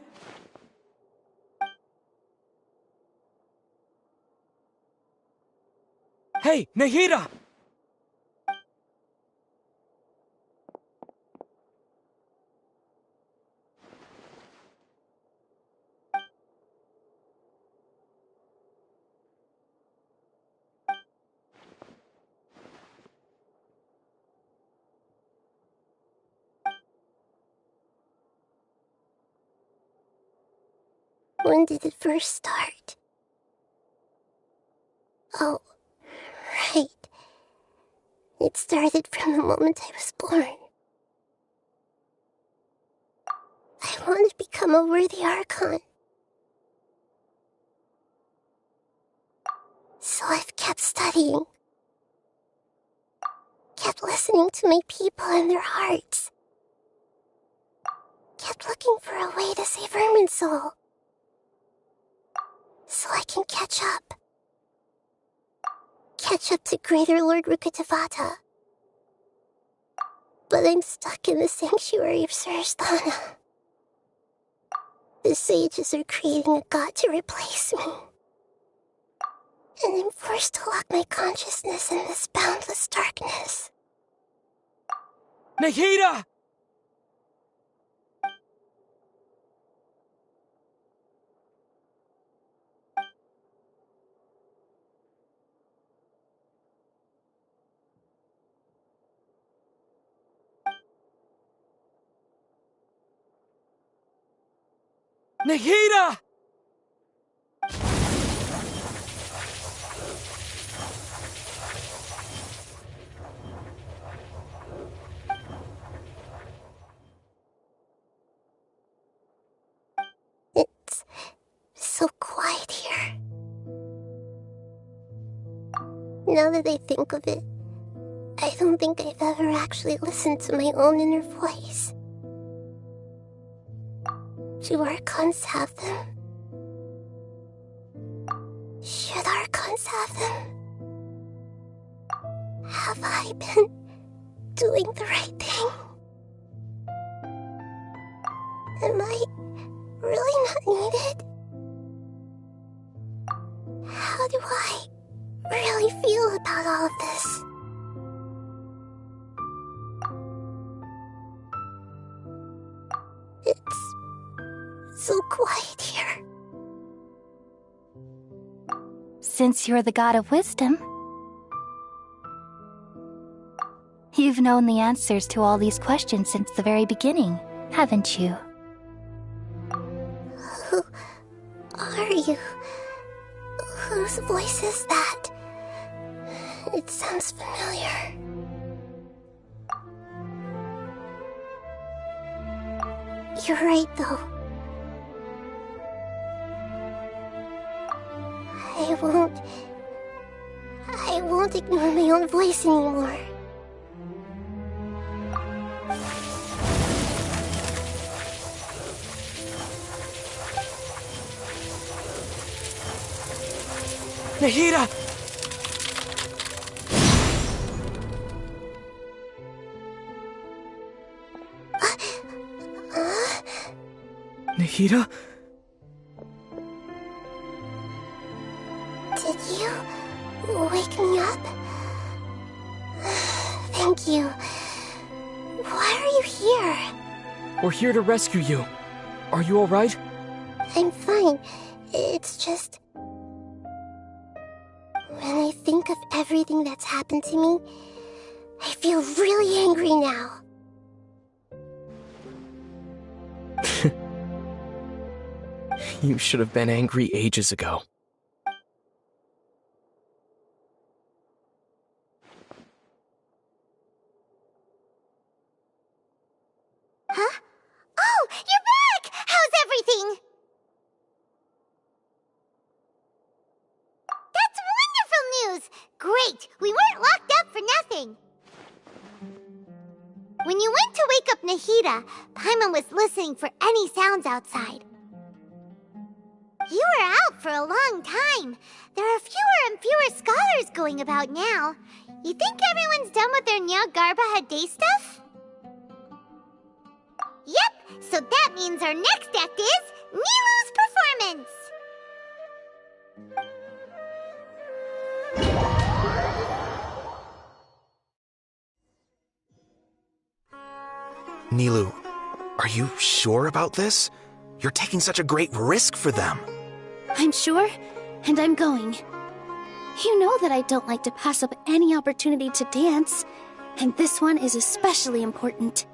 Speaker 9: Hey, Nahida!
Speaker 1: When did it first start? Oh, right. It started from the moment I was born. I want to become a worthy Archon. So I've kept studying. Kept listening to my people and their hearts. Kept looking for a way to save Irminsul. So I can catch up. Catch up to Greater Lord Rukkhadevata. But I'm stuck in the sanctuary of Surasthana. The sages are creating a god to replace me. And I'm forced to lock my consciousness in this boundless darkness.
Speaker 9: Nahida! Nahida!
Speaker 1: It's so quiet here. Now that I think of it, I don't think I've ever actually listened to my own inner voice. Do Archons have them? Should Archons have them? Have I been doing the right thing? Am I really not needed? How do I really feel about all of this? It's so quiet here.
Speaker 10: Since you're the god of wisdom, you've known the answers to all these questions since the very beginning, haven't you?
Speaker 1: Who are you? Whose voice is that? It sounds familiar. You're right, though. I won't ignore my own voice anymore.
Speaker 9: Nahida! Nahida?
Speaker 1: Did you wake me up? Thank you. Why are you here?
Speaker 9: We're here to rescue you. Are you alright?
Speaker 1: I'm fine. It's just... when I think of everything that's happened to me, I feel really angry now.
Speaker 9: You should have been angry ages ago.
Speaker 1: Huh? Oh, you're back! How's everything? That's wonderful news! Great! We weren't locked up for nothing! When you went to wake up Nahida, Paimon was listening for any sounds outside. You were out for a long time. There are fewer and fewer scholars going about now. You think everyone's done with their Nyagarbha day stuff? Yep, so that means our next act is Nilou's performance!
Speaker 14: Nilu, are you sure about this? You're taking such a great risk for them.
Speaker 18: I'm sure, and I'm going. You know that I don't like to pass up any opportunity to dance, and this one is especially important.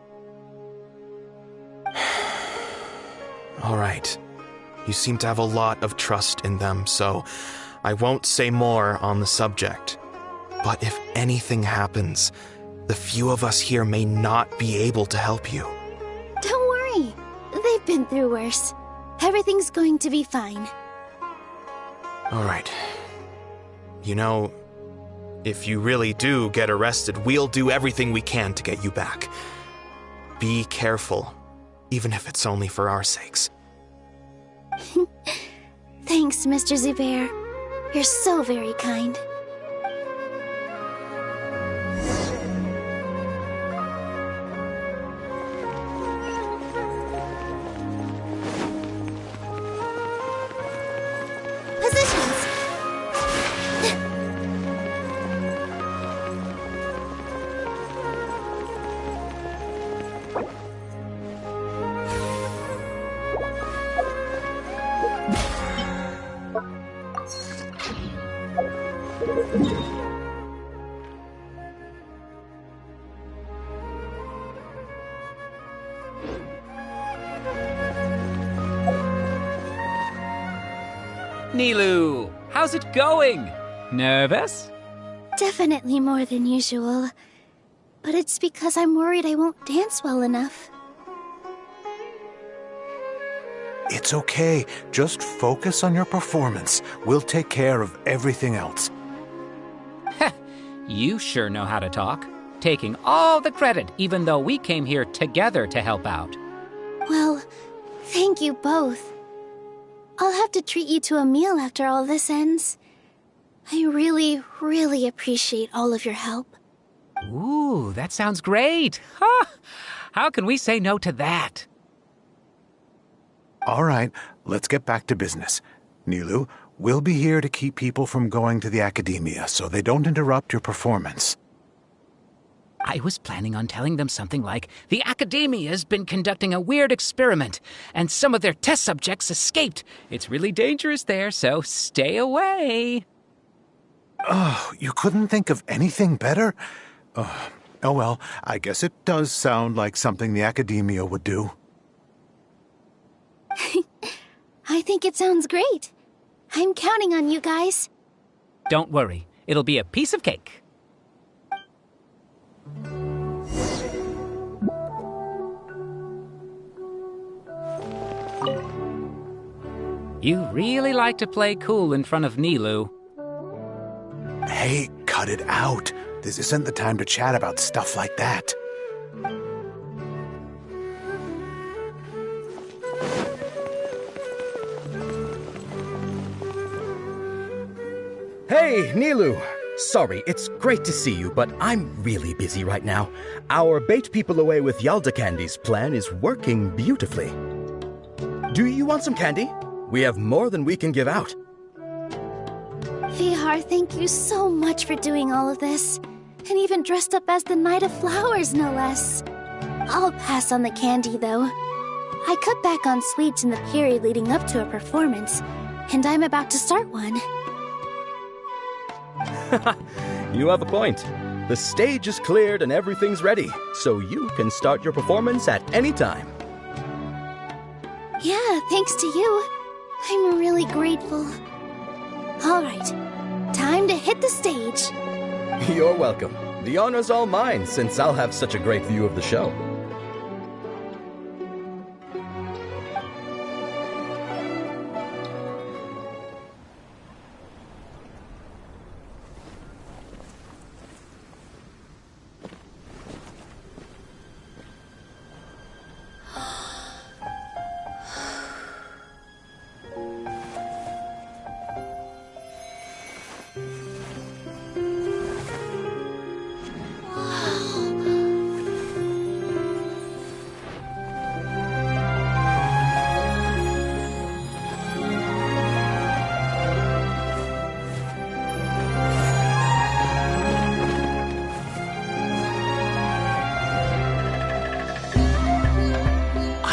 Speaker 14: All right. You seem to have a lot of trust in them, so I won't say more on the subject. But if anything happens, the few of us here may not be able to help you.
Speaker 18: Don't worry. They've been through worse. Everything's going to be fine.
Speaker 14: All right. You know, if you really do get arrested, we'll do everything we can to get you back. Be careful, even if it's only for our sakes.
Speaker 18: Thanks, Mr. Zubair. You're so very kind.
Speaker 1: Positions.
Speaker 21: Nilu, how's it going? Nervous?
Speaker 18: Definitely more than usual. But it's because I'm worried I won't dance well enough.
Speaker 22: It's okay. Just focus on your performance. We'll take care of everything else.
Speaker 21: You sure know how to talk. Taking all the credit, even though we came here together to help out.
Speaker 18: Well, thank you both. I'll have to treat you to a meal after all this ends. I really, really appreciate all of your help.
Speaker 21: Ooh, that sounds great. Huh? How can we say no to that?
Speaker 22: All right, let's get back to business. Nilu, we'll be here to keep people from going to the academia so they don't interrupt your performance.
Speaker 21: I was planning on telling them something like, the Academia's been conducting a weird experiment, and some of their test subjects escaped. It's really dangerous there, so stay away.
Speaker 22: Oh, you couldn't think of anything better? Oh well, I guess it does sound like something the Academia would do.
Speaker 18: I think it sounds great. I'm counting on you guys.
Speaker 21: Don't worry, it'll be a piece of cake. You really like to play cool in front of Nilu.
Speaker 22: Hey, cut it out. This isn't the time to chat about stuff like that.
Speaker 15: Hey, Nilu! Sorry, it's great to see you, but I'm really busy right now. Our Bait People Away with Yalda Candies plan is working beautifully. Do you want some candy? We have more than we can give out.
Speaker 18: Vihar, thank you so much for doing all of this. And even dressed up as the Knight of Flowers, no less. I'll pass on the candy, though. I cut back on sweets in the period leading up to a performance, and I'm about to start one.
Speaker 15: You have a point. The stage is cleared and everything's ready, so you can start your performance at any time.
Speaker 18: Yeah, thanks to you. I'm really grateful. All right, time to hit the stage.
Speaker 15: You're welcome. The honor's all mine, since I'll have such a great view of the show.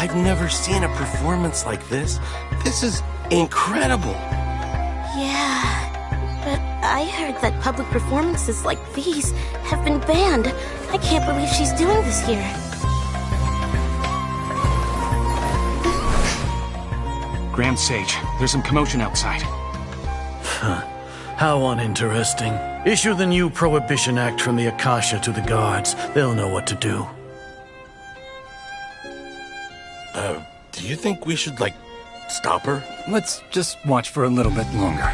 Speaker 13: I've never seen a performance like this. This is incredible.
Speaker 18: Yeah, but I heard that public performances like these have been banned. I can't believe she's doing this here.
Speaker 6: Grand Sage, there's some commotion outside.
Speaker 2: How uninteresting. Issue the new Prohibition Act from the Akasha to the guards. They'll know what to do.
Speaker 13: Do you think we should, stop her?
Speaker 16: Let's just watch for a little bit longer.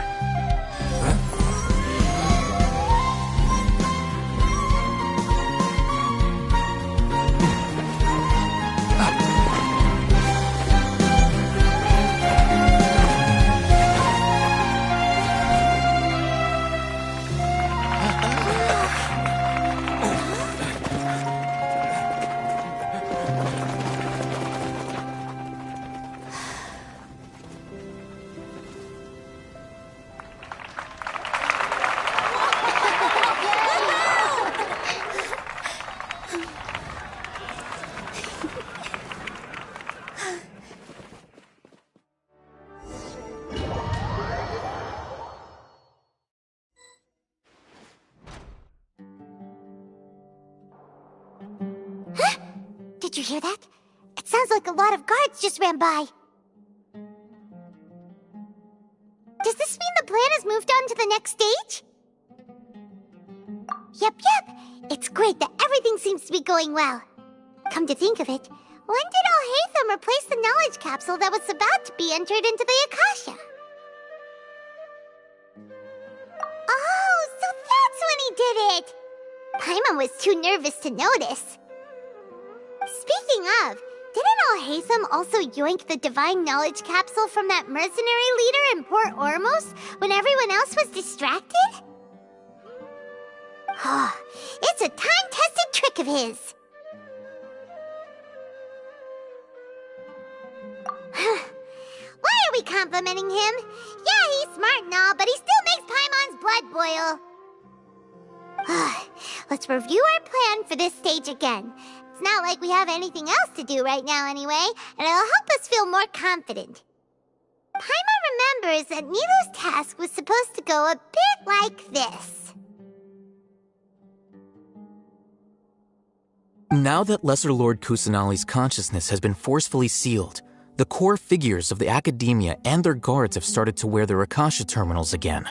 Speaker 1: Did you hear that? It sounds like a lot of guards just ran by. Does this mean the plan has moved on to the next stage? Yep. It's great that everything seems to be going well. Come to think of it, when did Alhaitham replace the knowledge capsule that was about to be entered into the Akasha? Oh, so that's when he did it! Paimon was too nervous to notice. Speaking of, didn't Alhaitham also yoink the divine knowledge capsule from that mercenary leader in Port Ormos when everyone else was distracted? It's a time-tested trick of his. Why are we complimenting him? Yeah, he's smart and all, but he still makes Paimon's blood boil. Let's review our plan for this stage again. It's not like we have anything else to do right now anyway, and it'll help us feel more confident. Paimon remembers that Nilou's task was supposed to go a bit like this.
Speaker 8: Now that Lesser Lord Kusanali's consciousness has been forcefully sealed, the core figures of the academia and their guards have started to wear their Akasha terminals again.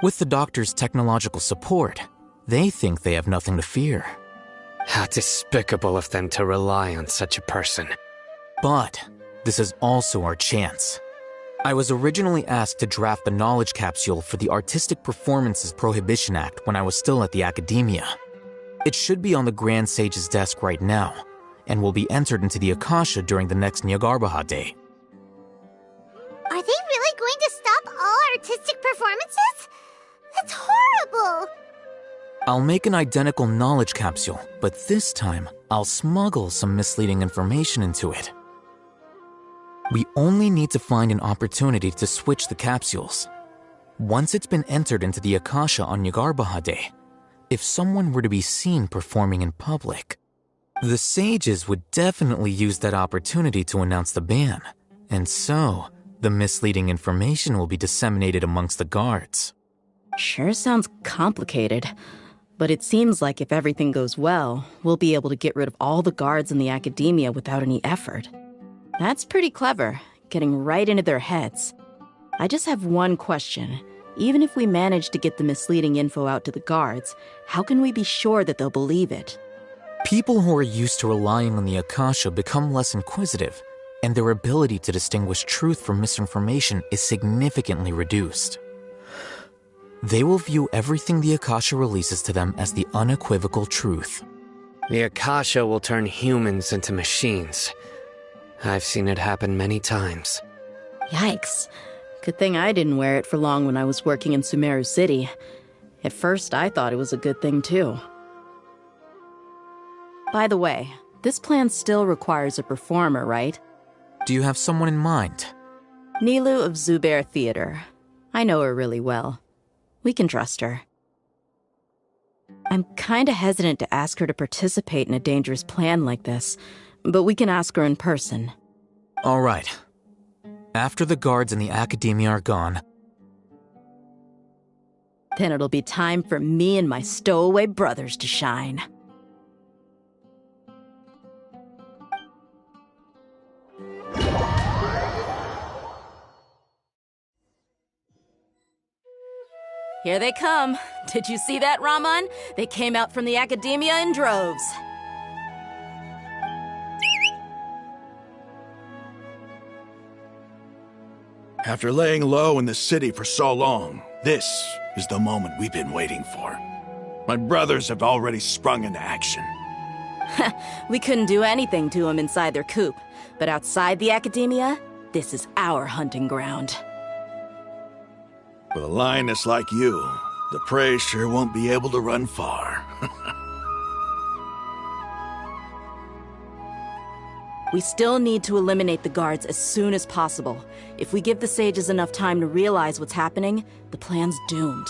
Speaker 8: With the doctor's technological support, they think they have nothing to fear.
Speaker 5: How despicable of them to rely on such a person.
Speaker 8: But this is also our chance. I was originally asked to draft the knowledge capsule for the Artistic Performances Prohibition Act when I was still at the academia. It should be on the Grand Sage's desk right now, and will be entered into the Akasha during the next Nyargarbaha Day.
Speaker 1: Are they really going to stop all artistic performances? That's horrible!
Speaker 8: I'll make an identical knowledge capsule, but this time, I'll smuggle some misleading information into it. We only need to find an opportunity to switch the capsules. Once it's been entered into the Akasha on Nyargarbaha Day, if someone were to be seen performing in public, the sages would definitely use that opportunity to announce the ban, and so the misleading information will be disseminated amongst the guards.
Speaker 4: Sure sounds complicated, but it seems like if everything goes well, we'll be able to get rid of all the guards in the academia without any effort. That's pretty clever, getting right into their heads. I just have one question. Even if we manage to get the misleading info out to the guards, how can we be sure that they'll believe it?
Speaker 8: People who are used to relying on the Akasha become less inquisitive, and their ability to distinguish truth from misinformation is significantly reduced. They will view everything the Akasha releases to them as the unequivocal truth.
Speaker 5: The Akasha will turn humans into machines. I've seen it happen many times.
Speaker 4: Yikes. Good thing I didn't wear it for long when I was working in Sumaru City. At first, I thought it was a good thing, too. By the way, this plan still requires a performer, right?
Speaker 8: Do you have someone in mind?
Speaker 4: Nilou of Zubair Theater. I know her really well. We can trust her. I'm kinda hesitant to ask her to participate in a dangerous plan like this, but we can ask her in person.
Speaker 8: All right. After the guards in the Academia are gone,
Speaker 4: then it'll be time for me and my stowaway brothers to shine. Here they come. Did you see that, Raman? They came out from the Academia in droves.
Speaker 12: After laying low in the city for so long, this is the moment we've been waiting for. My brothers have already sprung into action.
Speaker 4: We couldn't do anything to them inside their coop, but outside the Academia, this is our hunting ground.
Speaker 12: With a lioness like you, the prey sure won't be able to run far.
Speaker 4: We still need to eliminate the guards as soon as possible. If we give the sages enough time to realize what's happening, the plan's doomed.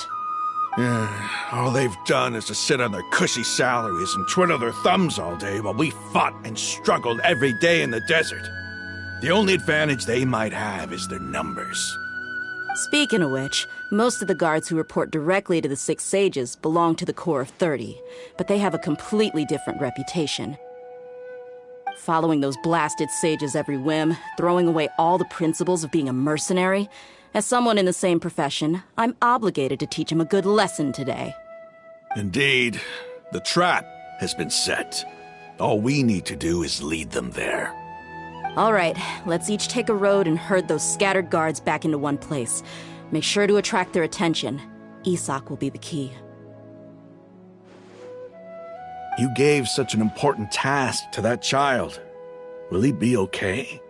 Speaker 12: All they've done is to sit on their cushy salaries and twiddle their thumbs all day while we fought and struggled every day in the desert. The only advantage they might have is their numbers.
Speaker 4: Speaking of which, most of the guards who report directly to the Six Sages belong to the Corps of 30, but they have a completely different reputation. Following those blasted sages every whim, throwing away all the principles of being a mercenary. As someone in the same profession, I'm obligated to teach them a good lesson today.
Speaker 12: Indeed, the trap has been set. All we need to do is lead them there.
Speaker 4: All right, let's each take a road and herd those scattered guards back into one place. Make sure to attract their attention. Isak will be the key.
Speaker 12: You gave such an important task to that child. Will he be okay?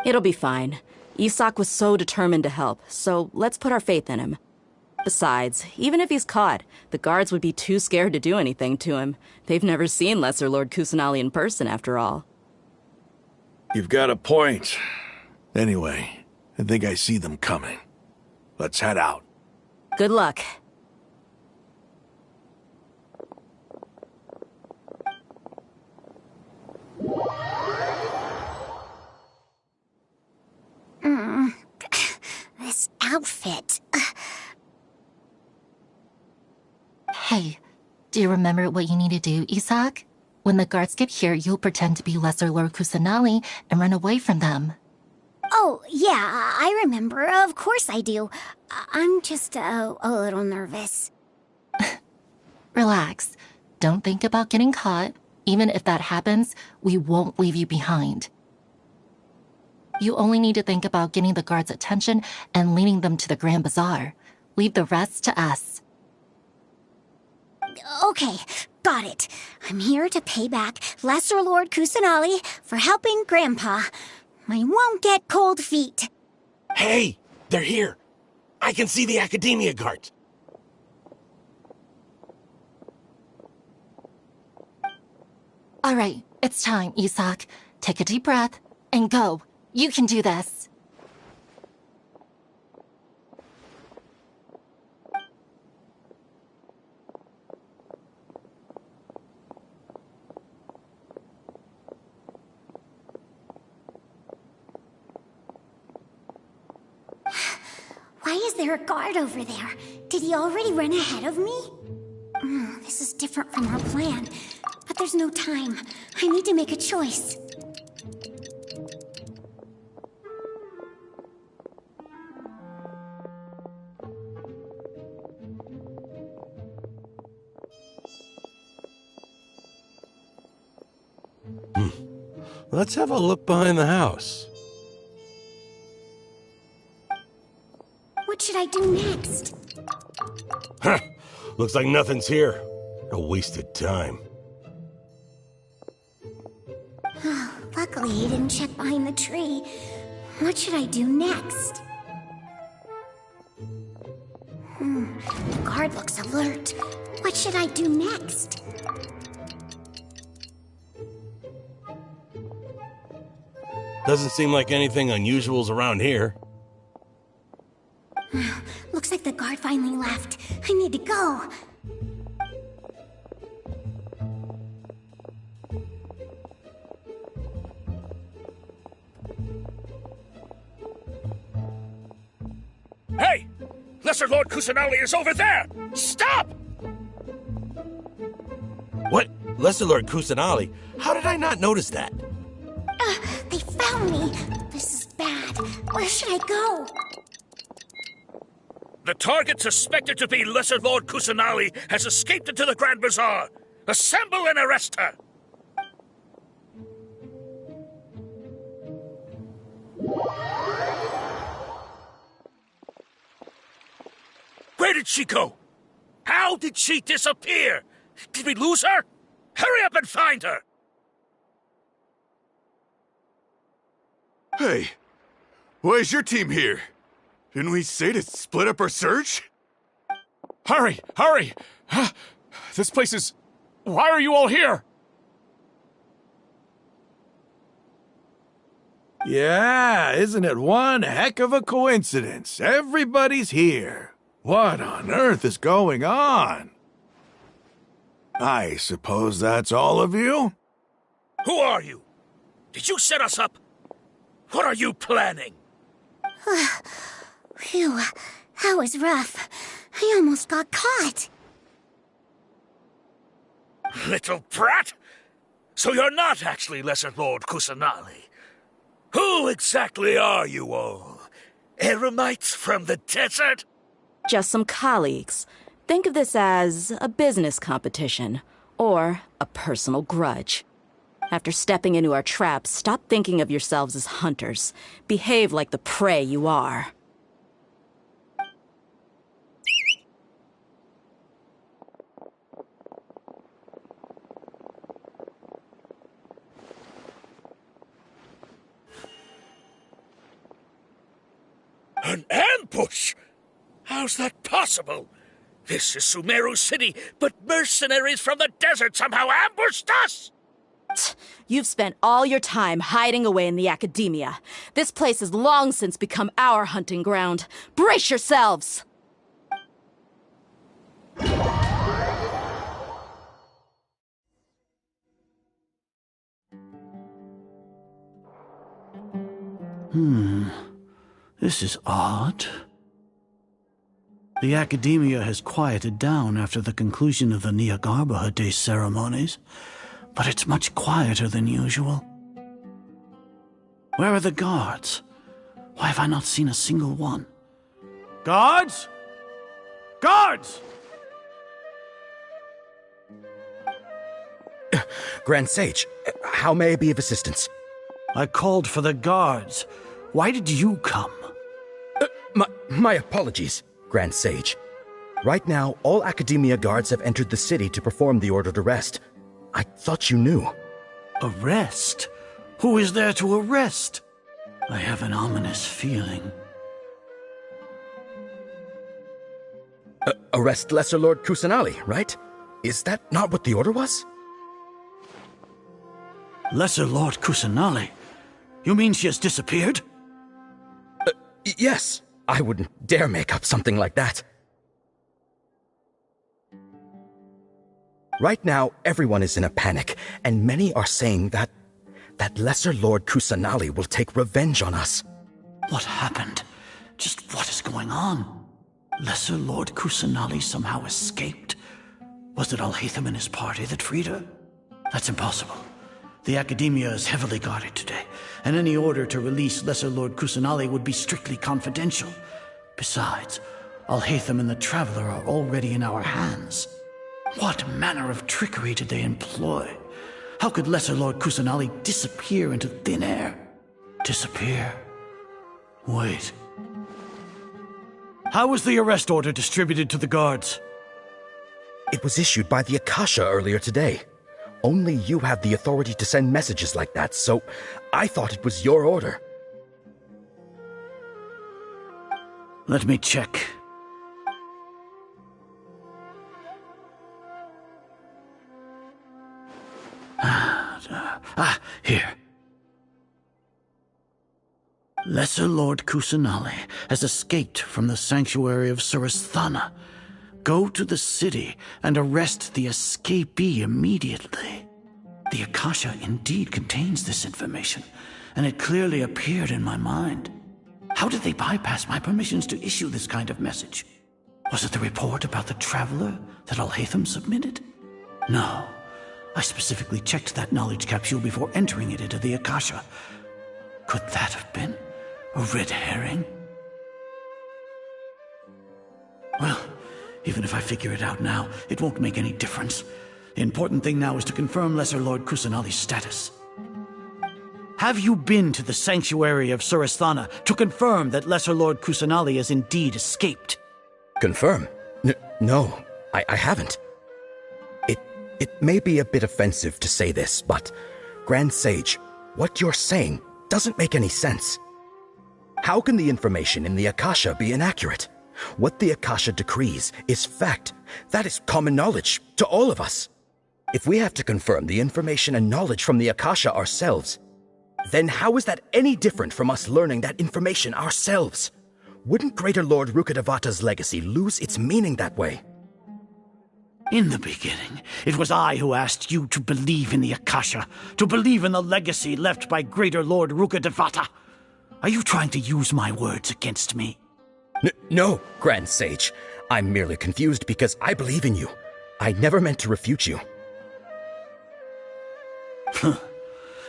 Speaker 4: It'll be fine. Isak was so determined to help, so let's put our faith in him. Besides, even if he's caught, the guards would be too scared to do anything to him. They've never seen Lesser Lord Kusanali in person, after all.
Speaker 12: You've got a point. Anyway, I think I see them coming. Let's head out.
Speaker 4: Good luck.
Speaker 1: This outfit.
Speaker 10: Hey, do you remember what you need to do, Isak? When the guards get here, you'll pretend to be Lesser Lord Kusanali and run away from them.
Speaker 1: Oh, yeah, I remember. Of course I do. I'm just a little nervous.
Speaker 10: Relax. Don't think about getting caught. Even if that happens, we won't leave you behind. You only need to think about getting the guards' attention and leading them to the Grand Bazaar. Leave the rest to us.
Speaker 1: Okay, got it. I'm here to pay back Lesser Lord Kusanali for helping Grandpa. I won't get cold feet.
Speaker 13: Hey, they're here. I can see the Academia guards.
Speaker 10: All right, it's time, Isak. Take a deep breath and go. You can do this.
Speaker 1: Why is there a guard over there? Did he already run ahead of me? This is different from our plan. But there's no time. I need to make a choice.
Speaker 13: Let's have a look behind the house.
Speaker 1: What should I do next?
Speaker 13: Huh. Looks like nothing's here. A wasted time.
Speaker 1: Luckily, he didn't check behind the tree. What should I do next? The guard looks alert. What should I do next?
Speaker 13: Doesn't seem like anything unusual's around here.
Speaker 1: Looks like the guard finally left. I need to go.
Speaker 17: Lesser Lord Kusanali is over there! Stop!
Speaker 13: What? Lesser Lord Kusanali? How did I not notice that?
Speaker 1: They found me. This is bad. Where should I go?
Speaker 17: The target suspected to be Lesser Lord Kusanali has escaped into the Grand Bazaar. Assemble and arrest her! Where did she go? How did she disappear? Did we lose her? Hurry up and find her!
Speaker 19: Hey, why is your team here? Didn't we say to split up our search?
Speaker 23: Hurry! Hurry! This place is... Why are you all here?
Speaker 12: Yeah, isn't it one heck of a coincidence? Everybody's here. What on earth is going on? I suppose that's all of you?
Speaker 17: Who are you? Did you set us up? What are you planning?
Speaker 1: Phew, that was rough. I almost got caught.
Speaker 17: Little brat! So you're not actually Lesser Lord Kusanali. Who exactly are you all? Eremites from the desert?
Speaker 4: Just some colleagues. Think of this as a business competition, or a personal grudge. After stepping into our traps, stop thinking of yourselves as hunters. Behave like the prey you are.
Speaker 17: An ambush? How's that possible? This is Sumaru City, but mercenaries from the desert somehow ambushed us!
Speaker 4: You've spent all your time hiding away in the academia. This place has long since become our hunting ground. Brace yourselves!
Speaker 2: This is odd. The academia has quieted down after the conclusion of the Nyagarbha Day ceremonies, but it's much quieter than usual. Where are the guards? Why have I not seen a single one? Guards? Guards!
Speaker 15: Grand Sage, how may I be of assistance?
Speaker 2: I called for the guards. Why did you come?
Speaker 15: My apologies, Grand Sage. Right now, all Academia guards have entered the city to perform the ordered arrest. I thought you knew.
Speaker 2: Arrest? Who is there to arrest? I have an ominous feeling.
Speaker 15: Arrest Lesser Lord Kusanali, right? Is that not what the order was?
Speaker 2: Lesser Lord Kusanali? You mean she has disappeared?
Speaker 15: Yes. I wouldn't dare make up something like that. Right now, everyone is in a panic, and many are saying that Lesser Lord Kusanali will take revenge on us.
Speaker 2: What happened? Just what is going on? Lesser Lord Kusanali somehow escaped? Was it Alhaitham and his party that freed her? That's impossible. The Academia is heavily guarded today, and any order to release Lesser Lord Kusanali would be strictly confidential. Besides, Alhaitham and the Traveler are already in our hands. What manner of trickery did they employ? How could Lesser Lord Kusanali disappear into thin air? Disappear? Wait. How was the arrest order distributed to the guards?
Speaker 15: It was issued by the Akasha earlier today. Only you have the authority to send messages like that, so I thought it was your order.
Speaker 2: Let me check. Here. Lesser Lord Kusanali has escaped from the sanctuary of Surasthana. Go to the city and arrest the escapee immediately. The Akasha indeed contains this information, and it clearly appeared in my mind. How did they bypass my permissions to issue this kind of message? Was it the report about the Traveler that Alhaitham submitted? No. I specifically checked that knowledge capsule before entering it into the Akasha. Could that have been a red herring? Well, even if I figure it out now, it won't make any difference. The important thing now is to confirm Lesser Lord Kusanali's status. Have you been to the sanctuary of Surasthana to confirm that Lesser Lord Kusanali has indeed escaped?
Speaker 15: Confirm? No, I haven't. It may be a bit offensive to say this, but Grand Sage, what you're saying doesn't make any sense. How can the information in the Akasha be inaccurate? What the Akasha decrees is fact. That is common knowledge to all of us. If we have to confirm the information and knowledge from the Akasha ourselves, then how is that any different from us learning that information ourselves? Wouldn't Greater Lord Rukkhadevata's legacy lose its meaning that way?
Speaker 2: In the beginning, it was I who asked you to believe in the Akasha, to believe in the legacy left by Greater Lord Rukkhadevata. Are you trying to use my words against me?
Speaker 15: No, Grand Sage. I'm merely confused because I believe in you. I never meant to refute you.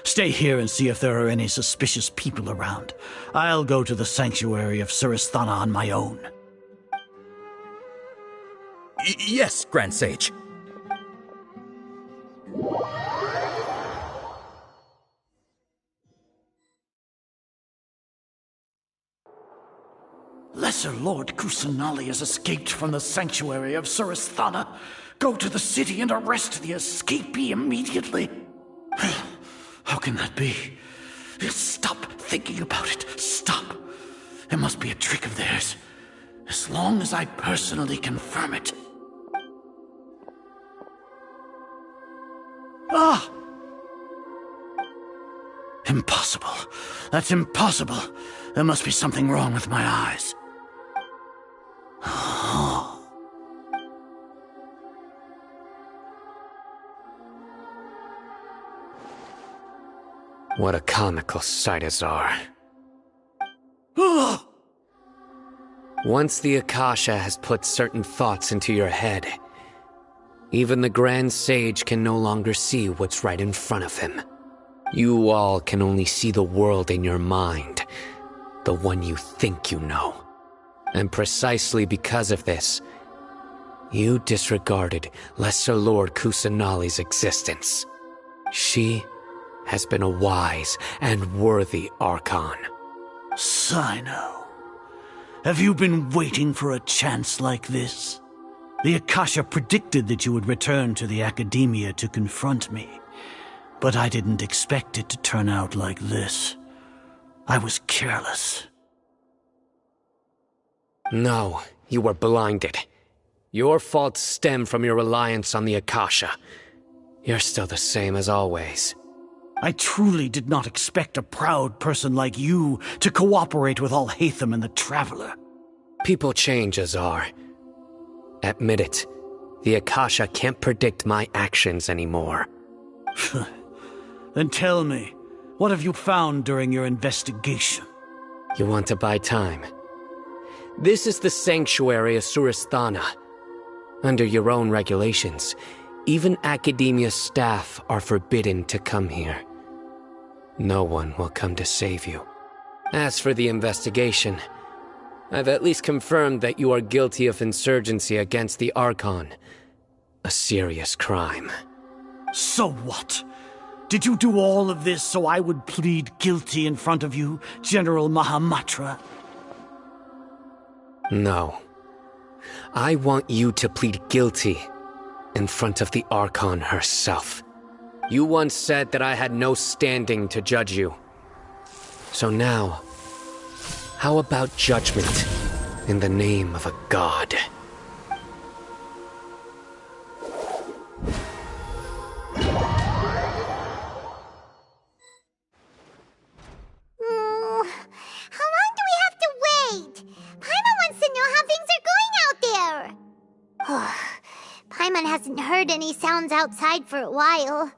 Speaker 2: Stay here and see if there are any suspicious people around. I'll go to the sanctuary of Surasthana on my own.
Speaker 15: Yes, Grand Sage.
Speaker 2: Lesser Lord Kusanali has escaped from the sanctuary of Surasthana. Go to the city and arrest the escapee immediately. How can that be? Stop thinking about it. Stop. It must be a trick of theirs. As long as I personally confirm it. Ah! Impossible. That's impossible. There must be something wrong with my eyes.
Speaker 5: What a comical sight, Azar. Once the Akasha has put certain thoughts into your head, even the Grand Sage can no longer see what's right in front of him. You all can only see the world in your mind, the one you think you know. And precisely because of this, you disregarded Lesser Lord Kusanali's existence. She has been a wise and worthy Archon.
Speaker 2: Sino, have you been waiting for a chance like this? The Akasha predicted that you would return to the Academia to confront me, but I didn't expect it to turn out like this. I was careless.
Speaker 5: No, you were blinded. Your faults stem from your reliance on the Akasha. You're still the same as always.
Speaker 2: I truly did not expect a proud person like you to cooperate with Alhaitham and the Traveler.
Speaker 5: People change, Azar. Admit it. The Akasha can't predict my actions anymore.
Speaker 2: Then tell me, what have you found during your investigation?
Speaker 5: You want to buy time? This is the sanctuary of Surasthana. Under your own regulations, even Academia staff are forbidden to come here. No one will come to save you. As for the investigation, I've at least confirmed that you are guilty of insurgency against the Archon. A serious crime.
Speaker 2: So what? Did you do all of this so I would plead guilty in front of you, General Mahamatra?
Speaker 5: No. I want you to plead guilty in front of the Archon herself. You once said that I had no standing to judge you. So now, how about judgment in the name of a god?
Speaker 1: How long do we have to wait? Paimon wants to know how things are going out there. Paimon hasn't heard any sounds outside for a while.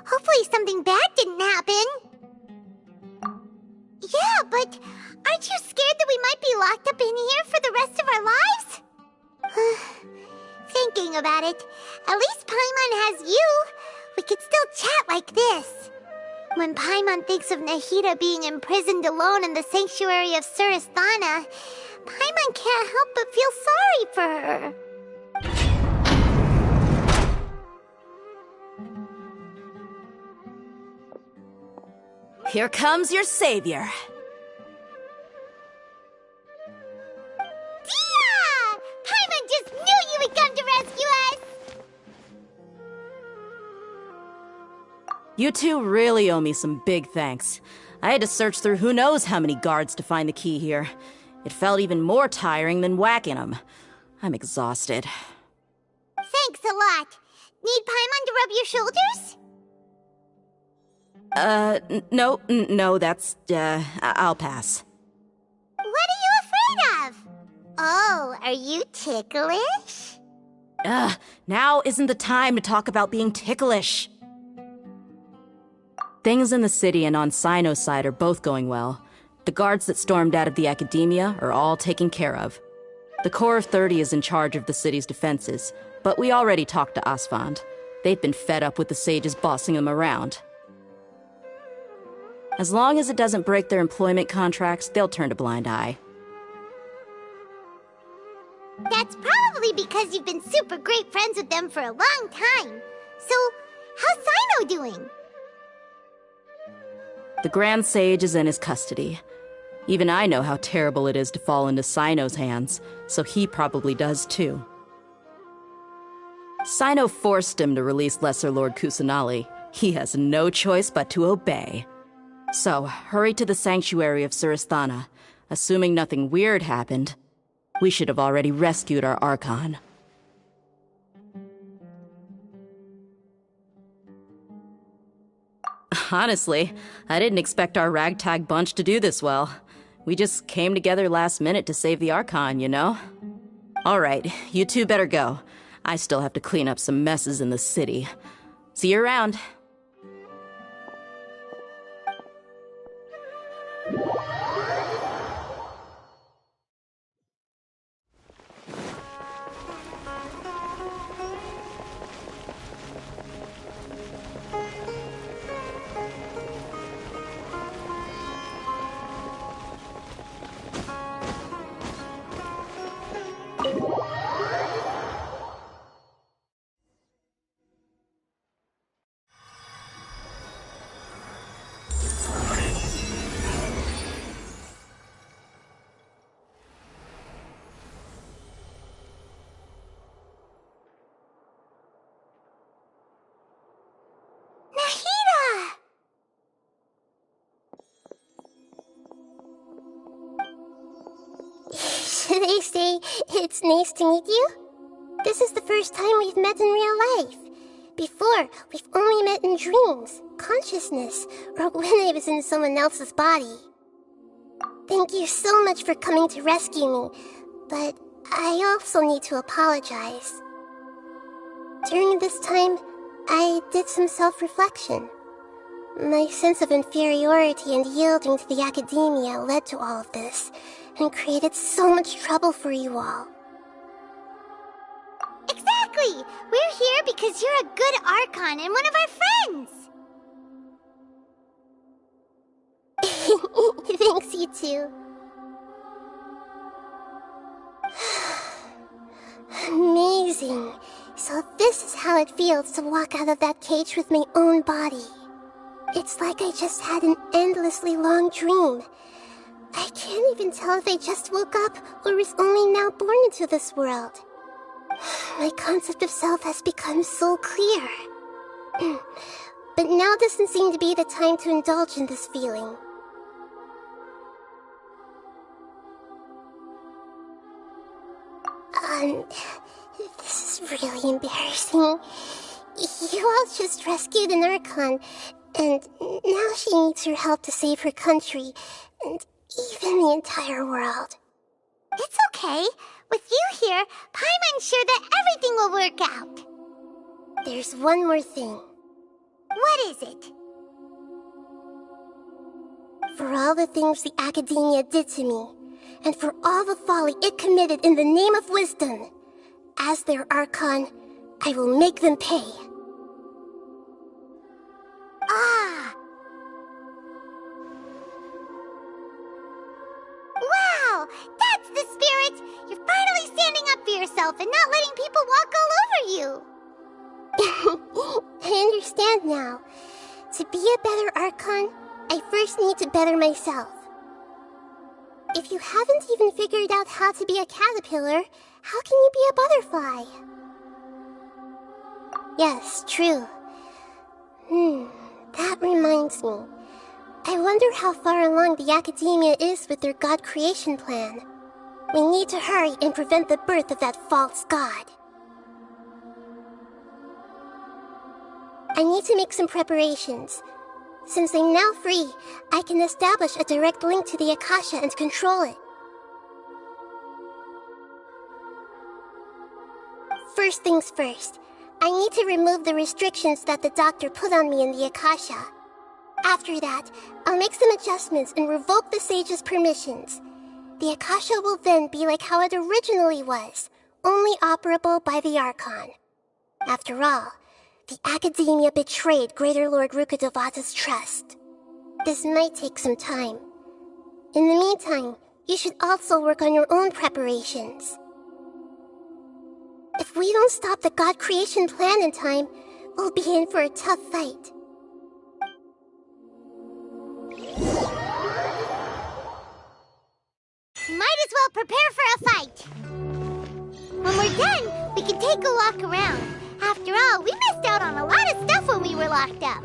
Speaker 1: Hopefully something bad didn't happen. Yeah, but aren't you scared that we might be locked up in here for the rest of our lives? thinking about it. At least Paimon has you. We could still chat like this. When Paimon thinks of Nahida being imprisoned alone in the sanctuary of Surasthana, Paimon can't help but feel sorry for her.
Speaker 4: Here comes your savior.
Speaker 1: Dia! Paimon just knew you would come to rescue us!
Speaker 4: You two really owe me some big thanks. I had to search through who knows how many guards to find the key here. It felt even more tiring than whacking them. I'm exhausted.
Speaker 1: Thanks a lot. Need Paimon to rub your shoulders?
Speaker 4: No, that's, I'll pass.
Speaker 1: What are you afraid of? Oh, are you ticklish?
Speaker 4: Now isn't the time to talk about being ticklish. Things in the city and on Sino's side are both going well. The guards that stormed out of the academia are all taken care of. The Corps of 30 is in charge of the city's defenses, but we already talked to Asfand. They've been fed up with the sages bossing them around. As long as it doesn't break their employment contracts, they'll turn a blind eye.
Speaker 1: That's probably because you've been super great friends with them for a long time. So, how's Sino doing?
Speaker 4: The Grand Sage is in his custody. Even I know how terrible it is to fall into Sino's hands, so he probably does too. Sino forced him to release Lesser Lord Kusanali. He has no choice but to obey. So, hurry to the sanctuary of Surasthana. Assuming nothing weird happened, we should have already rescued our Archon. Honestly, I didn't expect our ragtag bunch to do this well. We just came together last minute to save the Archon, you know? Alright, you two better go. I still have to clean up some messes in the city. See you around.
Speaker 18: They say it's nice to meet you. This is the first time we've met in real life. Before, we've only met in dreams, consciousness, or when I was in someone else's body. Thank you so much for coming to rescue me, but I also need to apologize. During this time, I did some self-reflection. My sense of inferiority and yielding to the academia led to all of this, and created so much trouble for you all.
Speaker 1: Exactly! We're here because you're a good Archon and one of our friends! Thanks, you two. Amazing. So this is how it feels to walk out of that cage with my own body. It's like I just had an endlessly long dream. I can't even tell if I just woke up or was only now born into this world. My concept of self has become so clear. But now doesn't seem to be the time to indulge in this feeling. This is really embarrassing. You all just rescued an Archon, and now she needs your help to save her country, and even the entire world. It's okay. With you here, Paimon's sure that everything will work out. There's one more thing. What is it? For all the things the Academia did to me, and for all the folly it committed in the name of wisdom, as their Archon,
Speaker 3: I will make them pay.
Speaker 1: Ah! Wow! That's the spirit! You're finally standing up for yourself and not letting people walk all over you!
Speaker 3: I understand now. To be a better Archon, I first need to better myself. If you haven't even figured out how to be a caterpillar, how can you be a butterfly? Yes, true. That reminds me. I wonder how far along the Academia is with their god creation plan. We need to hurry and prevent the birth of that false god. I need to make some preparations. Since I'm now free, I can establish a direct link to the Akasha and control it. First things first, I need to remove the restrictions that the doctor put on me in the Akasha. After that, I'll make some adjustments and revoke the sage's permissions. The Akasha will then be like how it originally was, only operable by the Archon. After all, the Academia betrayed Greater Lord Rukkhadevata's trust. This might take some time. In the meantime, you should also work on your own preparations. If we don't stop the god creation plan in time, we'll be in for a tough fight.
Speaker 1: Might as well prepare for a fight. When we're done, we can take a walk around. After all, we missed out on a lot of stuff when we were locked up.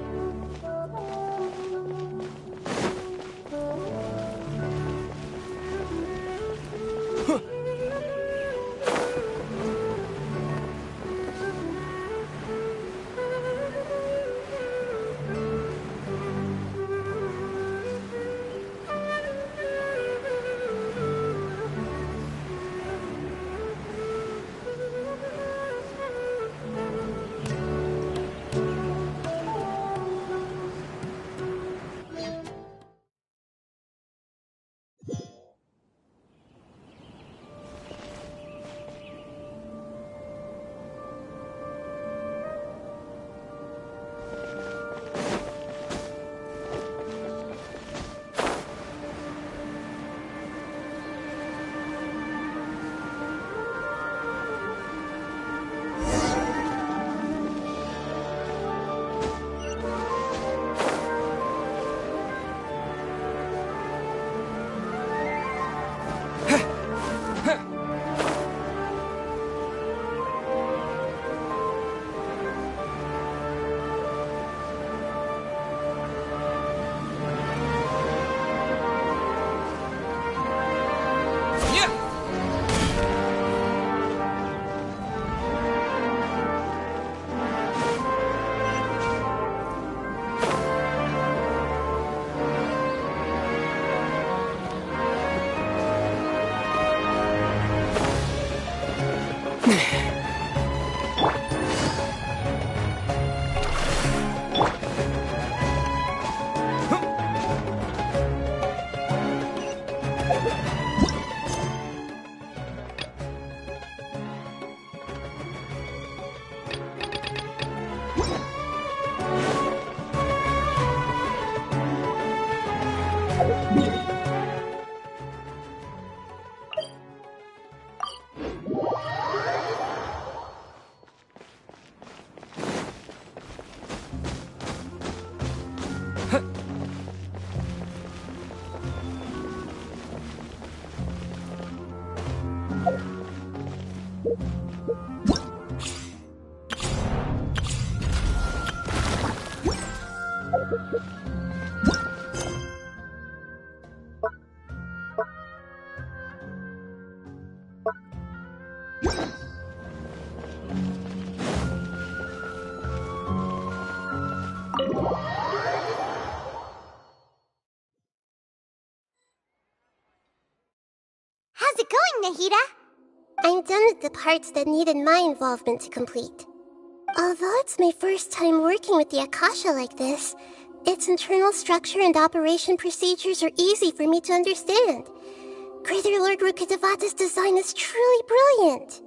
Speaker 1: How's it going, Nahida?
Speaker 3: I'm done with the parts that needed my involvement to complete. Although it's my first time working with the Akasha like this, its internal structure and operation procedures are easy for me to understand. Greater Lord Rukkhadevata's design is truly brilliant.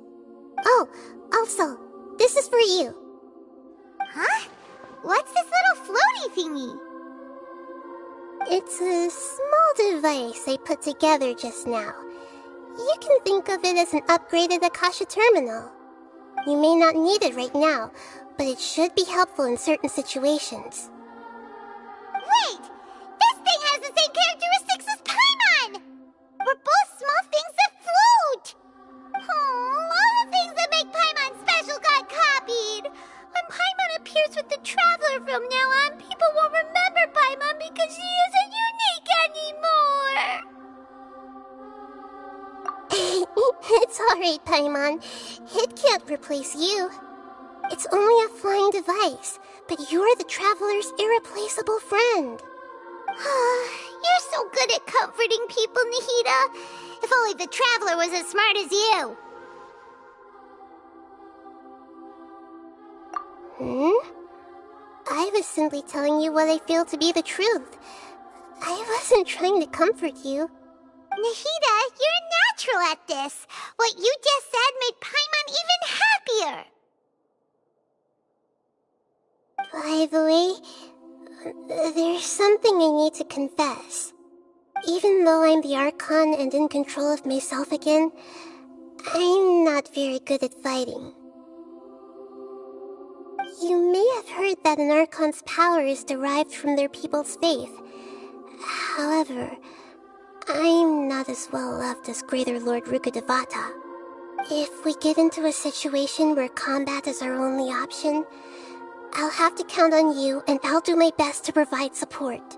Speaker 3: Oh, also, This is for you.
Speaker 1: Huh? What's this little floaty thingy?
Speaker 3: It's a small device I put together just now. You can think of it as an upgraded Akasha terminal. You may not need it right now, but it should be helpful in certain situations.
Speaker 1: Wait! This thing has the same characteristics as Paimon! We're both small things that float! Oh, all the things that make Paimon special got copied! When Paimon appears with the Traveler from now on, people won't remember Paimon because she isn't unique anymore!
Speaker 3: It's alright, Paimon. It can't replace you. It's only a flying device, but you're the Traveler's irreplaceable friend.
Speaker 1: You're so good at comforting people, Nahida. If only the Traveler was as smart as you.
Speaker 3: I was simply telling you what I feel to be the truth. I wasn't trying to comfort you.
Speaker 1: Nahida, you're natural at this. What you just said made Paimon even happier.
Speaker 3: By the way, there's something I need to confess. Even though I'm the Archon and in control of myself again, I'm not very good at fighting. You may have heard that an Archon's power is derived from their people's faith. However, I'm not as well loved as Greater Lord Rukkhadevata. If we get into a situation where combat is our only option, I'll have to count on you, and I'll do my best to provide support.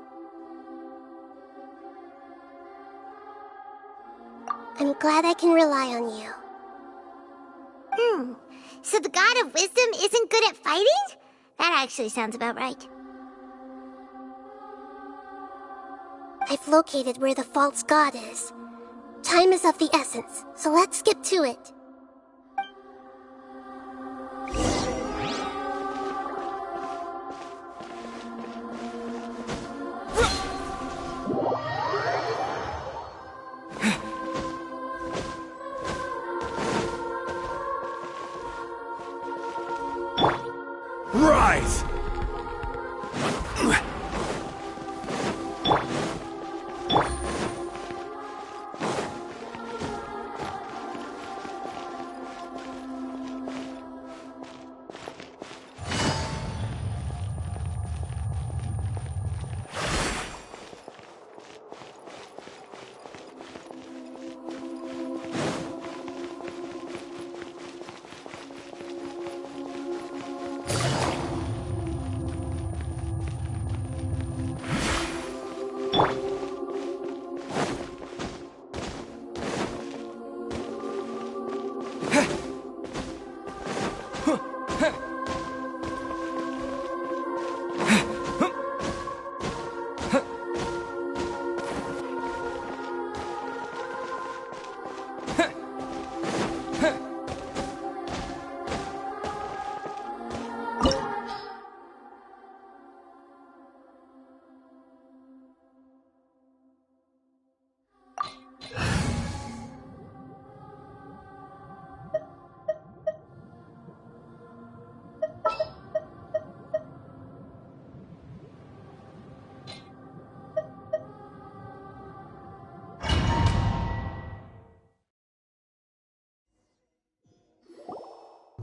Speaker 3: I'm glad I can rely on you.
Speaker 1: So the God of Wisdom isn't good at fighting? That actually sounds about right.
Speaker 3: I've located where the false god is. Time is of the essence, so let's skip to it.
Speaker 17: Rise!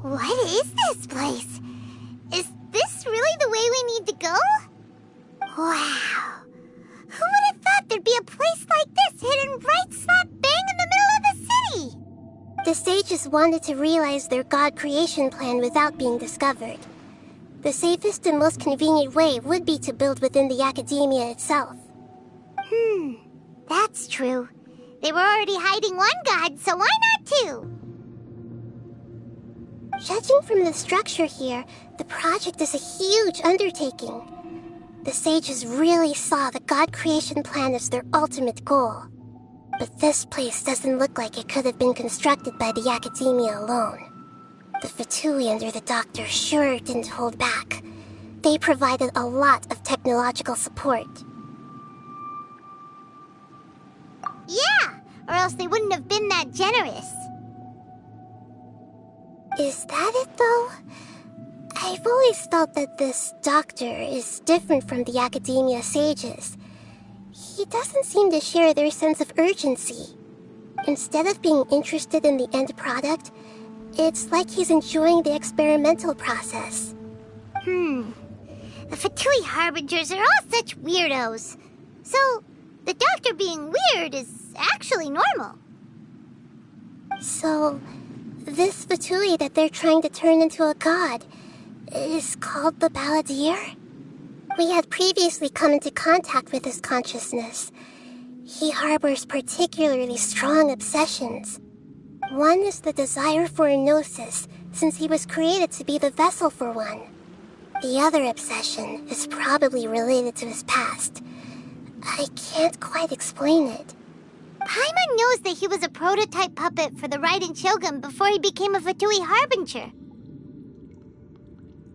Speaker 1: What is this place? Is this really the way we need to go? Wow. Who would have thought there'd be a place like this hidden right slap bang in the middle of the city?
Speaker 3: The sages wanted to realize their god creation plan without being discovered. The safest and most convenient way would be to build within the academia itself.
Speaker 1: That's true. They were already hiding one god, so why not two?
Speaker 3: Judging from the structure here, the project is a huge undertaking. The sages really saw the god creation plan as their ultimate goal. But this place doesn't look like it could have been constructed by the academia alone. The Fatui under the Doctor sure didn't hold back. They provided a lot of technological support.
Speaker 1: Yeah, or else they wouldn't have been that generous.
Speaker 3: Is that it, though? I've always felt that this doctor is different from the academia sages. He doesn't seem to share their sense of urgency. Instead of being interested in the end product, it's like he's enjoying the experimental process.
Speaker 1: The Fatui Harbingers are all such weirdos. So, the doctor being weird is actually normal.
Speaker 3: So, this Fatui that they're trying to turn into a god is called the Balladeer? We had previously come into contact with his consciousness. He harbors particularly strong obsessions. One is the desire for a gnosis, since he was created to be the vessel for one. The other obsession is probably related to his past. I can't quite explain it.
Speaker 1: Paimon knows that he was a prototype puppet for the Raiden Shogun before he became a Fatui Harbinger.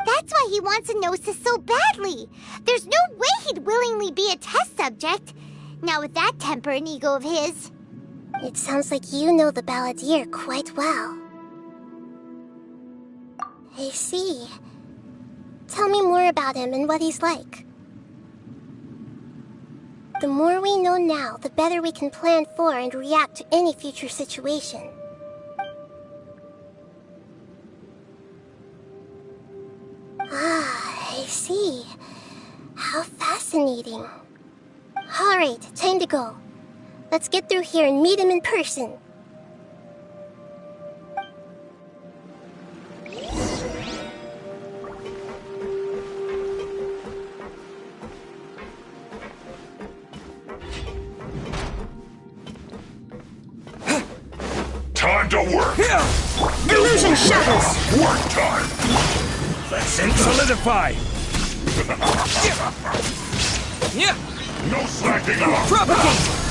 Speaker 1: That's why he wants a gnosis so badly. There's no way he'd willingly be a test subject. Not with that temper and ego of his.
Speaker 3: It sounds like you know the Balladeer quite well. I see. Tell me more about him and what he's like. The more we know now, the better we can plan for and react to any future situation. Ah, I see. How fascinating. Alright, time to go. Let's get through here and meet him in person.
Speaker 7: Time to work!
Speaker 11: Illusion shatters!
Speaker 7: Work time!
Speaker 11: Let's solidify!
Speaker 7: No slacking off!
Speaker 11: Propagate!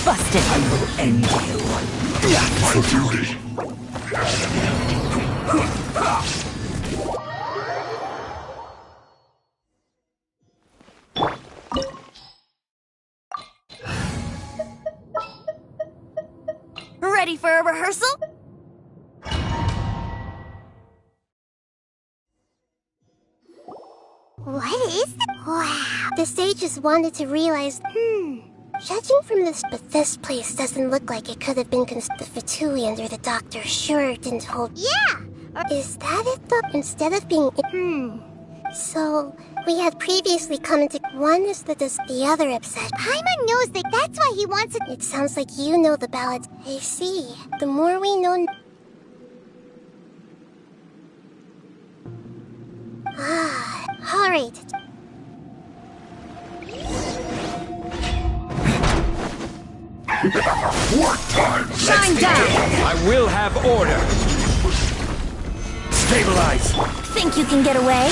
Speaker 11: Busted! I will end you.
Speaker 7: My duty!
Speaker 11: Ready for a rehearsal?
Speaker 3: What is that? Wow. The sages wanted to realize... Judging from this, but this place doesn't look like it could have been the Fatui under the doctor sure didn't hold...
Speaker 1: Yeah!
Speaker 3: Is that it though? Instead of being... So, we had previously come into... One is the other obsession.
Speaker 1: Paimon knows that that's why he wants it.
Speaker 3: It sounds like you know the ballad. I see. The more we know... Ah, alright.
Speaker 7: Work time!
Speaker 11: Shine down!
Speaker 15: I will have order!
Speaker 11: Stabilize!
Speaker 18: Think you can get away?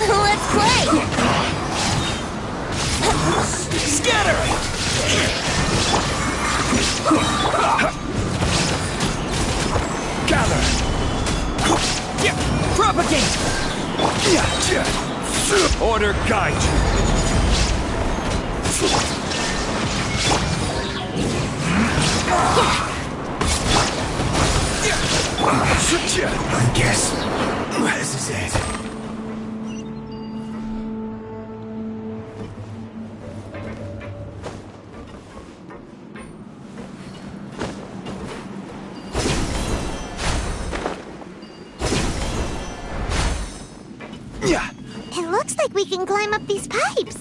Speaker 18: Let's play!
Speaker 11: Scatter! Gather! Propagate! Order guide! I guess this is it.
Speaker 1: It looks like we can climb up these pipes.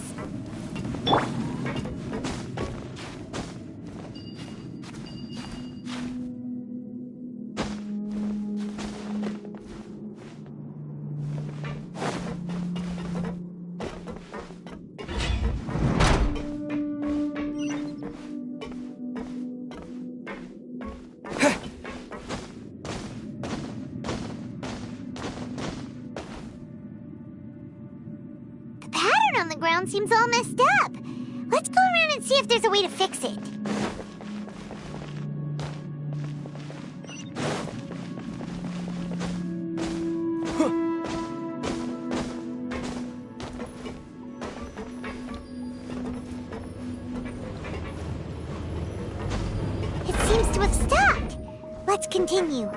Speaker 1: On the ground seems all messed up. Let's go around and see if there's a way to fix it. to have stopped. Let's continue.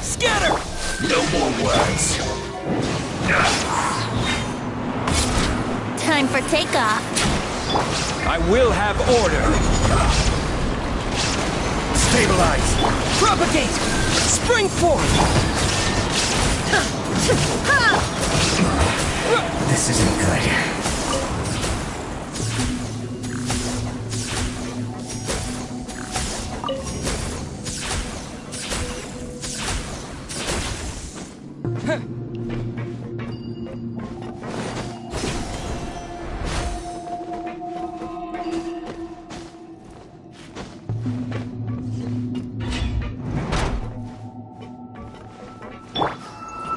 Speaker 11: Scatter! No more words.
Speaker 18: Time for takeoff.
Speaker 11: I will have order. Stabilize. Propagate. Spring forth. This isn't good.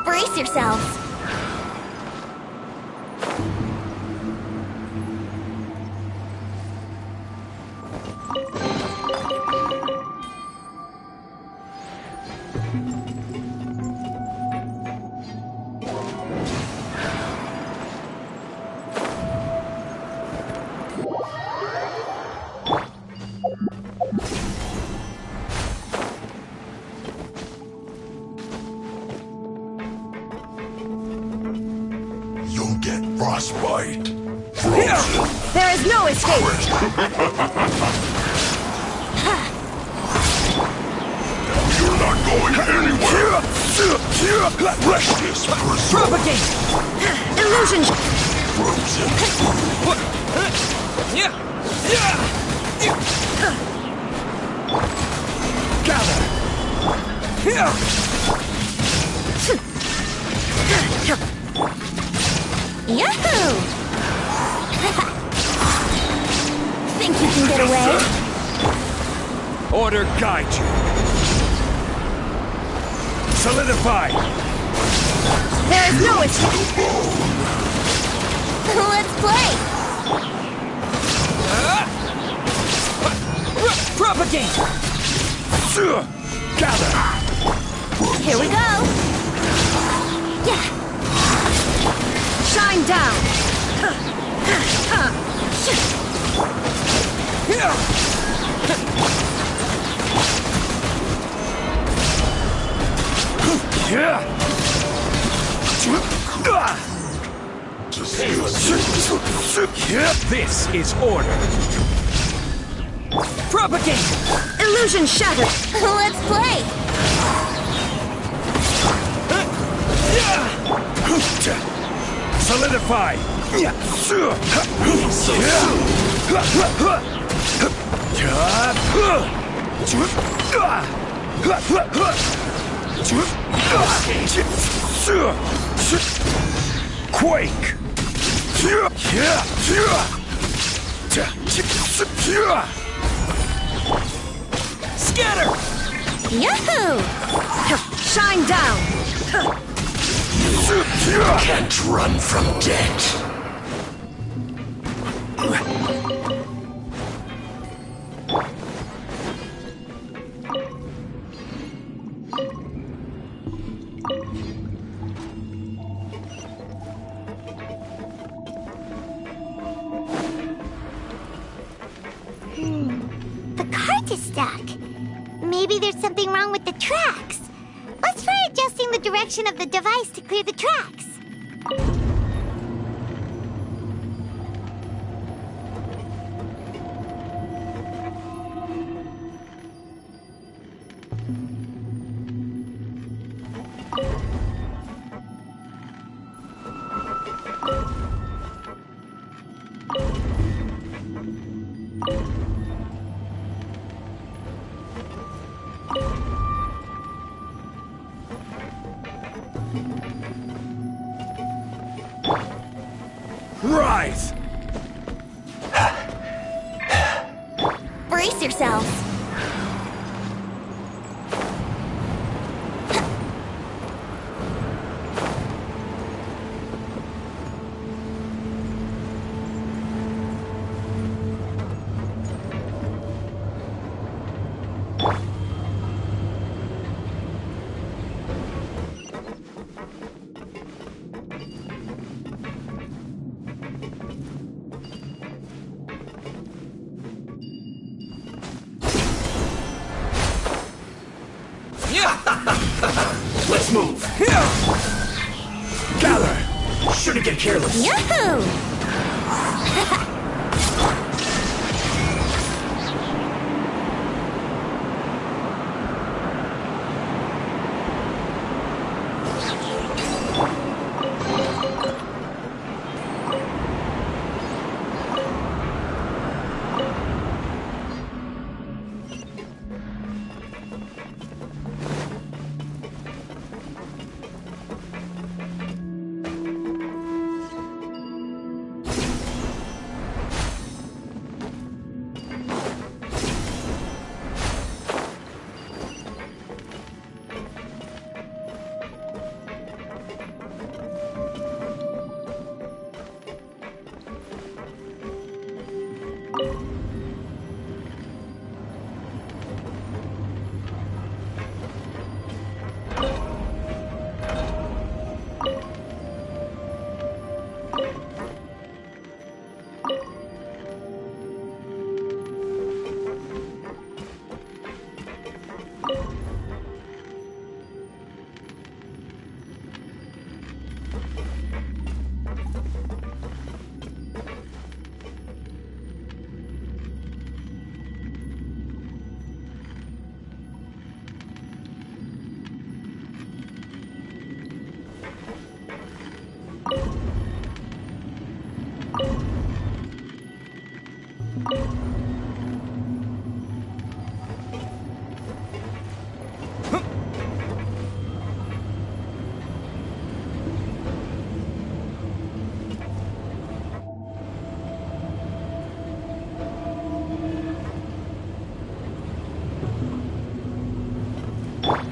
Speaker 18: Brace yourselves.
Speaker 7: You'll get frostbite. Frozen.
Speaker 18: There is no escape.
Speaker 7: You're not going anywhere. Precious preserve.
Speaker 18: Propagate. Illusion.
Speaker 7: Frozen.
Speaker 11: Gather.
Speaker 18: Yahoo! Think you can get away?
Speaker 11: Order guide you. Solidify.
Speaker 18: There is no escape. Let's play.
Speaker 11: Propagate. Gather.
Speaker 18: Here we go. Yeah. Shine down.
Speaker 11: This is order. Propagate.
Speaker 18: Illusion shattered. Let's play.
Speaker 11: Solidify. Quake.
Speaker 18: Scatter. Yahoo! Shine down.
Speaker 7: Can't run from death.
Speaker 1: The cart is stuck. Maybe there's something wrong with the tracks. Let's try adjusting the direction of the device to clear the tracks.
Speaker 11: Rise!
Speaker 1: Brace yourselves.
Speaker 11: Let's move! Gather! Shouldn't get careless!
Speaker 1: Yahoo!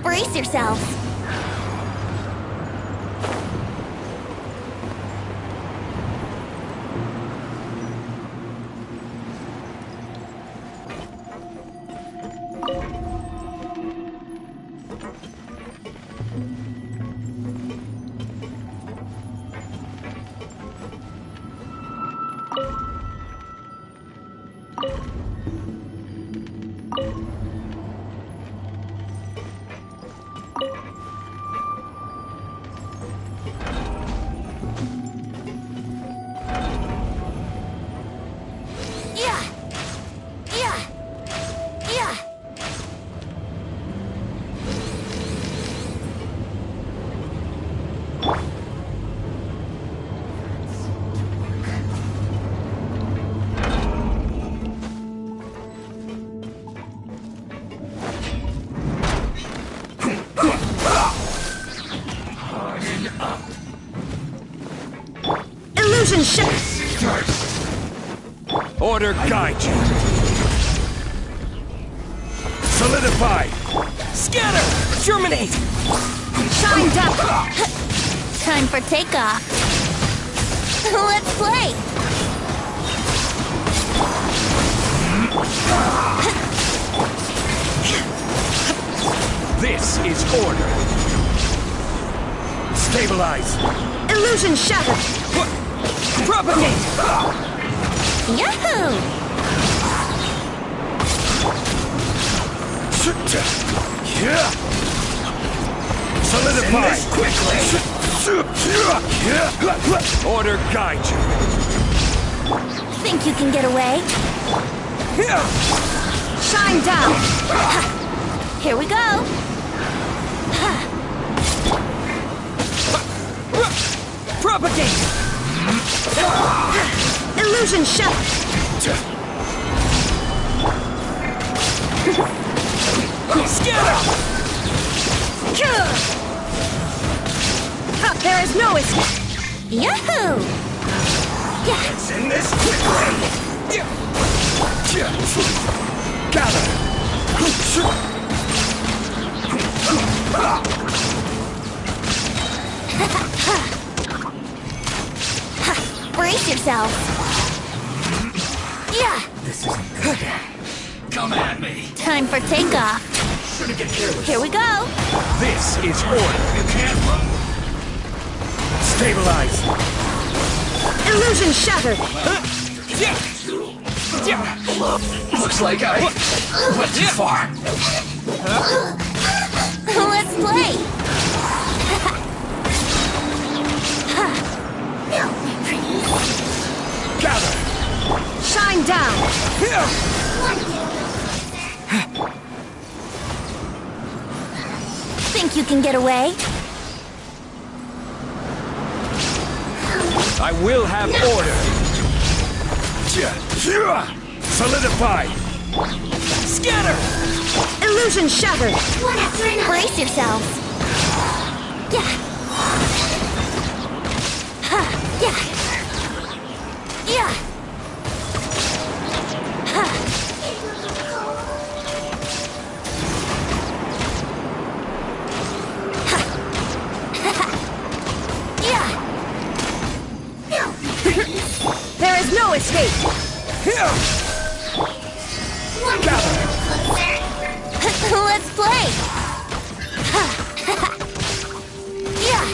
Speaker 1: Brace yourselves.
Speaker 9: Illusion ship!
Speaker 11: Order guide you! Solidify!
Speaker 9: Scatter! Germinate! Shined up!
Speaker 1: Time for takeoff. Let's play!
Speaker 11: This is order! Stabilize!
Speaker 9: Illusion shattered! Propagate!
Speaker 1: Yahoo!
Speaker 11: Solidify!
Speaker 7: Quickly!
Speaker 11: Order guide you!
Speaker 1: Think you can get away?
Speaker 9: Shine down!
Speaker 1: Here we go!
Speaker 9: Propagate! Illusion shell! Scatter! There is no escape!
Speaker 1: Yahoo!
Speaker 11: Let's end this quickly!
Speaker 1: Brace yourself. Yeah.
Speaker 11: This isn't good. Come at me.
Speaker 1: Time for takeoff.
Speaker 11: Shouldn't get careless.
Speaker 1: Here we go.
Speaker 11: This is order. You can't run. Stabilize.
Speaker 9: Illusion shattered.
Speaker 11: Looks like I went too far.
Speaker 1: Let's play.
Speaker 11: Gather.
Speaker 9: Shine down.
Speaker 1: Think you can get away?
Speaker 11: I will have order. Solidify. Scatter.
Speaker 9: Illusion shattered.
Speaker 1: Brace yourselves. Yeah. Yeah. Yeah.
Speaker 9: There is no escape.
Speaker 1: Let's play. Yeah.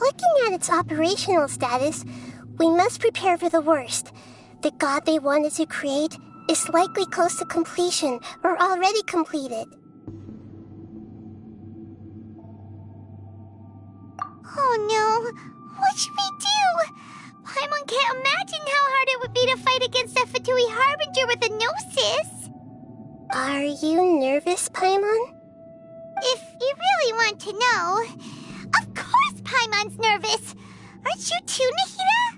Speaker 3: Looking at its operational status, we must prepare for the worst. The god they wanted to create is likely close to completion or already completed.
Speaker 1: Oh no! What should we do? Paimon can't imagine how hard it would be to fight against that Fatui Harbinger with a Gnosis!
Speaker 3: Are you nervous, Paimon?
Speaker 1: If you really want to know, of course Paimon's nervous! Aren't you too, Nahida?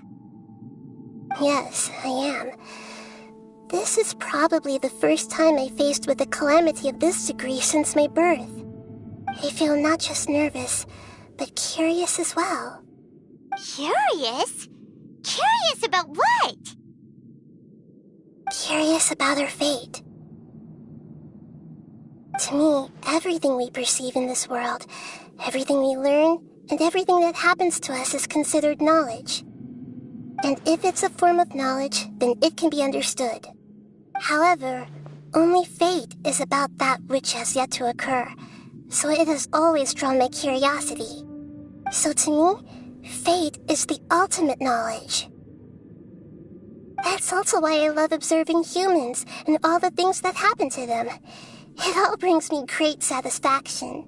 Speaker 3: Yes, I am. This is probably the first time I faced with a calamity of this degree since my birth. I feel not just nervous, but curious as well.
Speaker 1: Curious? Curious about what?
Speaker 3: Curious about our fate. To me, everything we perceive in this world, everything we learn, and everything that happens to us is considered knowledge. And if it's a form of knowledge, then it can be understood. However, only fate is about that which has yet to occur, so it has always drawn my curiosity. So to me, fate is the ultimate knowledge. That's also why I love observing humans and all the things that happen to them. It all brings me great satisfaction.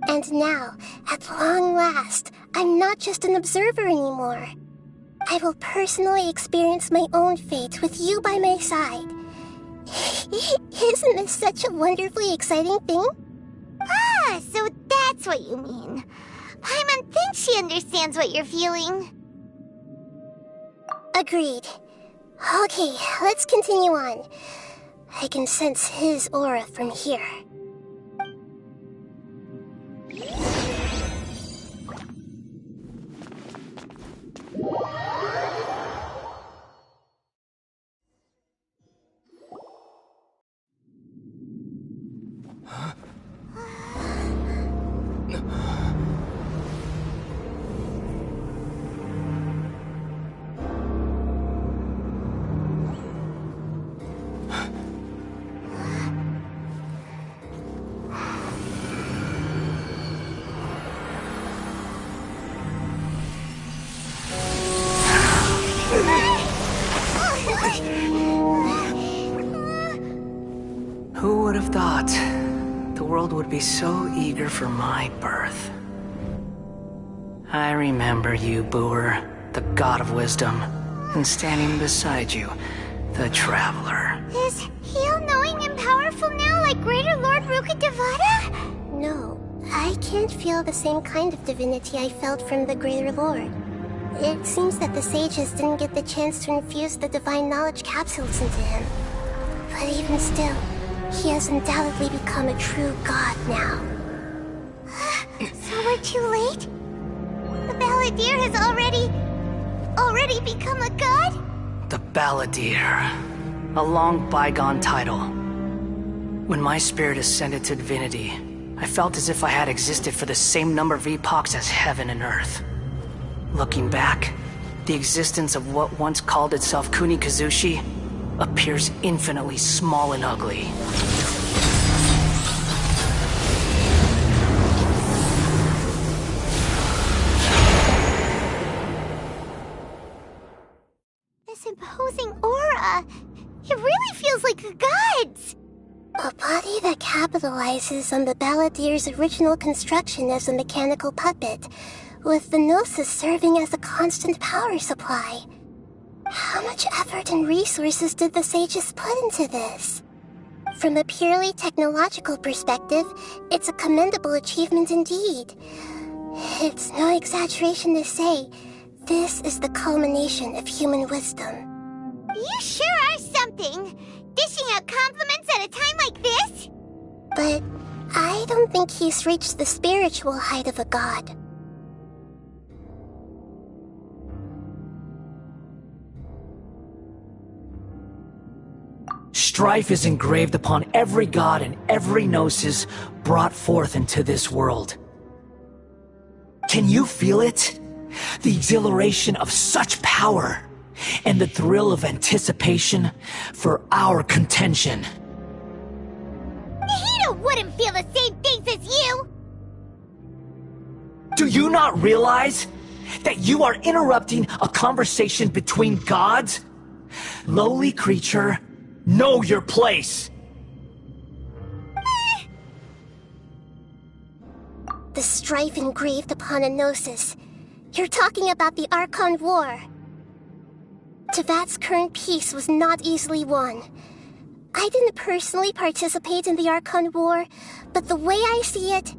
Speaker 3: And now, at long last, I'm not just an observer anymore. I will personally experience my own fate with you by my side. Isn't this such a wonderfully exciting thing?
Speaker 1: Ah, so that's what you mean. Paimon thinks she understands what you're feeling.
Speaker 3: Agreed. Okay, let's continue on. I can sense his aura from here.
Speaker 14: would have thought the world would be so eager for my birth? I remember you, Booer, the god of wisdom, and standing beside you, the traveler.
Speaker 1: Is he all-knowing and powerful now, like Greater Lord Rukkhadevata?
Speaker 3: No, I can't feel the same kind of divinity I felt from the Greater Lord. It seems that the sages didn't get the chance to infuse the divine knowledge capsules into him. But even still, he has undoubtedly become a true god now.
Speaker 1: So we're too late? The Balladeer has already become a god?
Speaker 14: The Balladeer. A long bygone title. When my spirit ascended to divinity, I felt as if I had existed for the same number of epochs as heaven and earth. Looking back, the existence of what once called itself Kunikazushi appears infinitely small and ugly.
Speaker 1: This imposing aura, it really feels like the gods!
Speaker 3: A body that capitalizes on the Balladeer's original construction as a mechanical puppet, with the Gnosis serving as a constant power supply. How much effort and resources did the sages put into this? From a purely technological perspective, it's a commendable achievement indeed. It's no exaggeration to say, this is the culmination of human wisdom.
Speaker 1: You sure are something! Dishing out compliments at a time like this?
Speaker 3: But I don't think he's reached the spiritual height of a god.
Speaker 14: Strife is engraved upon every god and every gnosis brought forth into this world. Can you feel it? The exhilaration of such power, and the thrill of anticipation for our contention.
Speaker 1: Nihito wouldn't feel the same things as you!
Speaker 14: Do you not realize that you are interrupting a conversation between gods? Lowly creature, know your place!
Speaker 3: The strife engraved upon a gnosis. You're talking about the Archon War. Tevat's current peace was not easily won. I didn't personally participate in the Archon War, but the way I see it,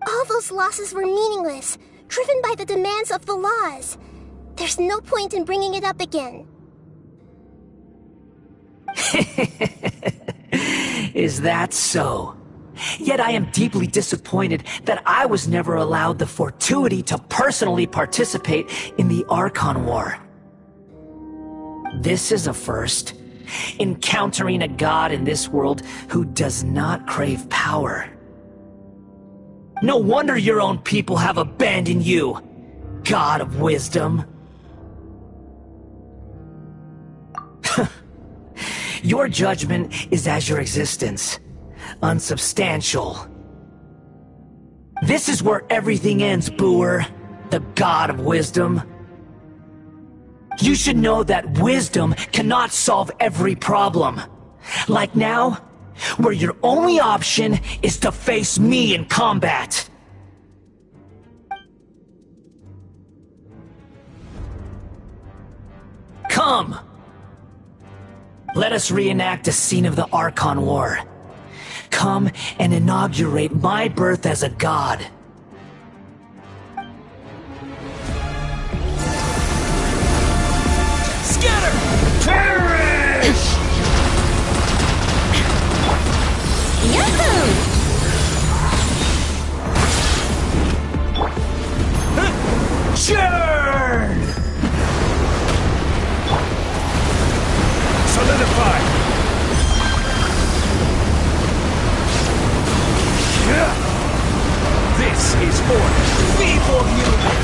Speaker 3: all those losses were meaningless, driven by the demands of the laws. There's no point in bringing it up again.
Speaker 14: Is that so? Yet I am deeply disappointed that I was never allowed the fortuity to personally participate in the Archon War. This is a first. Encountering a god in this world who does not crave power. No wonder your own people have abandoned you, god of wisdom. Your judgment is as your existence, unsubstantial. This is where everything ends, Booer, the god of wisdom. You should know that wisdom cannot solve every problem. Like now, where your only option is to face me in combat. Come! Let us reenact a scene of the Archon War. Come and inaugurate my birth as a god. Scatter! Perish!
Speaker 1: Yahoo!
Speaker 14: Churn!
Speaker 17: Solidify! This is order. Feeble human!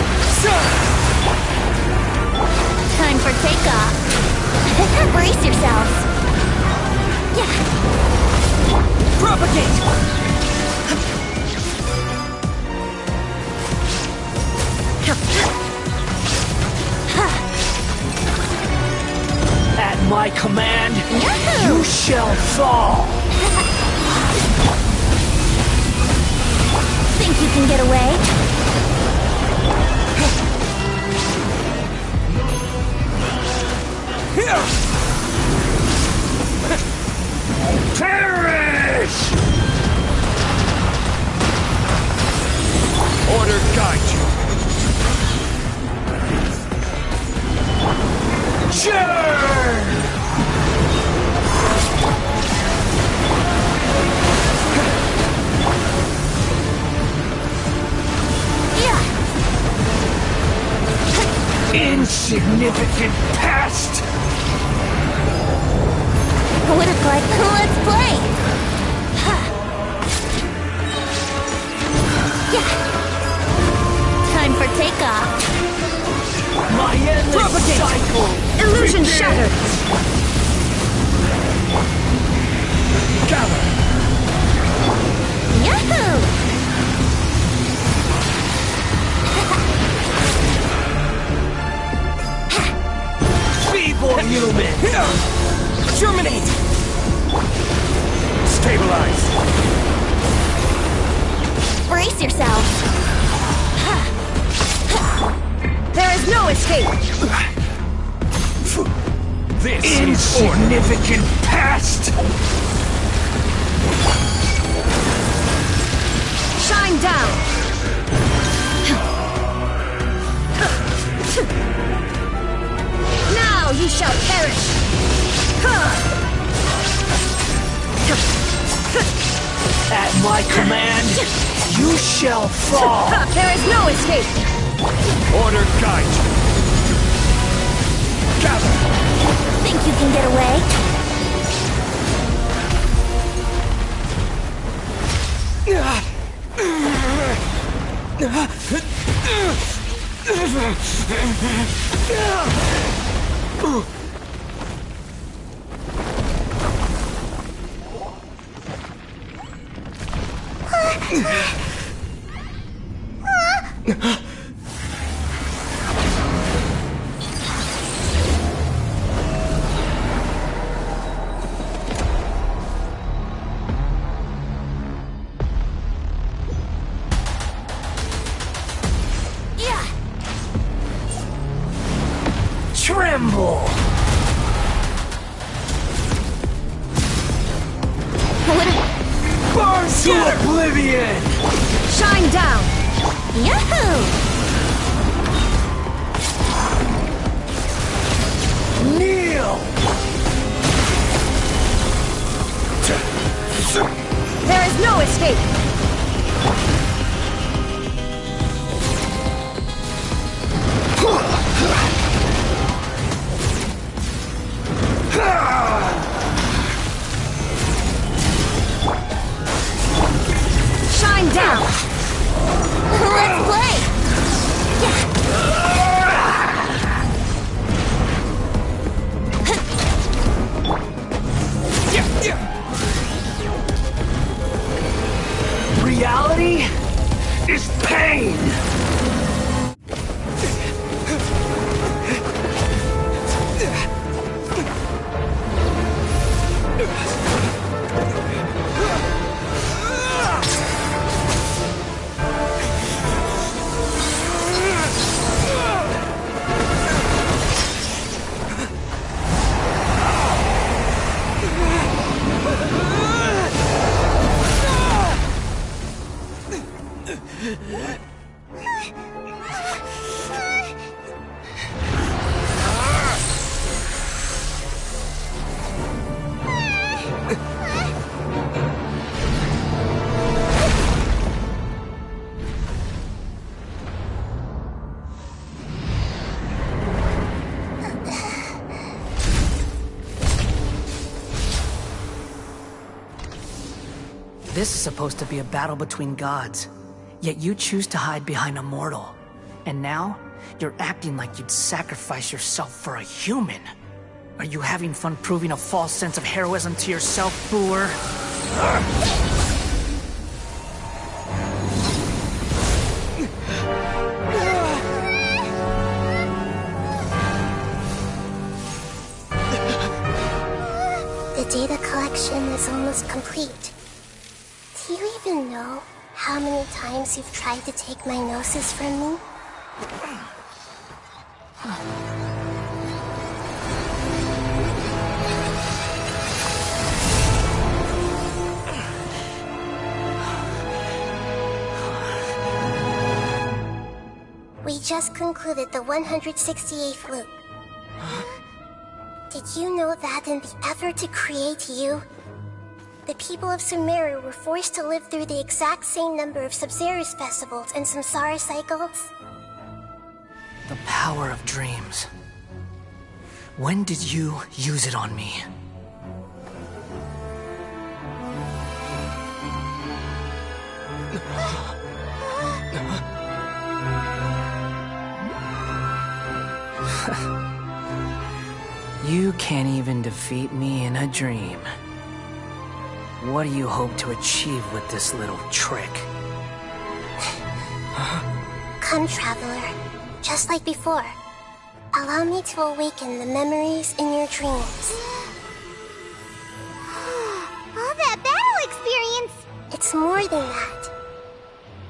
Speaker 1: Time for takeoff. Brace yourselves. Yeah.
Speaker 14: Propagate! At my command, you shall fall!
Speaker 18: Think you can get away?
Speaker 17: Perish!
Speaker 12: Order guide you.
Speaker 17: Churn! Insignificant past!
Speaker 18: What if like, let's play? Yeah. Time for takeoff.
Speaker 17: My endless cycle!
Speaker 9: Illusion
Speaker 17: begins.
Speaker 9: shattered!
Speaker 17: Gather!
Speaker 18: Yahoo!
Speaker 17: Feeble human!
Speaker 9: Germinate!
Speaker 17: Stabilize!
Speaker 18: Brace yourself.
Speaker 9: There is no escape!
Speaker 17: This insignificant past!
Speaker 9: Shine down! Now you shall perish!
Speaker 17: At my command, you shall fall!
Speaker 9: There is no escape!
Speaker 12: Order guide you.
Speaker 17: Gather!
Speaker 18: Think you can get away?
Speaker 17: Tremble! Burn to oblivion!
Speaker 9: Shine down!
Speaker 18: Yahoo!
Speaker 17: Kneel!
Speaker 9: There is no escape! Shine down!
Speaker 18: Let's play!
Speaker 17: Reality is pain!
Speaker 14: This is supposed to be a battle between gods, yet you choose to hide behind a mortal. And now, you're acting like you'd sacrifice yourself for a human. Are you having fun proving a false sense of heroism to yourself, Booer?
Speaker 3: The data collection is almost complete. Do you even know how many times you've tried to take my gnosis from me? We just concluded the 168th loop. Did you know that in the effort to create you, the people of Sumaru were forced to live through the exact same number of Sub-Zerus festivals and samsara cycles?
Speaker 14: The power of dreams. When did you use it on me? You can't even defeat me in a dream. What do you hope to achieve with this little trick?
Speaker 3: Come, Traveler. Just like before. Allow me to awaken the memories in your dreams.
Speaker 1: All that battle experience!
Speaker 3: It's more than that.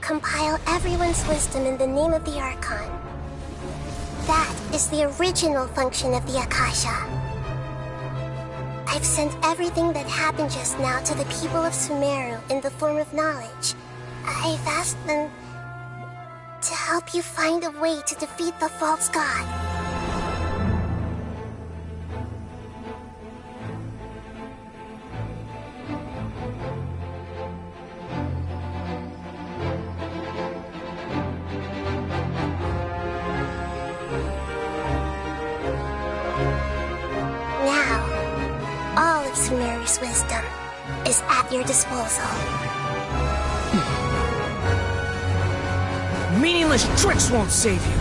Speaker 3: Compile everyone's wisdom in the name of the Archon. That is the original function of the Akasha. I've sent everything that happened just now to the people of Sumaru in the form of knowledge. I've asked them to help you find a way to defeat the false god. Sumaru's wisdom is at your disposal.
Speaker 14: Meaningless tricks won't save you.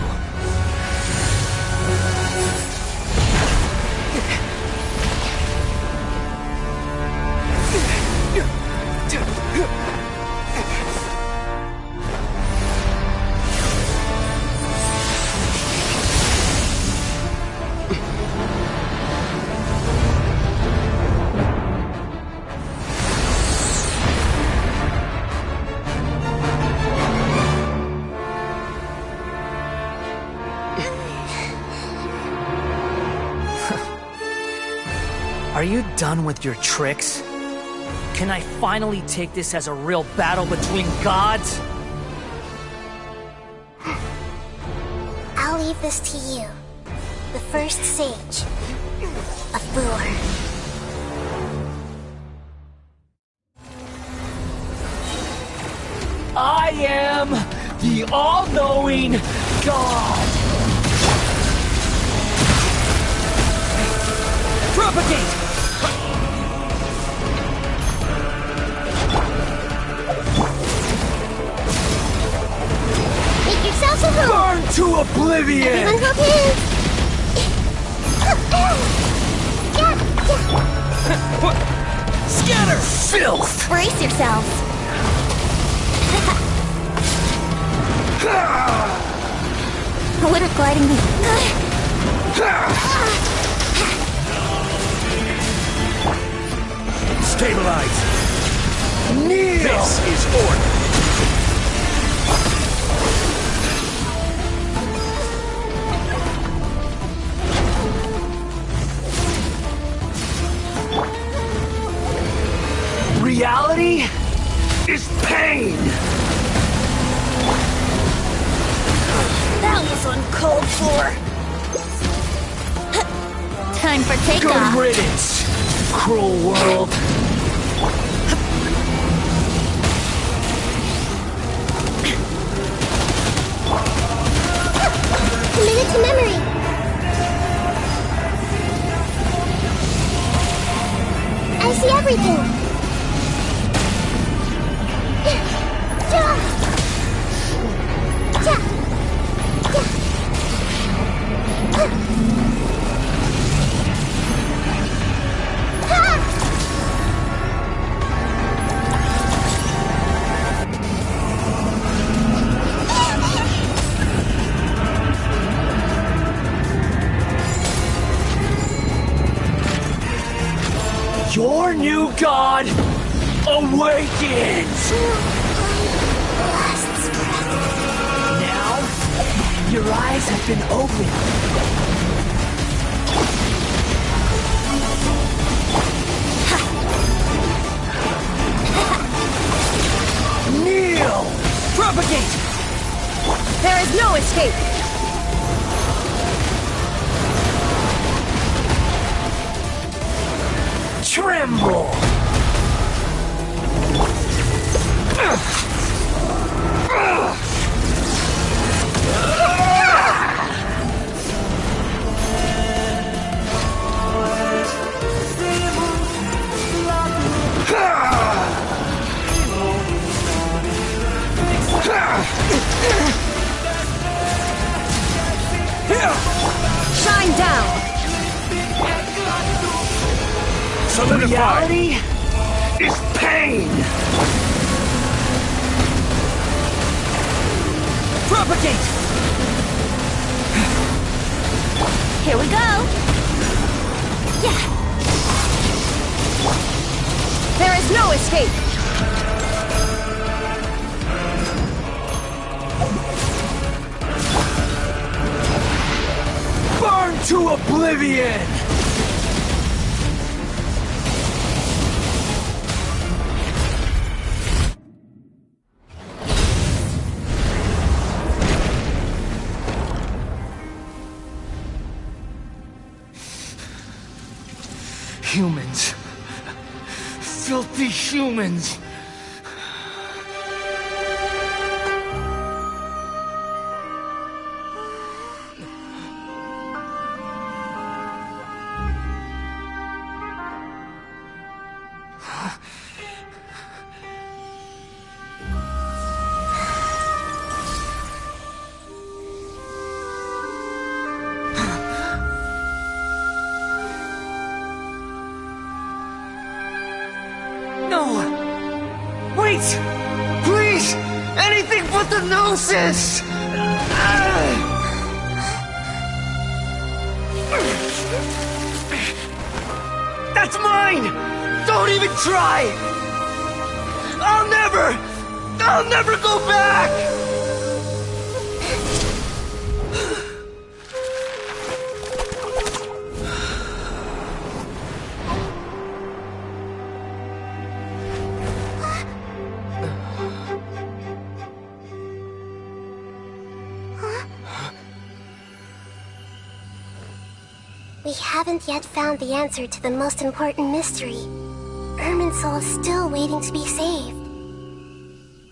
Speaker 14: Are you done with your tricks? Can I finally take this as a real battle between gods?
Speaker 3: I'll leave this to you, the first sage of Boor.
Speaker 14: I am the all-knowing God! Propagate!
Speaker 3: Make yourselves a home!
Speaker 14: Burn to oblivion!
Speaker 3: Everyone hold hands!
Speaker 14: Scatter! Filth!
Speaker 3: Brace yourselves! A little gliding me.
Speaker 17: Stabilize!
Speaker 14: Kneel!
Speaker 17: This is order!
Speaker 14: Reality is pain!
Speaker 3: That was uncalled for. Time for takeoff.
Speaker 14: Good riddance, cruel world.
Speaker 3: Committed to memory. I see everything.
Speaker 14: Your new god awakens! Your eyes have been opened. Kneel!
Speaker 9: Propagate! There is no escape!
Speaker 14: Tremble!
Speaker 9: Shine down!
Speaker 17: Solidify!
Speaker 14: Reality is pain!
Speaker 9: Propagate!
Speaker 18: Here we go! Yeah!
Speaker 9: There is no escape!
Speaker 14: Burn to oblivion! Humans. Filthy humans. Wait! Please! Anything but the Gnosis! That's mine! Don't even try! I'll never go back!
Speaker 3: We haven't yet found the answer to the most important mystery. Irminsul is still waiting to be saved.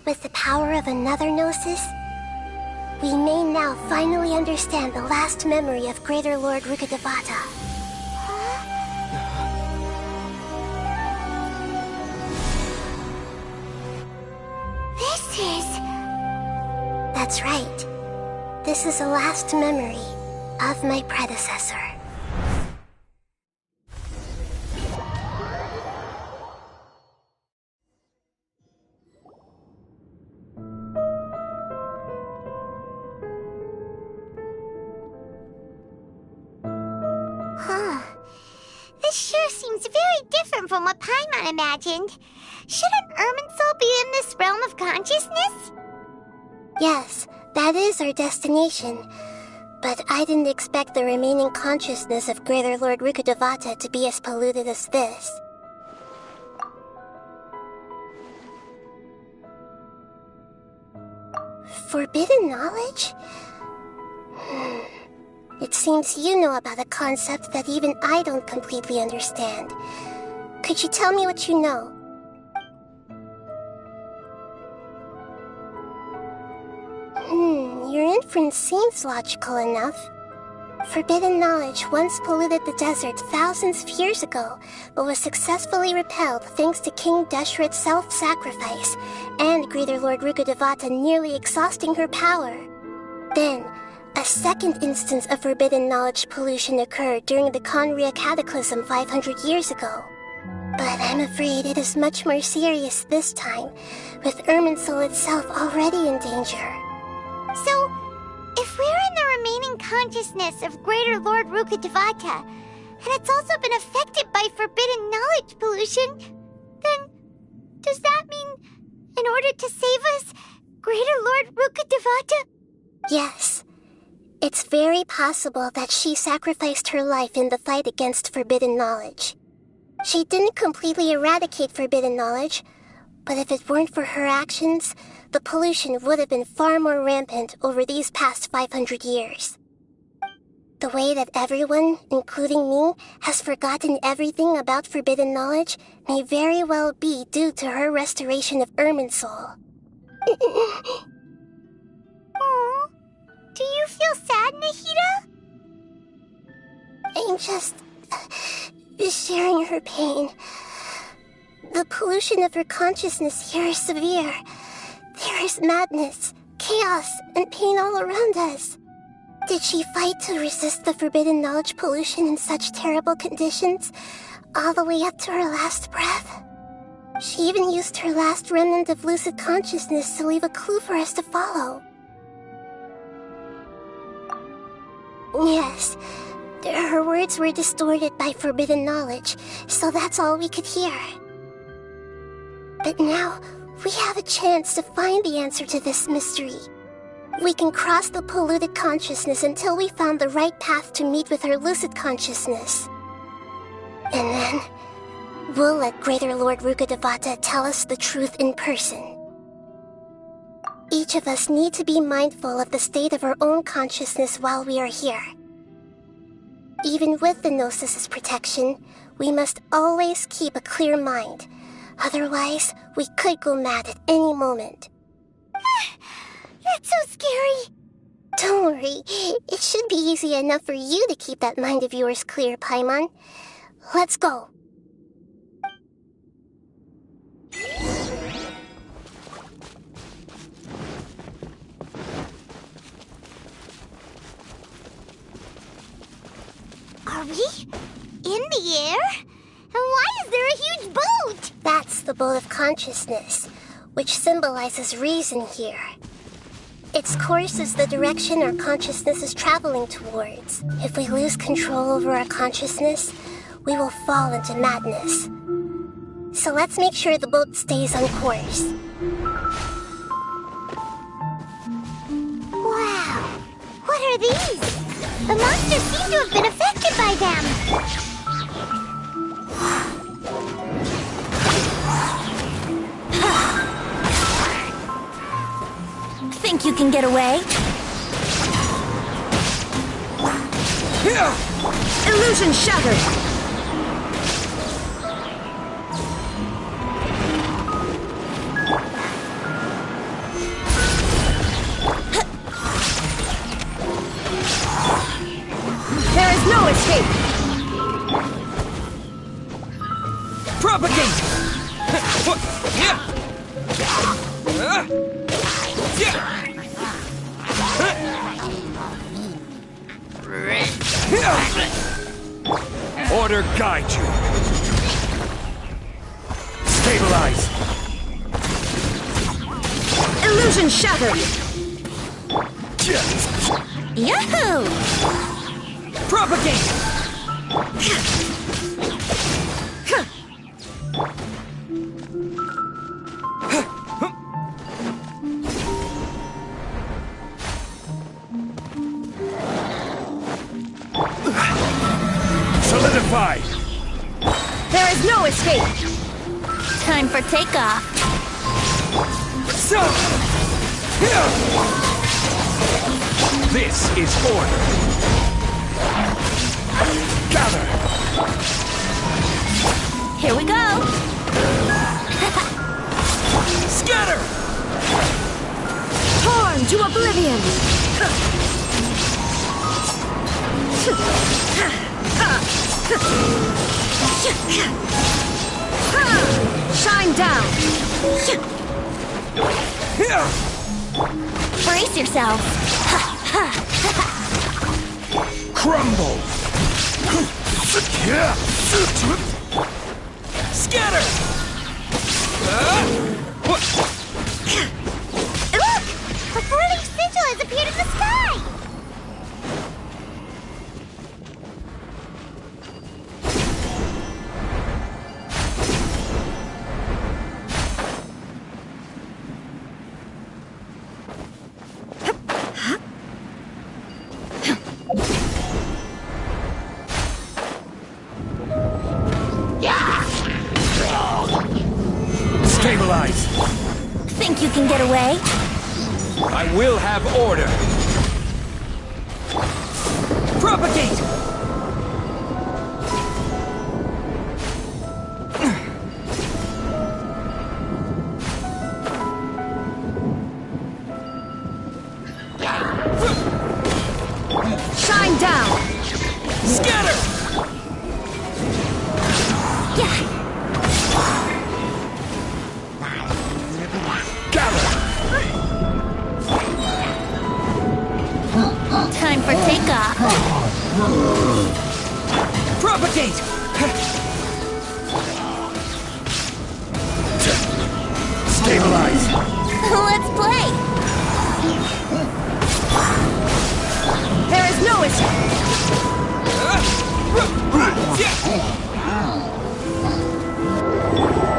Speaker 3: With the power of another Gnosis, we may now finally understand the last memory of Greater Lord Rukkhadevata.
Speaker 1: This is...
Speaker 3: That's right. This is the last memory of my predecessor.
Speaker 1: This sure seems very different from what Paimon imagined. Shouldn't Irminsul be in this realm of consciousness?
Speaker 3: Yes, that is our destination. But I didn't expect the remaining consciousness of Greater Lord Rukkhadevata to be as polluted as this. Forbidden knowledge? It seems you know about a concept that even I don't completely understand. Could you tell me what you know? Your inference seems logical enough. Forbidden knowledge once polluted the desert thousands of years ago, but was successfully repelled thanks to King Deshret's self-sacrifice, and Greater Lord Rukkhadevata nearly exhausting her power. Then, a second instance of forbidden knowledge pollution occurred during the Conria Cataclysm 500 years ago. But I'm afraid it is much more serious this time, with Irminsul itself already in danger.
Speaker 1: So, if we're in the remaining consciousness of Greater Lord Rukkhadevata, and it's also been affected by forbidden knowledge pollution, then does that mean, in order to save us, Greater Lord Rukkhadevata?
Speaker 3: Yes. It's very possible that she sacrificed her life in the fight against forbidden knowledge. She didn't completely eradicate forbidden knowledge, but if it weren't for her actions, the pollution would have been far more rampant over these past 500 years. The way that everyone, including me, has forgotten everything about forbidden knowledge may very well be due to her restoration of Irminsul.
Speaker 1: Aww. Do you feel sad, Nahida?
Speaker 3: I'm just sharing her pain. The pollution of her consciousness here is severe. There is madness, chaos, and pain all around us. Did she fight to resist the forbidden knowledge pollution in such terrible conditions, all the way up to her last breath? She even used her last remnant of lucid consciousness to leave a clue for us to follow. Yes, her words were distorted by forbidden knowledge, so that's all we could hear. But now, we have a chance to find the answer to this mystery. We can cross the polluted consciousness until we found the right path to meet with our lucid consciousness. And then, we'll let Greater Lord Rukkhadevata tell us the truth in person. Each of us need to be mindful of the state of our own consciousness while we are here. Even with the Gnosis' protection, we must always keep a clear mind. Otherwise, we could go mad at any moment.
Speaker 1: That's so scary.
Speaker 3: Don't worry. It should be easy enough for you to keep that mind of yours clear, Paimon. Let's go.
Speaker 1: Are we in the air? And why is there a huge boat?
Speaker 3: That's the boat of consciousness, which symbolizes reason here. Its course is the direction our consciousness is traveling towards. If we lose control over our consciousness, we will fall into madness. So let's make sure the boat stays on course.
Speaker 1: Wow! What are these? The monsters seem to have been affected by them.
Speaker 9: Think you can get away? Illusion shattered! There is no escape!
Speaker 11: Propagate!
Speaker 17: Order guide you. Stabilize.
Speaker 9: Illusion shattered! Yahoo!
Speaker 11: Propagate!
Speaker 17: Solidify!
Speaker 9: There is no escape!
Speaker 18: Time for takeoff.
Speaker 17: So! This is order. Gather!
Speaker 18: Here we go!
Speaker 11: Scatter!
Speaker 9: Torn to oblivion! Shine down!
Speaker 18: Brace yourself!
Speaker 17: Crumble!
Speaker 11: Scatter!
Speaker 1: Look! A whirling sigil has appeared in the sky!
Speaker 18: can get away?
Speaker 11: I will have order. Propagate!
Speaker 9: Shine down!
Speaker 11: Scatter!
Speaker 18: Time for takeoff.
Speaker 11: Propagate!
Speaker 17: Stabilize!
Speaker 18: Let's play!
Speaker 9: There is no escape!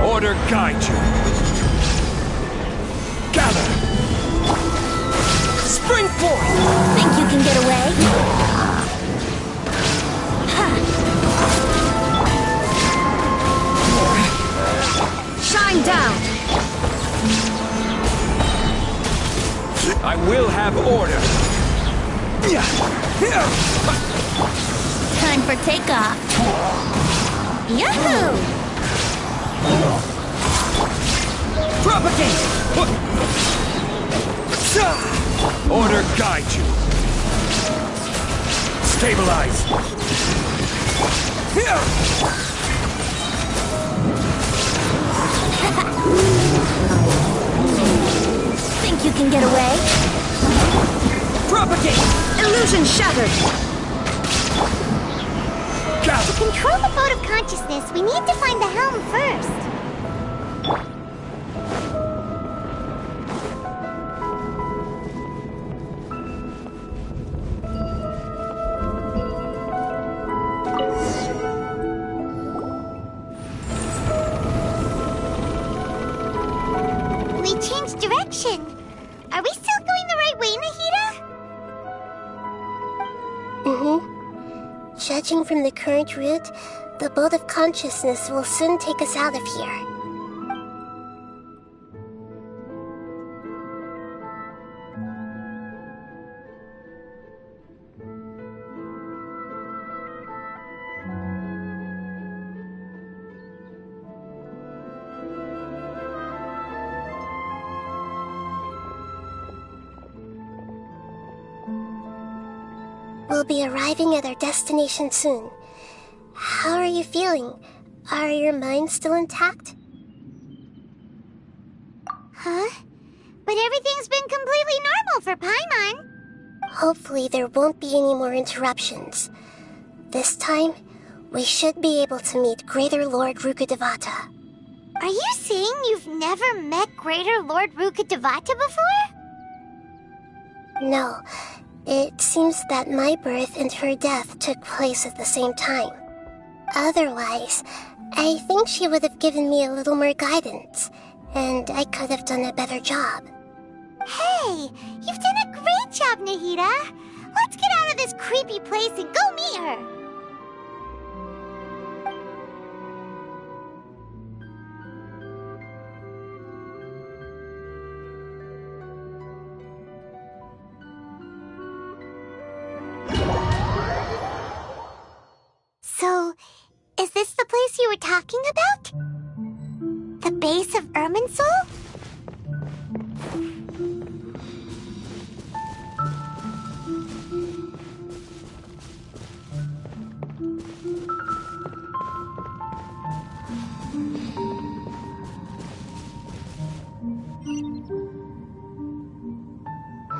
Speaker 11: Order guide you. Gather! Spring forth!
Speaker 18: Think you can get away?
Speaker 9: Shine down!
Speaker 11: I will have order.
Speaker 18: Time for takeoff. Yahoo!
Speaker 11: Propagate! Order guide you.
Speaker 17: Stabilize!
Speaker 18: Think you can get away?
Speaker 11: Propagate!
Speaker 9: Illusion shattered!
Speaker 1: To control the boat of consciousness, we need to find the helm first. We changed direction. Are we still going the right way, Nahida?
Speaker 3: Judging from the current route, the boat of consciousness will soon take us out of here. We'll be arriving at our destination soon. How are you feeling? Are your minds still intact?
Speaker 1: Huh? But everything's been completely normal for Paimon.
Speaker 3: Hopefully there won't be any more interruptions. This time, we should be able to meet Greater Lord Rukkhadevata.
Speaker 1: Are you saying you've never met Greater Lord Rukkhadevata before?
Speaker 3: No. It seems that my birth and her death took place at the same time. Otherwise, I think she would have given me a little more guidance, and I could have done a better job.
Speaker 1: Hey, you've done a great job, Nahida. Let's get out of this creepy place and go meet her. So, is this the place you were talking about? The base of Irminsul?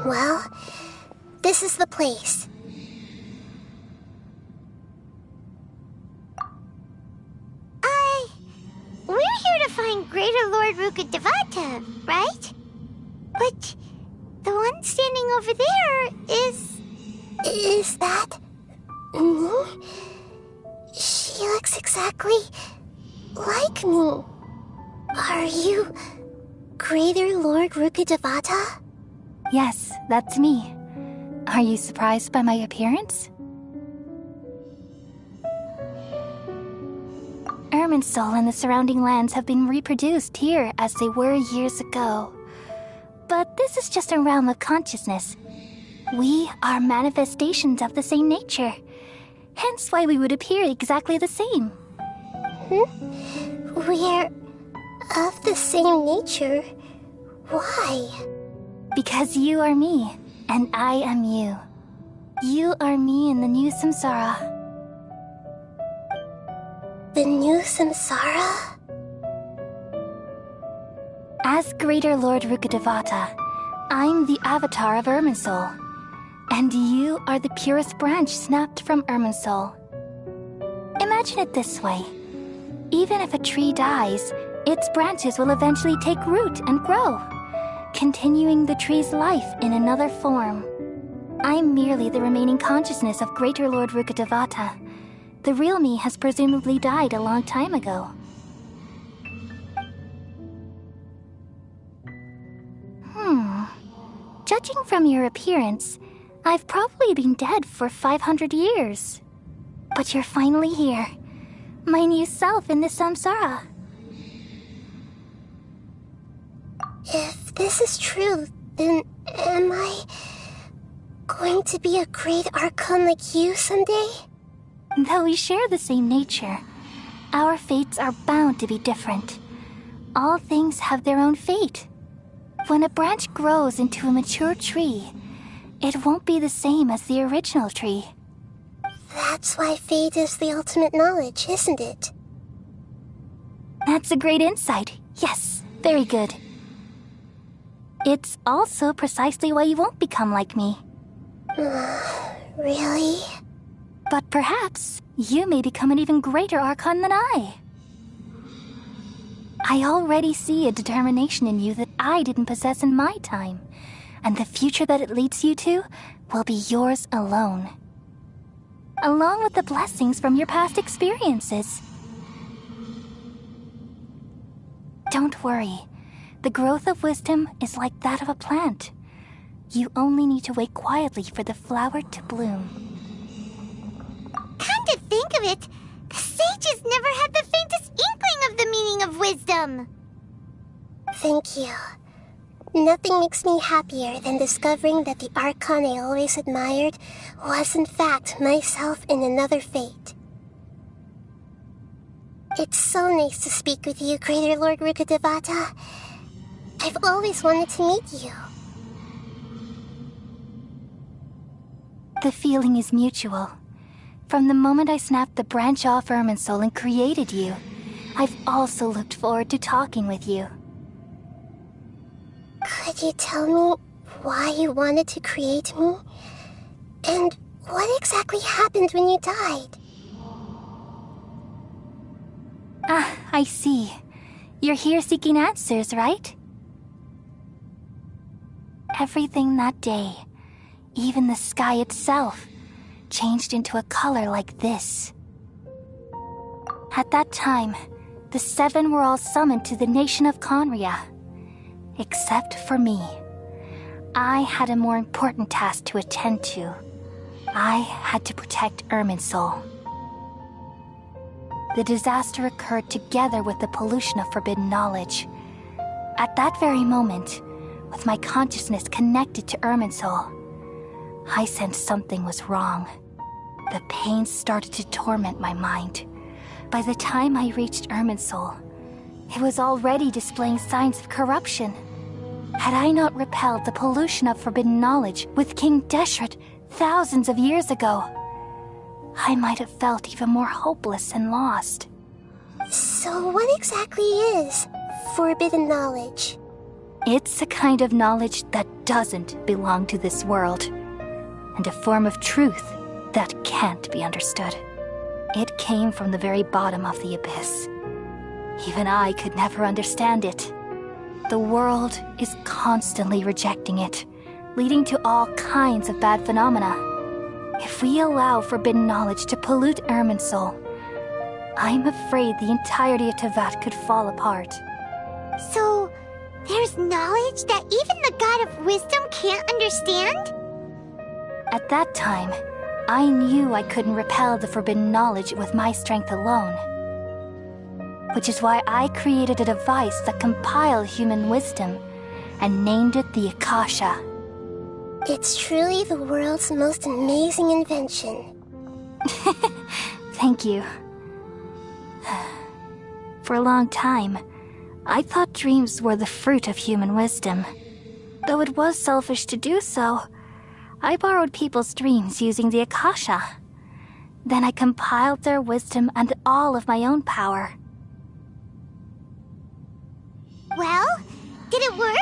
Speaker 3: Well, this is the place.
Speaker 1: We're here to find Greater Lord Rukkhadevata, right? But the one standing over there is...
Speaker 3: Is that... me? She looks exactly like me. Are you Greater Lord Rukkhadevata?
Speaker 18: Yes, that's me. Are you surprised by my appearance? Irminsul and the surrounding lands have been reproduced here as they were years ago. but this is just a realm of consciousness. We are manifestations of the same nature. Hence why we would appear exactly the same.
Speaker 3: We're of the same nature? Why?
Speaker 18: Because you are me, and I am you. You are me in the new samsara.
Speaker 3: The new samsara?
Speaker 18: As Greater Lord Rukkhadevata, I'm the avatar of Irminsul, and you are the purest branch snapped from Irminsul. Imagine it this way. Even if a tree dies, its branches will eventually take root and grow, continuing the tree's life in another form. I'm merely the remaining consciousness of Greater Lord Rukkhadevata. The real me has presumably died a long time ago. Judging from your appearance, I've probably been dead for 500 years. But you're finally here. My new self in the samsara.
Speaker 3: If this is true, then am I going to be a great Archon like you someday?
Speaker 18: Though we share the same nature, our fates are bound to be different. All things have their own fate. When a branch grows into a mature tree, it won't be the same as the original tree.
Speaker 3: That's why fate is the ultimate knowledge, isn't it?
Speaker 18: That's a great insight. Yes, very good. It's also precisely why you won't become like me.
Speaker 3: Really?
Speaker 18: But perhaps you may become an even greater Archon than I. I already see a determination in you that I didn't possess in my time, and the future that it leads you to will be yours alone. Along with the blessings from your past experiences. Don't worry. The growth of wisdom is like that of a plant. You only need to wait quietly for the flower to bloom.
Speaker 1: Come to think of it, the sages never had the faintest inkling of the meaning of wisdom.
Speaker 3: Thank you. Nothing makes me happier than discovering that the Archon I always admired was in fact myself in another fate. It's so nice to speak with you, Greater Lord Rukkhadevata. I've always wanted to meet you.
Speaker 18: The feeling is mutual. From the moment I snapped the branch off Irminsul and created you, I've also looked forward to talking with you.
Speaker 3: Could you tell me why you wanted to create me? And what exactly happened when you died?
Speaker 18: Ah, I see. You're here seeking answers, right? Everything that day, even the sky itself, changed into a color like this. At that time, the seven were all summoned to the nation of Conria. Except for me. I had a more important task to attend to. I had to protect Irminsul. The disaster occurred together with the pollution of forbidden knowledge. At that very moment, with my consciousness connected to Irminsul, I sensed something was wrong. The pain started to torment my mind. By the time I reached Irminsul, it was already displaying signs of corruption. Had I not repelled the pollution of forbidden knowledge with King Deshret thousands of years ago, I might have felt even more hopeless and lost.
Speaker 3: So what exactly is forbidden knowledge?
Speaker 18: It's a kind of knowledge that doesn't belong to this world, and a form of truth that can't be understood. It came from the very bottom of the abyss. Even I could never understand it. The world is constantly rejecting it, leading to all kinds of bad phenomena. If we allow forbidden knowledge to pollute Irminsul, I'm afraid the entirety of Tevat could fall apart.
Speaker 1: So, there's knowledge that even the God of Wisdom can't understand?
Speaker 18: At that time, I knew I couldn't repel the forbidden knowledge with my strength alone. Which is why I created a device that compiled human wisdom and named it the Akasha.
Speaker 3: It's truly the world's most amazing invention.
Speaker 18: Thank you. For a long time, I thought dreams were the fruit of human wisdom. Though it was selfish to do so, I borrowed people's dreams using the Akasha. Then I compiled their wisdom and all of my own power.
Speaker 1: Well, did it work?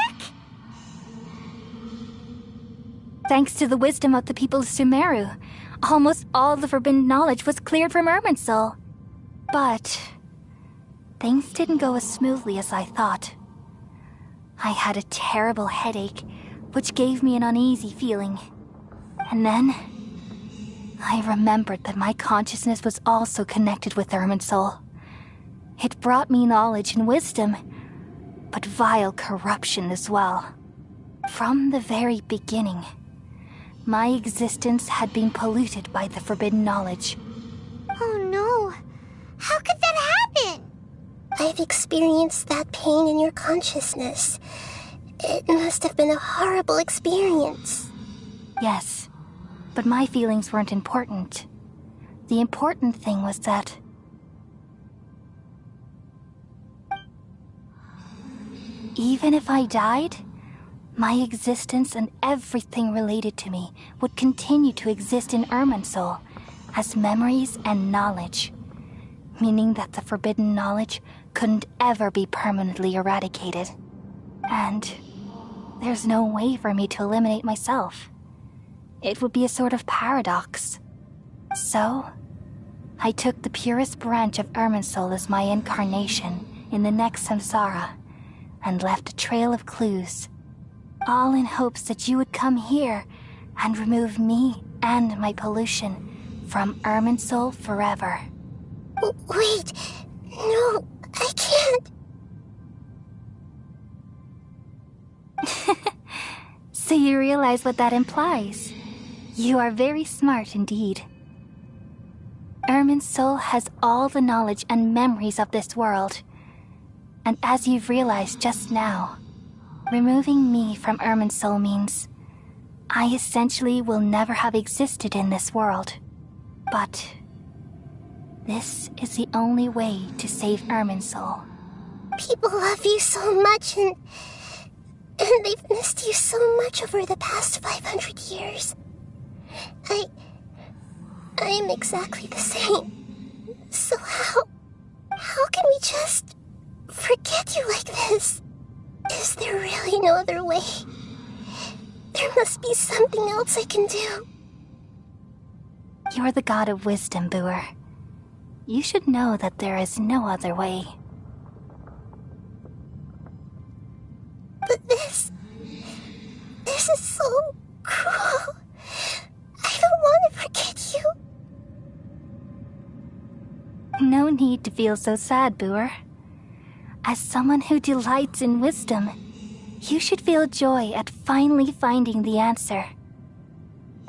Speaker 18: Thanks to the wisdom of the people of Sumaru, almost all the forbidden knowledge was cleared from Irminsul. But things didn't go as smoothly as I thought. I had a terrible headache, which gave me an uneasy feeling. And then I remembered that my consciousness was also connected with Irminsul. It brought me knowledge and wisdom, but vile corruption as well. From the very beginning, my existence had been polluted by the forbidden knowledge.
Speaker 1: Oh no! How could that happen?
Speaker 3: I've experienced that pain in your consciousness. It must have been a horrible experience.
Speaker 18: Yes, but my feelings weren't important. The important thing was that even if I died, my existence and everything related to me would continue to exist in Irminsul as memories and knowledge, meaning that the forbidden knowledge couldn't ever be permanently eradicated. And there's no way for me to eliminate myself. It would be a sort of paradox. So, I took the purest branch of Irminsul as my incarnation in the next samsara, and left a trail of clues, all in hopes that you would come here and remove me and my pollution from Irminsul forever.
Speaker 3: Wait, no, I can't.
Speaker 18: So you realize what that implies. You are very smart indeed. Irminsul has all the knowledge and memories of this world. And as you've realized just now, removing me from Irminsul means I essentially will never have existed in this world. But this is the only way to save Irminsul.
Speaker 3: People love you so much, and they've missed you so much over the past 500 years. I am exactly the same. So how can we just forget you like this? Is there really no other way? There must be something else I can do.
Speaker 18: You're the god of wisdom, Boer. You should know that there is no other way.
Speaker 3: But this is so cruel. I don't want to forget you.
Speaker 18: No need to feel so sad, Boer. As someone who delights in wisdom, you should feel joy at finally finding the answer.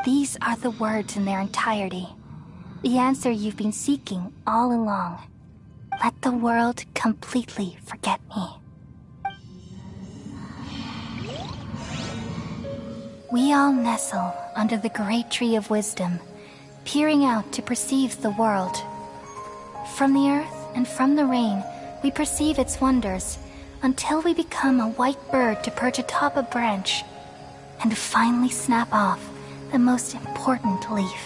Speaker 18: These are the words in their entirety. The answer you've been seeking all along. Let the world completely forget me. We all nestle under the great tree of wisdom, peering out to perceive the world. From the earth and from the rain, we perceive its wonders, until we become a white bird to perch atop a branch, and finally snap off the most important leaf.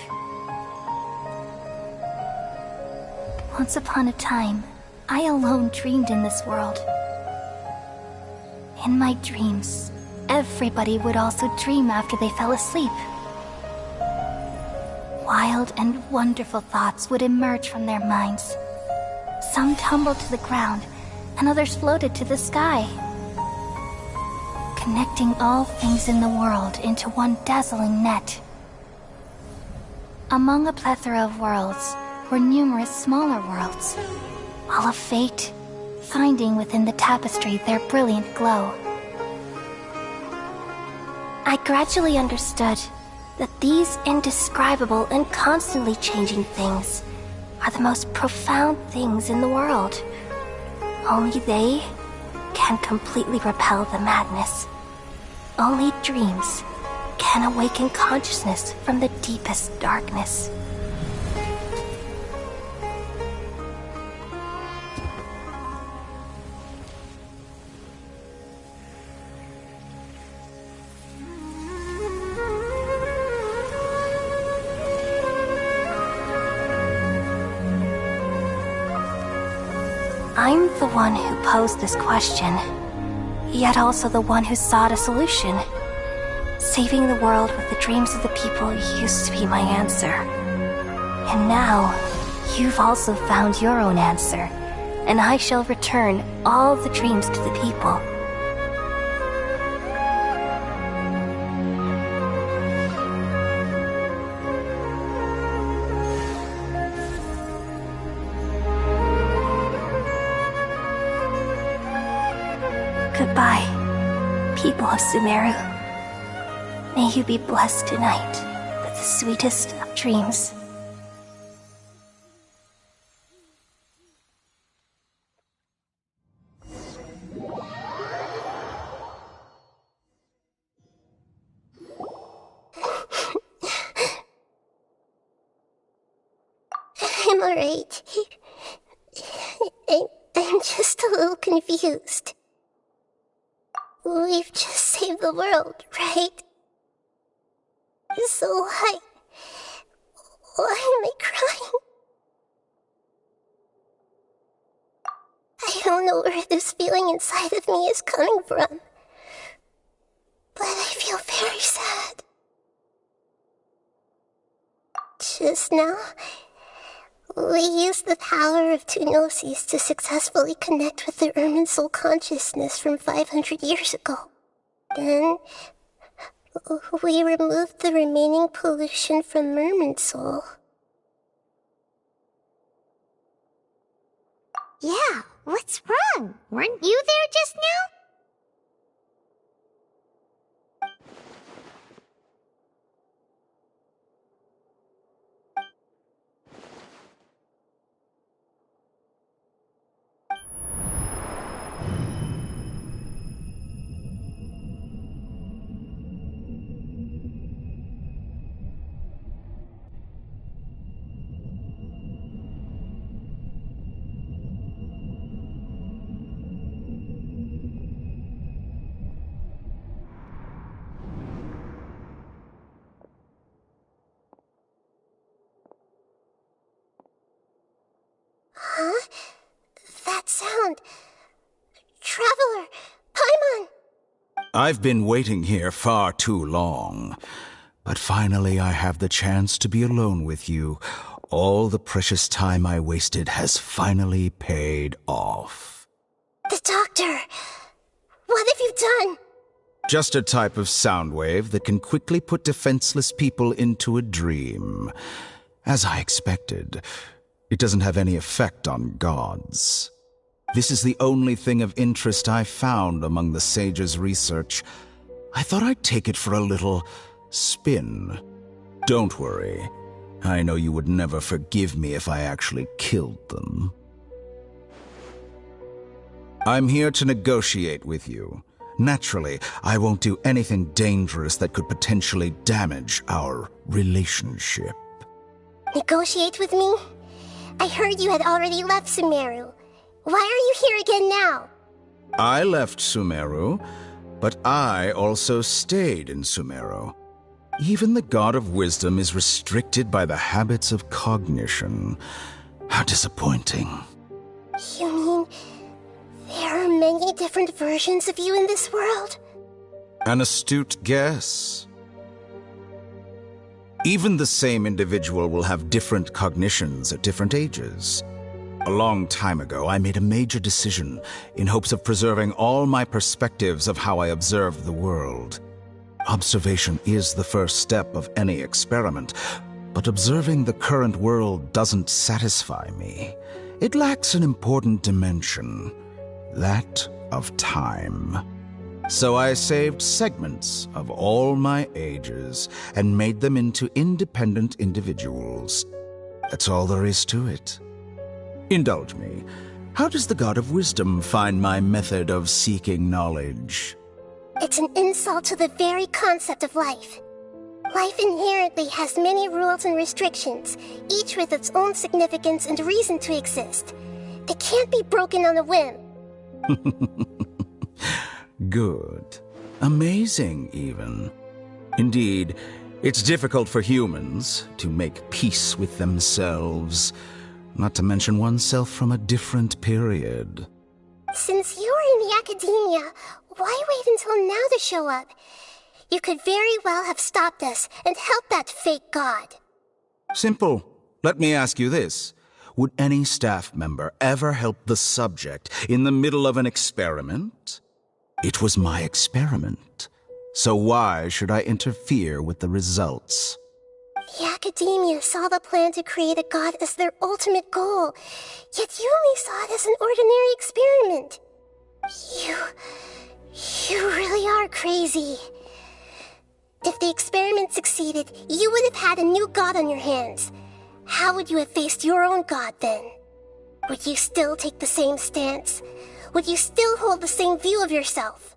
Speaker 18: Once upon a time, I alone dreamed in this world. In my dreams, everybody would also dream after they fell asleep. Wild and wonderful thoughts would emerge from their minds. Some tumbled to the ground, and others floated to the sky, connecting all things in the world into one dazzling net. Among a plethora of worlds were numerous smaller worlds, all of fate, finding within the tapestry their brilliant glow.
Speaker 3: I gradually understood that these indescribable and constantly changing things are the most profound things in the world. Only they can completely repel the madness.
Speaker 18: Only dreams can awaken consciousness from the deepest darkness. I'm the one who posed this question, yet also the one who sought a solution. Saving the world with the dreams of the people used to be my answer. And now, you've also found your own answer, and I shall return all the dreams to the people. Goodbye, people of Sumaru. May you be blessed tonight with the sweetest of dreams.
Speaker 3: I'm alright. I'm just a little confused. We've just saved the world, right? So why am I crying? I don't know where this feeling inside of me is coming from, but I feel very sad. Just now, we used the power of two gnosis to successfully connect with the Ermin soul consciousness from 500 years ago. Then, we removed the remaining pollution from Merman soul.
Speaker 1: Yeah, what's wrong? Weren't you there just now?
Speaker 3: Huh? That sound. Traveler! Paimon!
Speaker 12: I've been waiting here far too long. But finally I have the chance to be alone with you. All the precious time I wasted has finally paid off.
Speaker 3: The doctor! What have you done?
Speaker 12: Just a type of sound wave that can quickly put defenseless people into a dream. As I expected, it doesn't have any effect on gods. This is the only thing of interest I found among the sage's research. I thought I'd take it for a little spin. Don't worry. I know you would never forgive me if I actually killed them. I'm here to negotiate with you. Naturally, I won't do anything dangerous that could potentially damage our relationship.
Speaker 3: Negotiate with me? I heard you had already left Sumaru. Why are you here again now?
Speaker 12: I left Sumaru, but I also stayed in Sumaru. Even the God of Wisdom is restricted by the habits of cognition. How disappointing.
Speaker 3: You mean there are many different versions of you in this world?
Speaker 12: An astute guess. Even the same individual will have different cognitions at different ages. A long time ago, I made a major decision in hopes of preserving all my perspectives of how I observed the world. Observation is the first step of any experiment, but observing the current world doesn't satisfy me. It lacks an important dimension, that of time. So I saved segments of all my ages and made them into independent individuals. That's all there is to it. Indulge me. How does the God of Wisdom find my method of seeking knowledge?
Speaker 3: It's an insult to the very concept of life. Life inherently has many rules and restrictions, each with its own significance and reason to exist. It can't be broken on a whim.
Speaker 20: Good. Amazing, even. Indeed, it's difficult for humans to make peace with themselves, not to mention oneself from a different period.
Speaker 3: Since you're in the academia, why wait until now to show up? You could very well have stopped us and helped that fake god.
Speaker 20: Simple. Let me ask you this. Would any staff member ever help the subject in the middle of an experiment? It was my experiment. So why should I interfere with the results?
Speaker 3: The academia saw the plan to create a god as their ultimate goal, yet you only saw it as an ordinary experiment. You really are crazy. If the experiment succeeded, you would have had a new god on your hands. How would you have faced your own god then? Would you still take the same stance? Would you still hold the same view of yourself?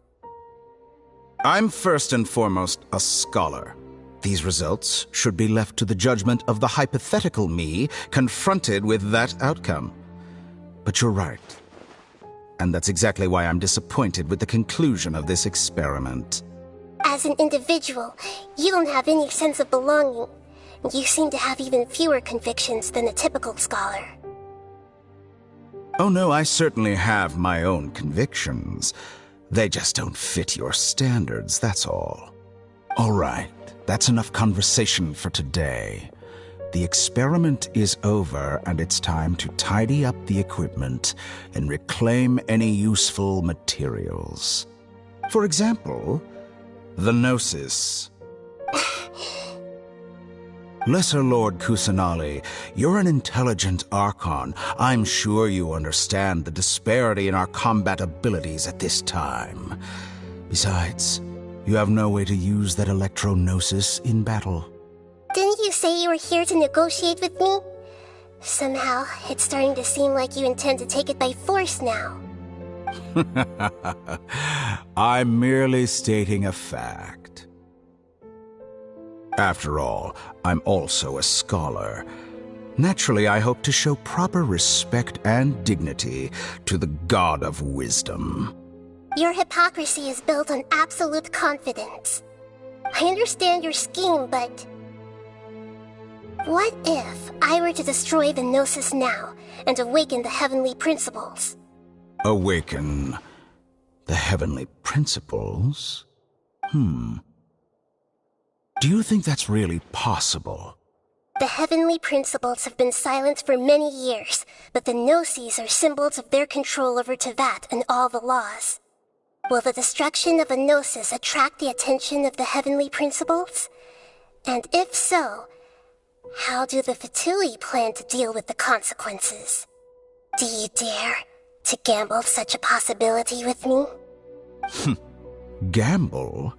Speaker 20: I'm first and foremost a scholar. These results should be left to the judgment of the hypothetical me confronted with that outcome. But you're right. And that's exactly why I'm disappointed with the conclusion of this experiment.
Speaker 3: As an individual, you don't have any sense of belonging. You seem to have even fewer convictions than a typical scholar.
Speaker 20: Oh no, I certainly have my own convictions. They just don't fit your standards, that's all. All right, that's enough conversation for today. The experiment is over, and it's time to tidy up the equipment and reclaim any useful materials. For example, the Gnosis. Lesser Lord Kusanali, you're an intelligent Archon. I'm sure you understand the disparity in our combat abilities at this time. Besides, you have no way to use that Electro-Gnosis in battle.
Speaker 3: Didn't you say you were here to negotiate with me? Somehow, it's starting to seem like you intend to take it by force now.
Speaker 20: I'm merely stating a fact. After all, I'm also a scholar. Naturally, I hope to show proper respect and dignity to the God of Wisdom.
Speaker 3: Your hypocrisy is built on absolute confidence. I understand your scheme, but... what if I were to destroy the Gnosis now and awaken the heavenly principles?
Speaker 20: Awaken the heavenly principles? Do you think that's really possible?
Speaker 3: The heavenly principles have been silent for many years, but the Gnosis are symbols of their control over Tevat and all the laws. Will the destruction of a Gnosis attract the attention of the heavenly principles? And if so, how do the Fatui plan to deal with the consequences? Do you dare to gamble such a possibility with me?
Speaker 20: Gamble?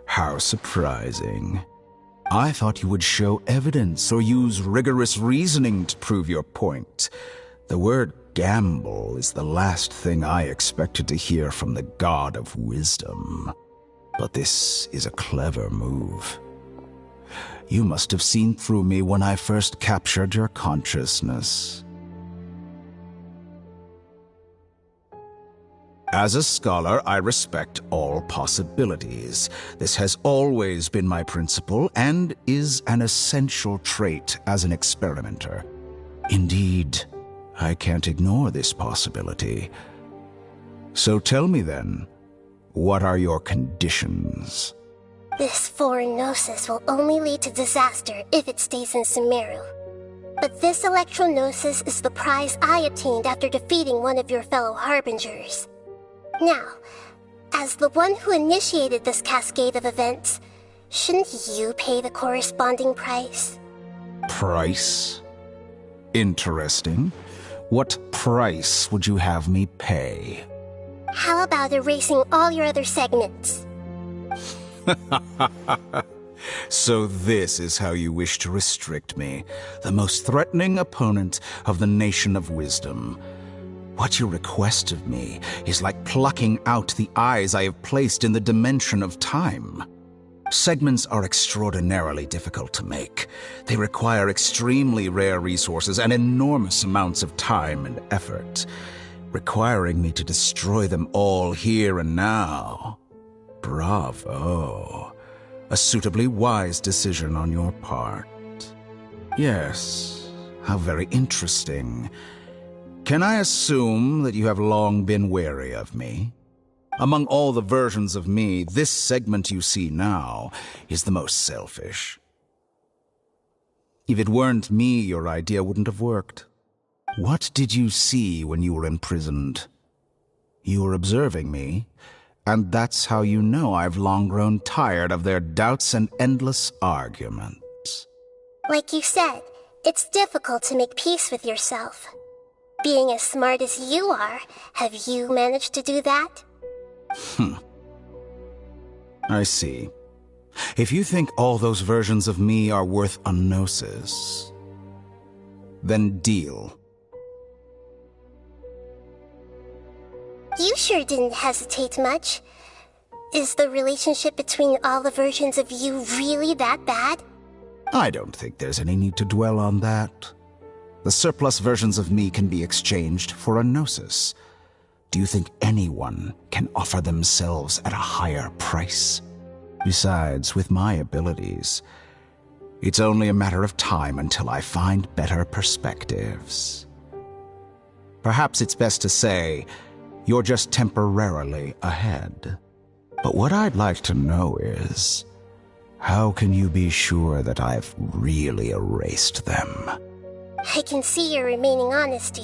Speaker 20: How surprising. I thought you would show evidence or use rigorous reasoning to prove your point. The word gamble is the last thing I expected to hear from the God of Wisdom. But this is a clever move. You must have seen through me when I first captured your consciousness. As a scholar, I respect all possibilities. This has always been my principle and is an essential trait as an experimenter. Indeed, I can't ignore this possibility. So tell me then, what are your conditions?
Speaker 3: This foreign Gnosis will only lead to disaster if it stays in Sumaru. But this Electro-Gnosis is the prize I obtained after defeating one of your fellow Harbingers. Now, as the one who initiated this cascade of events, shouldn't you pay the corresponding price?
Speaker 20: Price? Interesting. What price would you have me pay?
Speaker 3: How about erasing all your other segments?
Speaker 20: So this is how you wish to restrict me, the most threatening opponent of the Nation of Wisdom. What you request of me is like plucking out the eyes I have placed in the dimension of time. Segments are extraordinarily difficult to make. They require extremely rare resources and enormous amounts of time and effort, requiring me to destroy them all here and now. Bravo. A suitably wise decision on your part. Yes, how very interesting. Can I assume that you have long been wary of me? Among all the versions of me, this segment you see now is the most selfish. If it weren't me, your idea wouldn't have worked. What did you see when you were imprisoned? You were observing me, and that's how you know I've long grown tired of their doubts and endless arguments.
Speaker 3: Like you said, it's difficult to make peace with yourself. Being as smart as you are, have you managed to do that?
Speaker 20: I see. If you think all those versions of me are worth a gnosis, then deal.
Speaker 3: You sure didn't hesitate much. Is the relationship between all the versions of you really that bad?
Speaker 20: I don't think there's any need to dwell on that. The surplus versions of me can be exchanged for a gnosis. Do you think anyone can offer themselves at a higher price? Besides, with my abilities, it's only a matter of time until I find better perspectives. Perhaps it's best to say, you're just temporarily ahead. But what I'd like to know is, how can you be sure that I've really erased them?
Speaker 3: I can see your remaining honesty.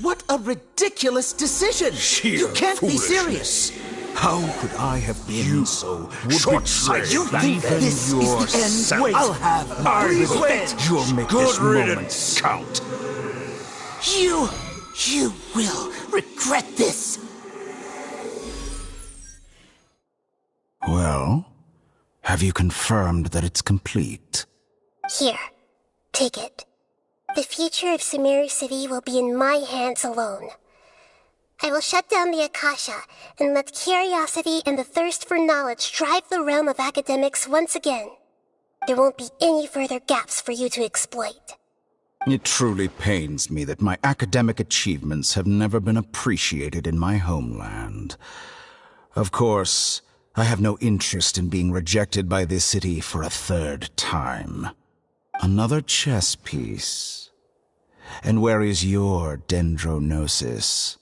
Speaker 6: What a ridiculous decision! You can't be serious!
Speaker 20: How could I have been so short-sighted?
Speaker 6: You think this is the end? Wait, I'll have my revenge!
Speaker 20: You'll make this moment count.
Speaker 6: You will regret this!
Speaker 20: Well, have you confirmed that it's complete?
Speaker 3: Here, take it. The future of Sumaru City will be in my hands alone. I will shut down the Akasha and let curiosity and the thirst for knowledge drive the realm of academics once again. There won't be any further gaps for you to exploit.
Speaker 20: It truly pains me that my academic achievements have never been appreciated in my homeland. Of course, I have no interest in being rejected by this city for a third time. Another chess piece. And where is your dendronosis?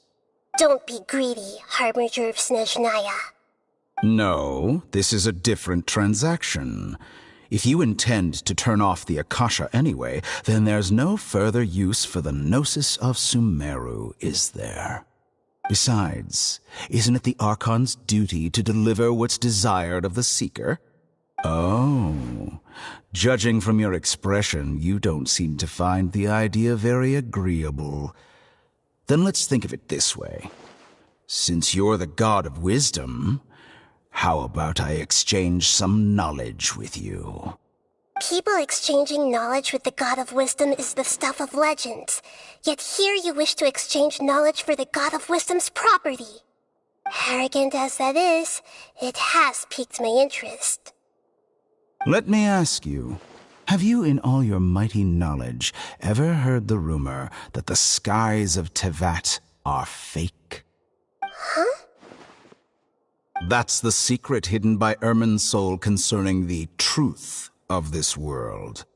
Speaker 3: Don't be greedy, Harbinger of Snezhnaya.
Speaker 20: No, this is a different transaction. If you intend to turn off the Akasha anyway, then there's no further use for the Gnosis of Sumeru, is there? Besides, isn't it the Archon's duty to deliver what's desired of the Seeker? Oh, judging from your expression, you don't seem to find the idea very agreeable. Then let's think of it this way. Since you're the god of wisdom, how about I exchange some knowledge with you?
Speaker 3: People exchanging knowledge with the god of wisdom is the stuff of legends. Yet here you wish to exchange knowledge for the god of wisdom's property. Arrogant as that is, it has piqued my interest.
Speaker 20: Let me ask you, have you in all your mighty knowledge ever heard the rumor that the skies of Tevat are fake?
Speaker 3: Huh?
Speaker 20: That's the secret hidden by Irminsul concerning the truth of this world.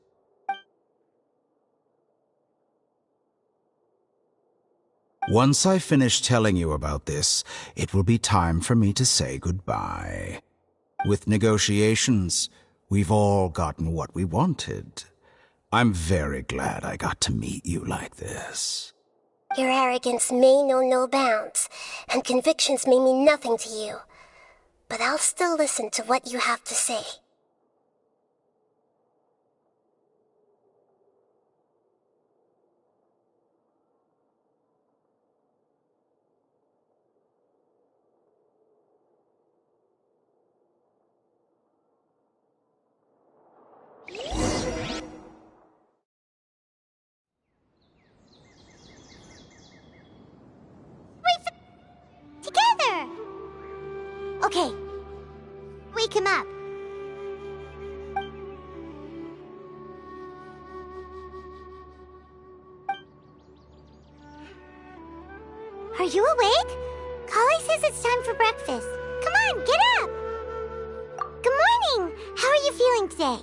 Speaker 20: Once I finish telling you about this, it will be time for me to say goodbye. With negotiations, we've all gotten what we wanted. I'm very glad I got to meet you like this.
Speaker 3: Your arrogance may know no bounds, and convictions may mean nothing to you. But I'll still listen to what you have to say.
Speaker 1: Okay. Wake him up. Are you awake? Kali says it's time for breakfast. Come on, get up! Good morning! How are you feeling today?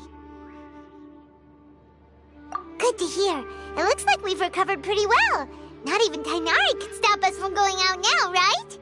Speaker 1: Good to hear. It looks like we've recovered pretty well. Not even Tainari can stop us from going out now, right?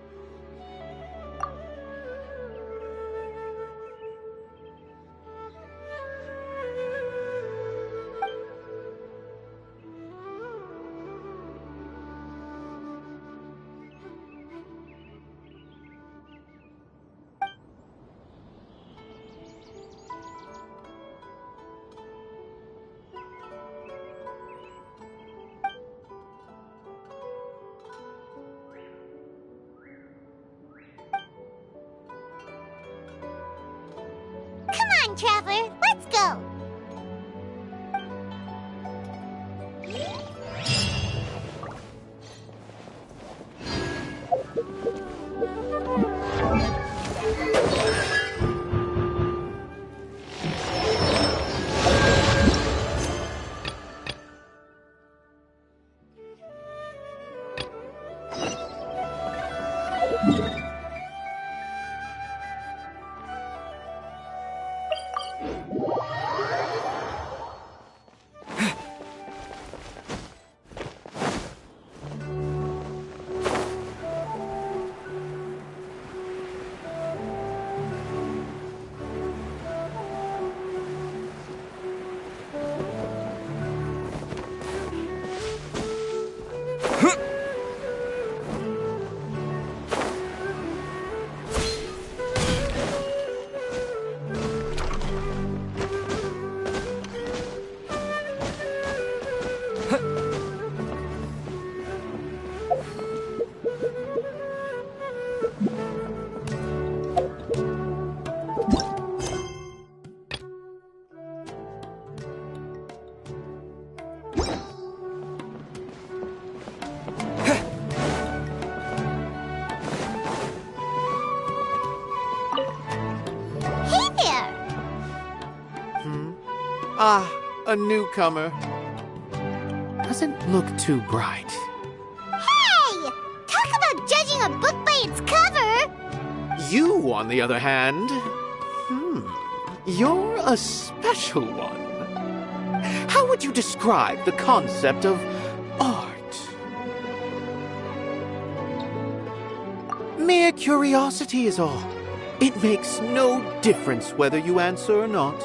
Speaker 1: Come on, Traveler, let's go!
Speaker 13: Ah, a newcomer. Doesn't look too bright.
Speaker 1: Hey! Talk about judging a book by its cover!
Speaker 13: You, on the other hand, you're a special one. How would you describe the concept of art? Mere curiosity is all. It makes no difference whether you answer or not.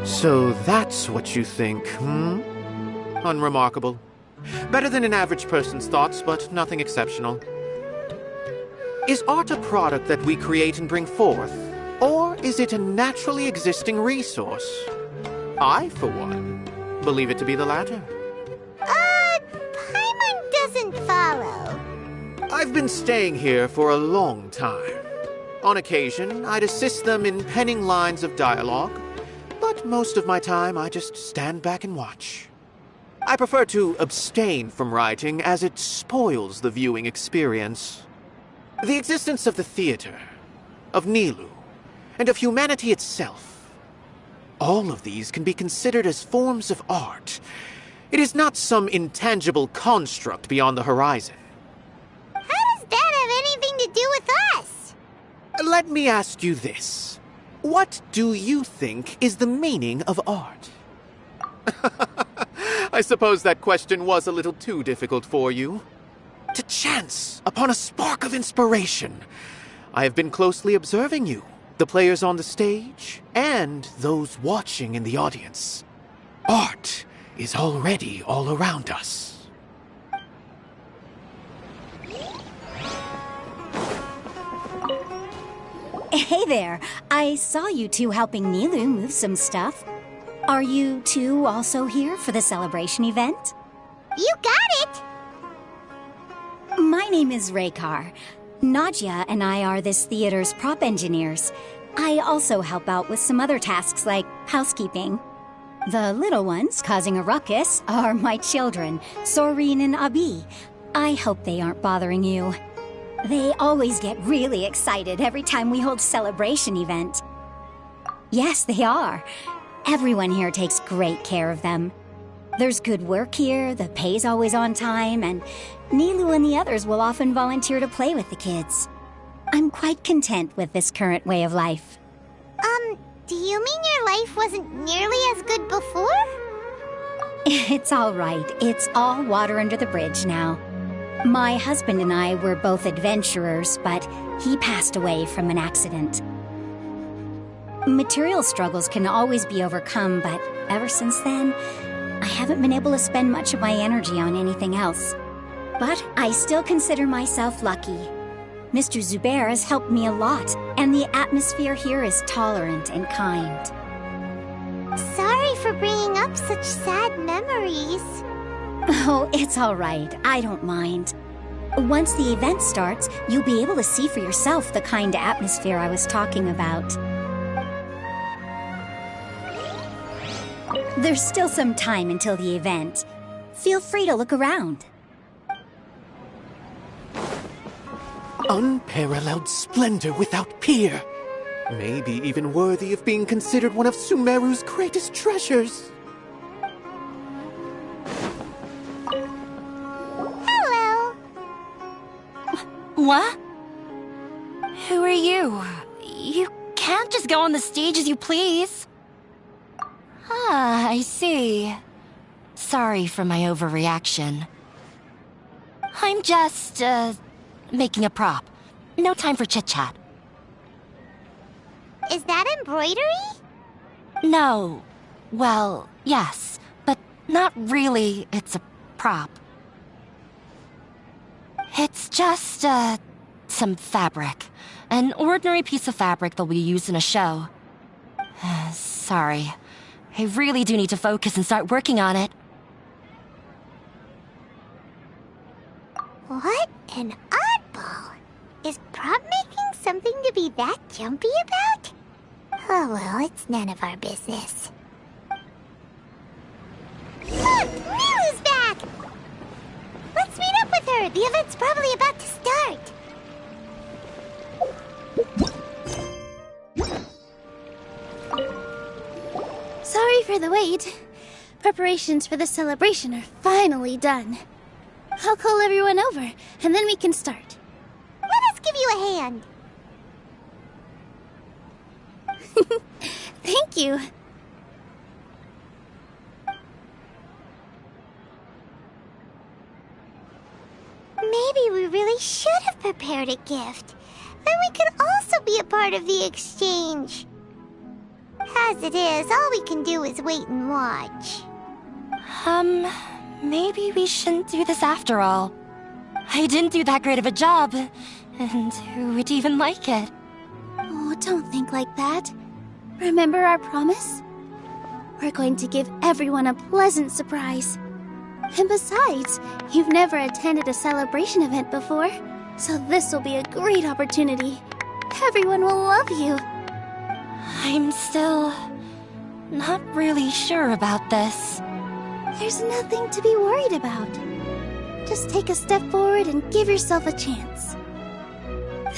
Speaker 13: So that's what you think, Unremarkable. Better than an average person's thoughts, but nothing exceptional. Is art a product that we create and bring forth? Or is it a naturally existing resource? I, for one, believe it to be the latter.
Speaker 1: Paimon doesn't follow.
Speaker 13: I've been staying here for a long time. On occasion, I'd assist them in penning lines of dialogue, but most of my time I just stand back and watch. I prefer to abstain from writing as it spoils the viewing experience. The existence of the theater, of Nilu, and of humanity itself. All of these can be considered as forms of art. It is not some intangible construct beyond the horizon.
Speaker 1: How does that have anything to do with us?
Speaker 13: Let me ask you this. What do you think is the meaning of art? I suppose that question was a little too difficult for you. To chance upon a spark of inspiration, I have been closely observing you, the players on the stage, and those watching in the audience. Art is already all around us.
Speaker 16: Hey there, I saw you two helping Nilu move some stuff. Are you two also here for the celebration event?
Speaker 1: You got it!
Speaker 16: My name is Raykar. Nadia and I are this theater's prop engineers. I also help out with some other tasks like housekeeping. The little ones causing a ruckus are my children, Sorin and Abi. I hope they aren't bothering you. They always get really excited every time we hold a celebration event. Yes, they are. Everyone here takes great care of them. There's good work here, the pay's always on time, and Nilu and the others will often volunteer to play with the kids. I'm quite content with this current way of life.
Speaker 1: Do you mean your life wasn't nearly as good before?
Speaker 16: It's all right. It's all water under the bridge now. My husband and I were both adventurers, but he passed away from an accident. Material struggles can always be overcome, but ever since then, I haven't been able to spend much of my energy on anything else. But I still consider myself lucky. Mr. Zubair has helped me a lot, and the atmosphere here is tolerant and kind.
Speaker 1: Sorry for bringing up such sad memories.
Speaker 16: Oh, it's all right. I don't mind. Once the event starts, you'll be able to see for yourself the kind of atmosphere I was talking about. There's still some time until the event. Feel free to look around.
Speaker 13: Unparalleled splendor without peer. Maybe even worthy of being considered one of Sumaru's greatest treasures.
Speaker 1: Hello.
Speaker 10: What? Who are you? You can't just go on the stage as you please. Ah, I see. Sorry for my overreaction. I'm just, making a prop. No time for chit-chat.
Speaker 1: Is that embroidery?
Speaker 10: No. Well, yes, but not really. It's a prop. It's just, some fabric. An ordinary piece of fabric that'll be used in a show. Sorry. I really do need to focus and start working on it.
Speaker 1: What an oddball. Is prop making something to be that jumpy about? Oh well, it's none of our business. Look! Nilu's back! Let's meet up with her! The event's probably about to start!
Speaker 18: Sorry for the wait. Preparations for the celebration are finally done. I'll call everyone over, and then we can start.
Speaker 1: Let us give you a hand.
Speaker 18: Thank you.
Speaker 1: Maybe we really should have prepared a gift. Then we could also be a part of the exchange. As it is, all we can do is wait and watch.
Speaker 10: Maybe we shouldn't do this after all. I didn't do that great of a job, and who would even like it?
Speaker 18: Oh, don't think like that. Remember our promise? We're going to give everyone a pleasant surprise. And besides, you've never attended a celebration event before, so this will be a great opportunity. Everyone will love you.
Speaker 10: I'm still not really sure about this.
Speaker 18: There's nothing to be worried about. Just take a step forward and give yourself a chance.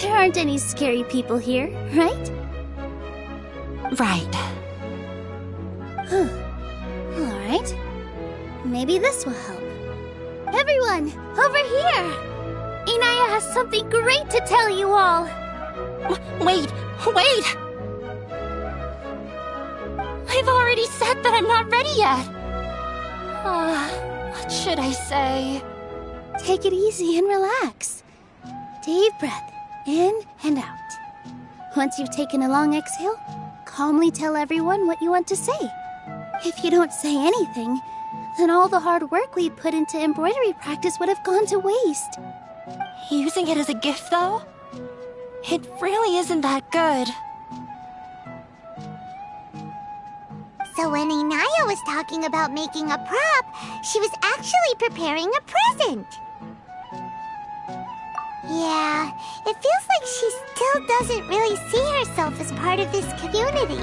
Speaker 18: There aren't any scary people here, right?
Speaker 10: Right.
Speaker 18: Alright. Maybe this will help. Everyone, over here! Inaya has something great to tell you all!
Speaker 10: Wait! I've already said that I'm not ready yet! What should I say?
Speaker 18: Take it easy and relax. Deep breath, in and out. Once you've taken a long exhale, calmly tell everyone what you want to say. If you don't say anything, then all the hard work we put into embroidery practice would have gone to waste.
Speaker 10: Using it as a gift, though? It really isn't that good.
Speaker 1: So when Inaya was talking about making a prop, she was actually preparing a present. Yeah, it feels like she still doesn't really see herself as part of this community.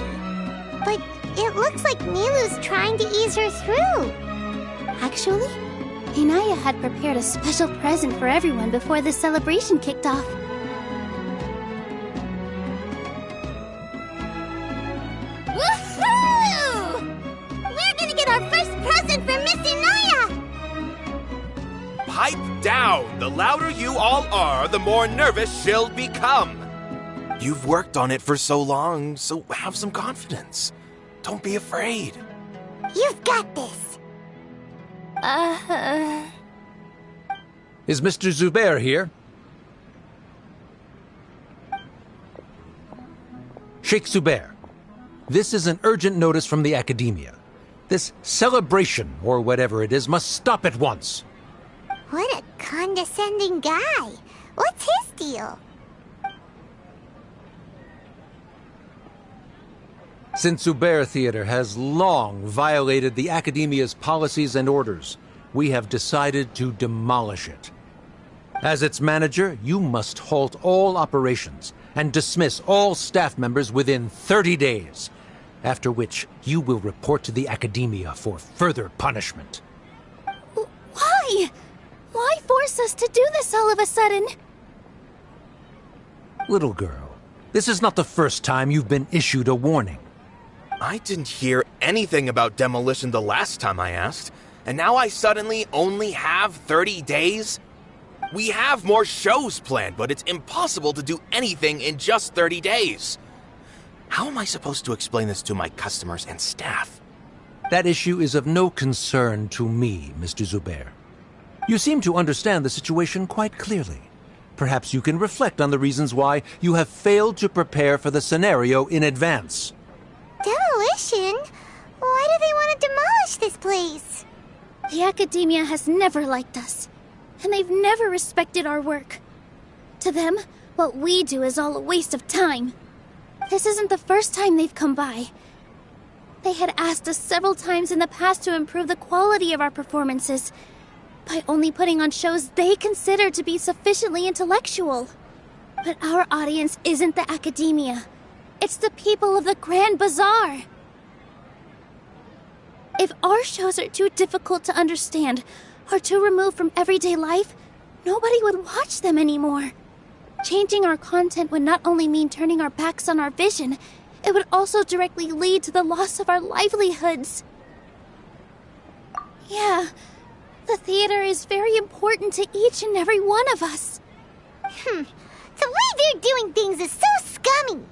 Speaker 1: But it looks like Nilu's trying to ease her through.
Speaker 18: Actually, Inaya had prepared a special present for everyone before the celebration kicked off.
Speaker 1: Woohoo! We're gonna get our first present from Miss Inaya!
Speaker 8: Pipe down! The louder you all are, the more nervous she'll become. You've worked on it for so long, so have some confidence. Don't be afraid.
Speaker 1: You've got this.
Speaker 21: Is Mr. Zubair here? Sheikh Zubair, this is an urgent notice from the Academia. This celebration, or whatever it is, must stop at once.
Speaker 1: What a condescending guy. What's his deal?
Speaker 21: Since Zubair Theater has long violated the Academia's policies and orders, we have decided to demolish it. As its manager, you must halt all operations and dismiss all staff members within 30 days, after which you will report to the Academia for further punishment.
Speaker 18: Why? Why force us to do this all of a sudden?
Speaker 21: Little girl, this is not the first time you've been issued a warning.
Speaker 8: I didn't hear anything about demolition the last time I asked, and now I suddenly only have 30 days? We have more shows planned, but it's impossible to do anything in just 30 days. How am I supposed to explain this to my customers and staff?
Speaker 21: That issue is of no concern to me, Mr. Zubair. You seem to understand the situation quite clearly. Perhaps you can reflect on the reasons why you have failed to prepare for the scenario in advance.
Speaker 1: Demolition? Why do they want to demolish this place?
Speaker 18: The Academia has never liked us, and they've never respected our work. To them, what we do is all a waste of time. This isn't the first time they've come by. They had asked us several times in the past to improve the quality of our performances by only putting on shows they consider to be sufficiently intellectual. But our audience isn't the Academia. It's the people of the Grand Bazaar. If our shows are too difficult to understand or too removed from everyday life, nobody would watch them anymore. Changing our content would not only mean turning our backs on our vision, it would also directly lead to the loss of our livelihoods. Yeah, the theater is very important to each and every one of us.
Speaker 1: The way they're doing things is so scummy.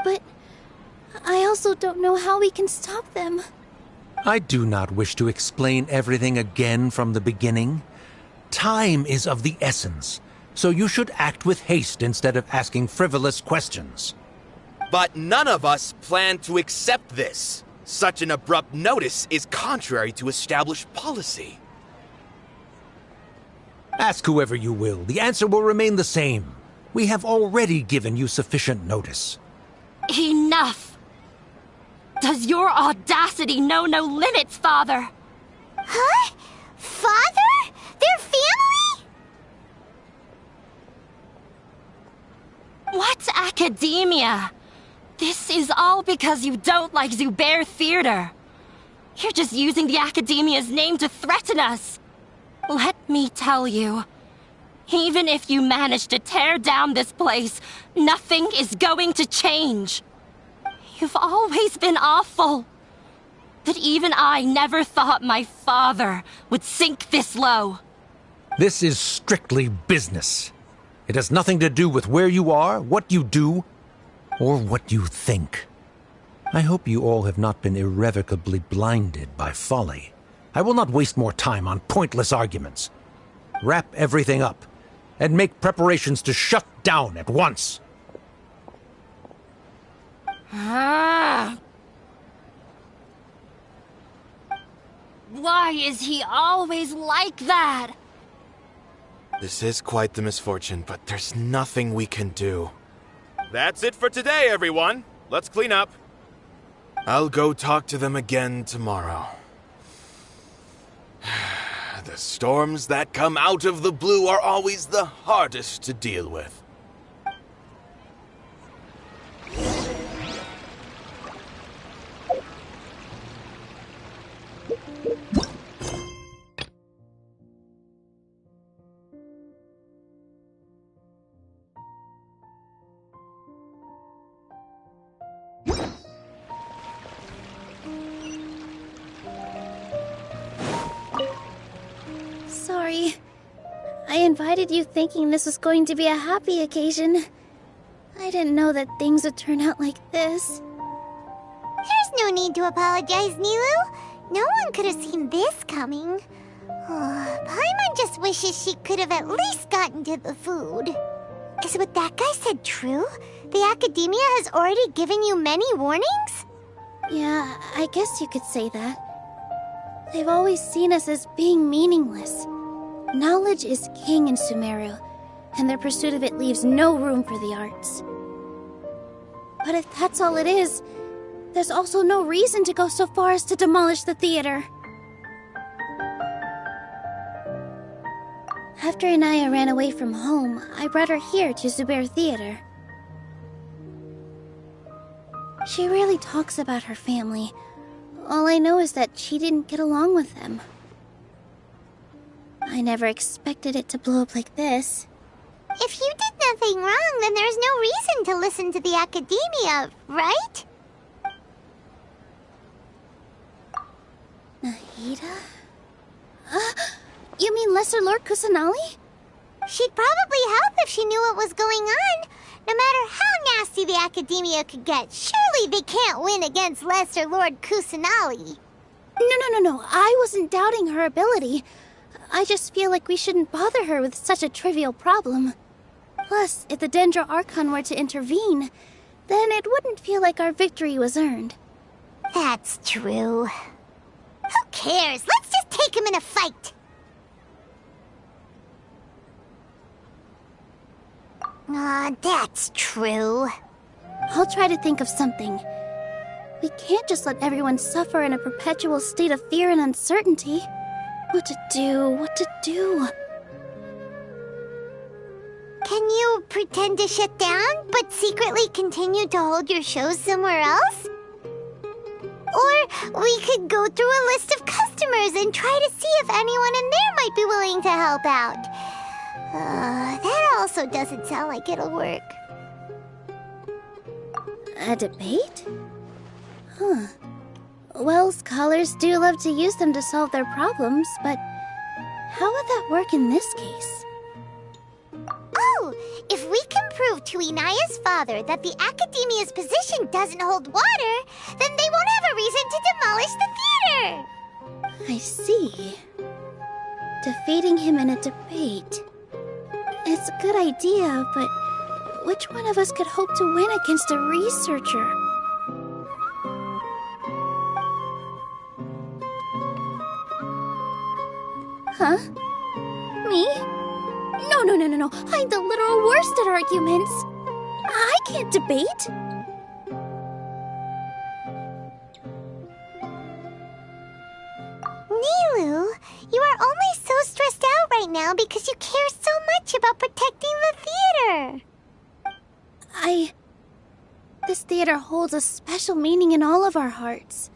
Speaker 18: But I also don't know how we can stop them.
Speaker 21: I do not wish to explain everything again from the beginning. Time is of the essence, so you should act with haste instead of asking frivolous questions.
Speaker 8: But none of us plan to accept this. Such an abrupt notice is contrary to established policy.
Speaker 21: Ask whoever you will. The answer will remain the same. We have already given you sufficient notice.
Speaker 22: Enough! Does your audacity know no limits, Father?
Speaker 1: Huh? Father? Their family?
Speaker 22: What Academia? This is all because you don't like Zubair Theater. You're just using the Academia's name to threaten us. Let me tell you, even if you manage to tear down this place, nothing is going to change. You've always been awful. But even I never thought my father would sink this low.
Speaker 21: This is strictly business. It has nothing to do with where you are, what you do, or what you think. I hope you all have not been irrevocably blinded by folly. I will not waste more time on pointless arguments. Wrap everything up, and make preparations to shut down at once.
Speaker 22: Why is he always like that?
Speaker 8: This is quite the misfortune, but there's nothing we can do. That's it for today, everyone. Let's clean up. I'll go talk to them again tomorrow. The storms that come out of the blue are always the hardest to deal with.
Speaker 18: invited you thinking this was going to be a happy occasion. I didn't know that things would turn out like this.
Speaker 1: There's no need to apologize, Nilu. No one could have seen this coming. Paimon just wishes she could have at least gotten to the food. Is what that guy said true? The Academia has already given you many warnings?
Speaker 18: Yeah, I guess you could say that. They've always seen us as being meaningless. Knowledge is king in Sumaru, and their pursuit of it leaves no room for the arts. But if that's all it is, there's also no reason to go so far as to demolish the theater. After Anaya ran away from home, I brought her here to Zubair Theater. She rarely talks about her family. All I know is that she didn't get along with them. I never expected it to blow up like this.
Speaker 1: If you did nothing wrong, then there's no reason to listen to the Academia, right?
Speaker 18: Nahida? You mean Lesser Lord Kusanali?
Speaker 1: She'd probably help if she knew what was going on. No matter how nasty the Academia could get, surely they can't win against Lesser Lord Kusanali.
Speaker 18: No. I wasn't doubting her ability. I just feel like we shouldn't bother her with such a trivial problem. Plus, if the Dendro Archon were to intervene, then it wouldn't feel like our victory was earned.
Speaker 1: That's true. Who cares? Let's just take him in a fight. That's true.
Speaker 18: I'll try to think of something. We can't just let everyone suffer in a perpetual state of fear and uncertainty. What to do?
Speaker 1: Can you pretend to shut down, but secretly continue to hold your shows somewhere else? Or we could go through a list of customers and try to see if anyone in there might be willing to help out. That also doesn't sound like it'll work.
Speaker 18: A debate? Huh. Well, scholars do love to use them to solve their problems, but how would that work in this case?
Speaker 1: Oh, if we can prove to Inaya's father that the Academia's position doesn't hold water, then they won't have a reason to demolish the theater!
Speaker 18: I see. Defeating him in a debate. It's a good idea, but which one of us could hope to win against a researcher? Huh? Me? No. I'm the literal worst at arguments. I can't debate.
Speaker 1: Nilu, you are only so stressed out right now because you care so much about protecting the theater.
Speaker 18: This theater holds a special meaning in all of our hearts.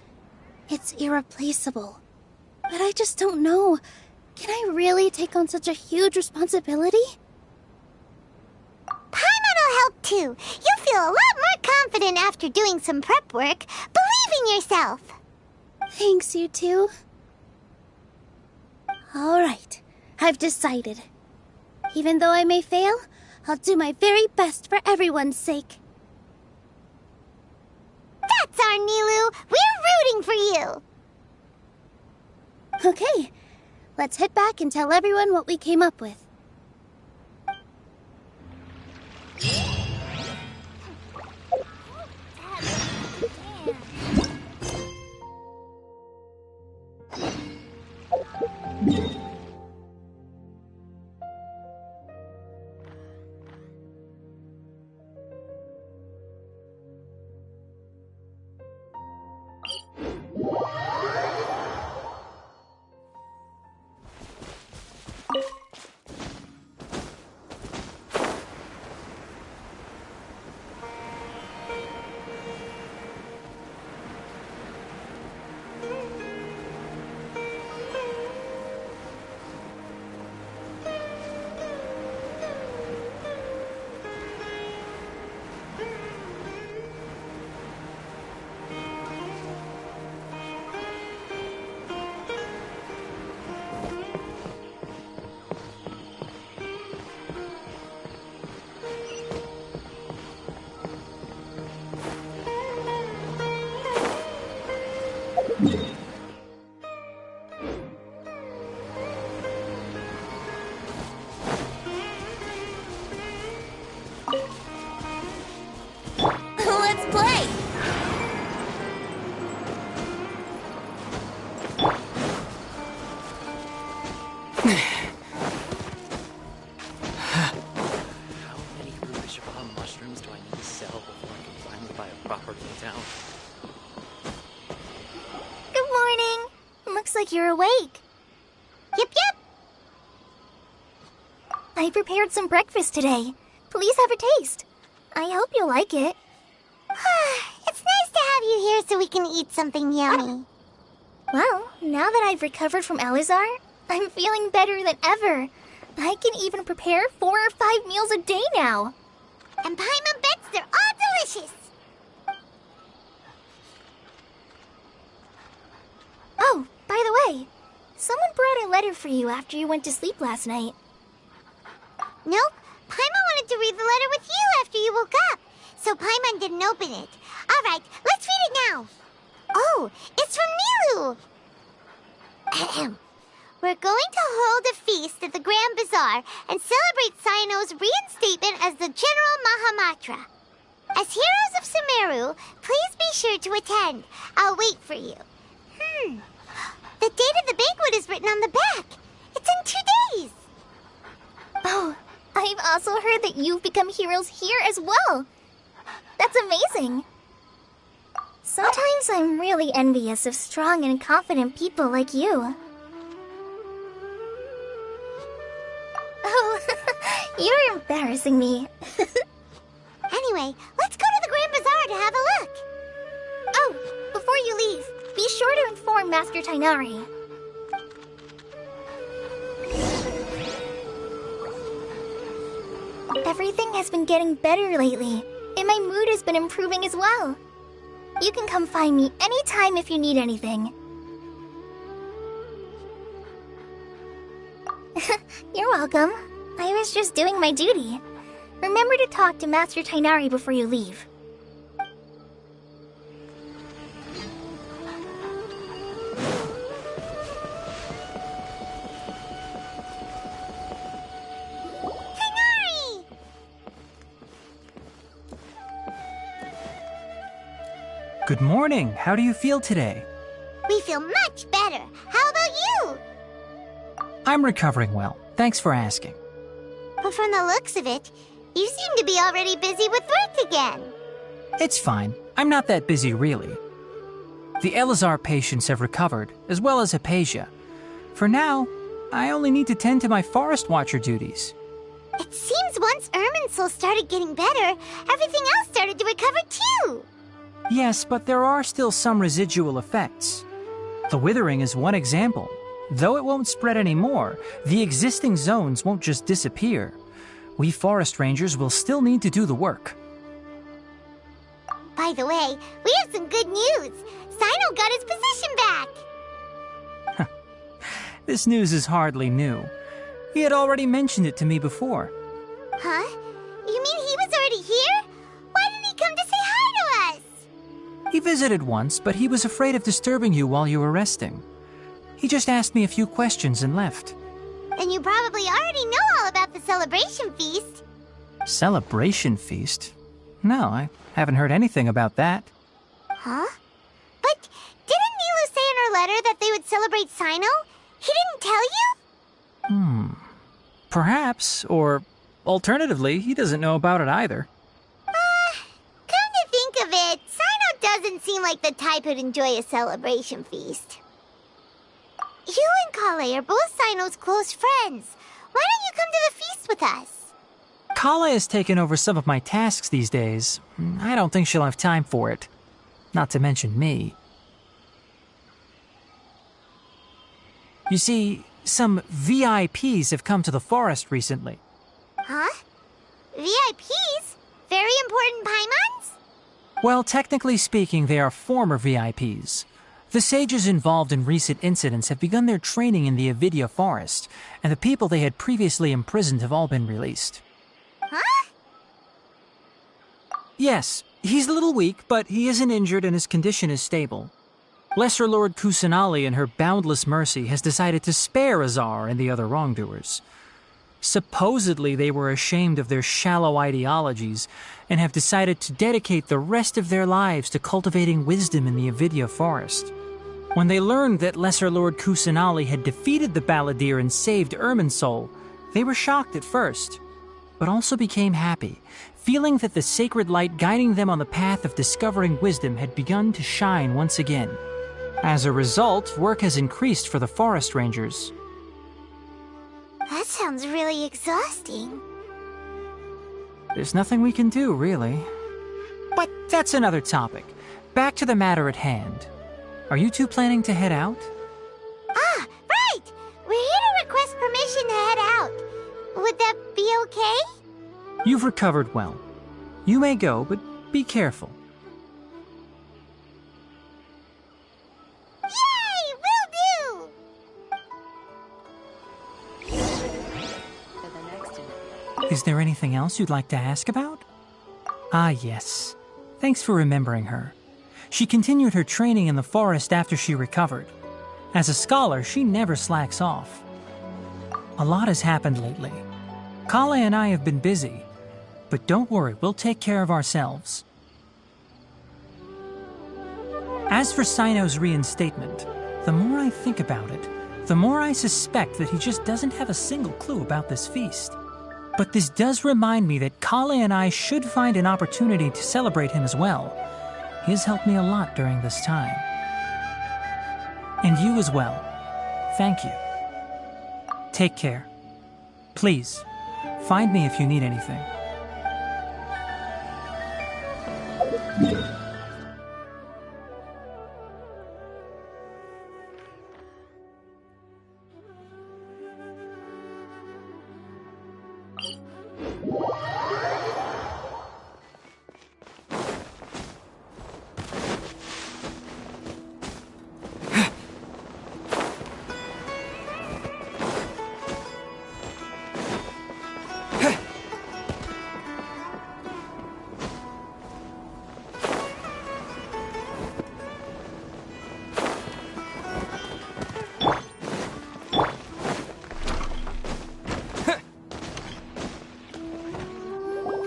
Speaker 18: It's irreplaceable. But I just don't know. Can I really take on such a huge responsibility?
Speaker 1: Paimon will help too. You'll feel a lot more confident after doing some prep work. Believe in yourself.
Speaker 18: Thanks, you two. Alright, I've decided. Even though I may fail, I'll do my very best for everyone's sake.
Speaker 1: That's our Nilu! We're rooting for you!
Speaker 18: Okay, let's head back and tell everyone what we came up with.
Speaker 14: town.
Speaker 3: Good morning. Looks like you're awake.
Speaker 1: Yep, yep.
Speaker 3: I prepared some breakfast today. Please have a taste. I hope you'll like it.
Speaker 1: It's nice to have you here so we can eat something yummy.
Speaker 3: Well, now that I've recovered from Elazar, I'm feeling better than ever. I can even prepare 4 or 5 meals a day now.
Speaker 1: And Paimon bets they're all delicious.
Speaker 3: Oh, by the way, someone brought a letter for you after you went to sleep last night.
Speaker 1: Nope. Paimon wanted to read the letter with you after you woke up, so Paimon didn't open it. All right, let's read it now. Oh, it's from Nilu. Ahem. We're going to hold a feast at the Grand Bazaar and celebrate Cyno's reinstatement as the General Mahamatra. As heroes of Sumaru, please be sure to attend. I'll wait for you. The date of the banquet is written on the back. It's in 2 days.
Speaker 3: Oh, I've also heard that you've become heroes here as well. That's amazing. Sometimes I'm really envious of strong and confident people like you. Oh, you're embarrassing me.
Speaker 1: Anyway, let's go to the Grand Bazaar to have a look.
Speaker 3: Oh, before you leave, be sure to inform Master Tainari. Everything has been getting better lately, and my mood has been improving as well. You can come find me anytime if you need anything. You're welcome. I was just doing my duty. Remember to talk to Master Tainari before you leave.
Speaker 1: Tainari!
Speaker 2: Good morning. How do you feel today?
Speaker 1: We feel much better. How about you?
Speaker 2: I'm recovering well. Thanks for asking.
Speaker 1: But from the looks of it, you seem to be already busy with work again.
Speaker 2: It's fine. I'm not that busy, really. The Elazar patients have recovered, as well as Hypatia. For now, I only need to tend to my Forest Watcher duties.
Speaker 1: It seems once Irminsul started getting better, everything else started to recover too.
Speaker 2: Yes, but there are still some residual effects. The withering is one example. Though it won't spread anymore, the existing zones won't just disappear. We forest rangers will still need to do the work.
Speaker 1: By the way, we have some good news. Cyno got his position back.
Speaker 2: This news is hardly new. He had already mentioned it to me before.
Speaker 1: Huh? You mean he was already here? Why didn't he come to say hi to us?
Speaker 2: He visited once, but he was afraid of disturbing you while you were resting. He just asked me a few questions and left.
Speaker 1: Then you probably already know all about the celebration feast.
Speaker 2: Celebration feast? No, I haven't heard anything about that.
Speaker 1: Huh? But didn't Nilu say in her letter that they would celebrate Cyno? He didn't tell you?
Speaker 2: Perhaps, or alternatively, he doesn't know about it either.
Speaker 1: Come to think of it, Cyno doesn't seem like the type who'd enjoy a celebration feast. You and Kale are both Cyno's close friends. Why don't you come to the feast with us?
Speaker 2: Kale has taken over some of my tasks these days. I don't think she'll have time for it. Not to mention me. You see, some VIPs have come to the forest recently.
Speaker 1: Huh? VIPs? Very important Paimons?
Speaker 2: Well, technically speaking, they are former VIPs. The sages involved in recent incidents have begun their training in the Avidya forest, and the people they had previously imprisoned have all been released.
Speaker 1: Huh?
Speaker 2: Yes, he's a little weak, but he isn't injured and his condition is stable. Lesser Lord Kusanali, in her boundless mercy, has decided to spare Azar and the other wrongdoers. Supposedly, they were ashamed of their shallow ideologies and have decided to dedicate the rest of their lives to cultivating wisdom in the Avidya forest. When they learned that Lesser Lord Kusanali had defeated the Balladeer and saved Irminsul, they were shocked at first. but also became happy, feeling that the sacred light guiding them on the path of discovering wisdom had begun to shine once again. As a result, work has increased for the forest rangers.
Speaker 1: That sounds really exhausting.
Speaker 2: There's nothing we can do, really. But that's another topic. Back to the matter at hand. Are you two planning to head out?
Speaker 1: Ah, right! We're here to request permission to head out. Would that be okay?
Speaker 2: You've recovered well. You may go, but be careful.
Speaker 1: Yay! Will do!
Speaker 2: Is there anything else you'd like to ask about? Ah, yes. Thanks for remembering her. She continued her training in the forest after she recovered. As a scholar, she never slacks off. A lot has happened lately. Kale and I have been busy, but don't worry, we'll take care of ourselves. As for Sino's reinstatement, the more I think about it, the more I suspect that he just doesn't have a single clue about this feast. But this does remind me that Kale and I should find an opportunity to celebrate him as well. He has helped me a lot during this time. And you as well. Thank you. Take care. Please, find me if you need anything.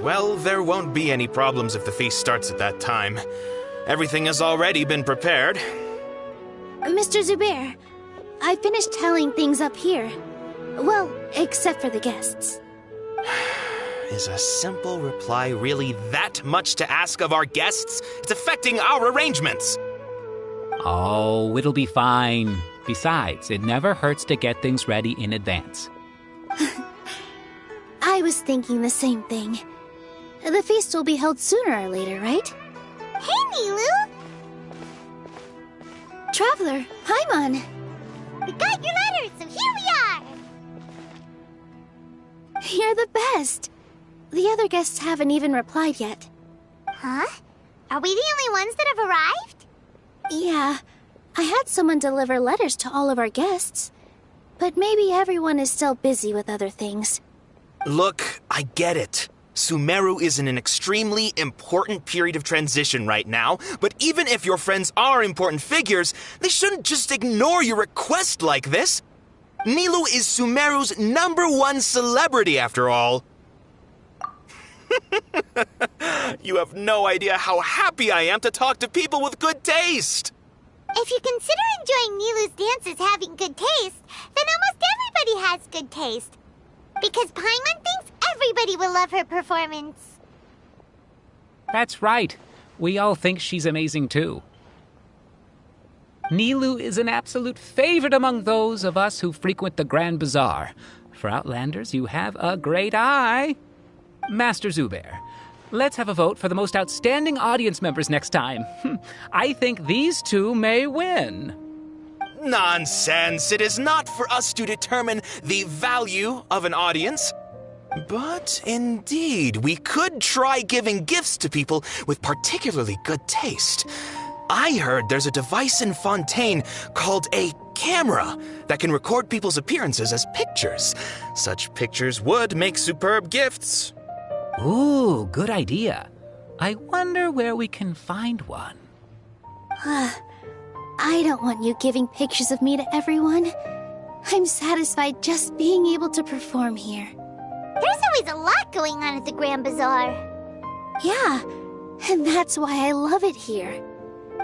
Speaker 8: Well, there won't be any problems if the feast starts at that time. Everything has already been prepared.
Speaker 18: Mr. Zubair, I finished tallying things up here. Well, except for the guests.
Speaker 8: Is a simple reply really that much to ask of our guests? It's affecting our arrangements.
Speaker 5: Oh, it'll be fine. Besides, it never hurts to get things ready in advance.
Speaker 18: I was thinking the same thing. The feast will be held sooner or later, right?
Speaker 1: Hey, Nilu!
Speaker 18: Traveler, Paimon!
Speaker 1: We got your letters, so here we are!
Speaker 18: You're the best! The other guests haven't even replied yet.
Speaker 1: Huh? Are we the only ones that have arrived?
Speaker 18: Yeah, I had someone deliver letters to all of our guests. But maybe everyone is still busy with other things.
Speaker 8: Look, I get it. Sumaru is in an extremely important period of transition right now, but even if your friends are important figures, they shouldn't just ignore your request like this. Nilu is Sumaru's #1 celebrity, after all. You have no idea how happy I am to talk to people with good taste.
Speaker 1: If you consider enjoying Nilu's dances having good taste, then almost everybody has good taste. Because Paimon thinks everybody will love her performance.
Speaker 5: That's right. We all think she's amazing too. Nilu is an absolute favorite among those of us who frequent the Grand Bazaar. For Outlanders, you have a great eye. Master Zubair, let's have a vote for the most outstanding audience members next time. I think these two may win.
Speaker 8: Nonsense! It is not for us to determine the value of an audience. But indeed, we could try giving gifts to people with particularly good taste. I heard there's a device in Fontaine called a camera that can record people's appearances as pictures. Such pictures would make superb gifts.
Speaker 5: Ooh, good idea. I wonder where we can find one.
Speaker 18: I don't want you giving pictures of me to everyone. I'm satisfied just being able to perform here.
Speaker 1: There's always a lot going on at the Grand Bazaar.
Speaker 18: Yeah, and that's why I love it here.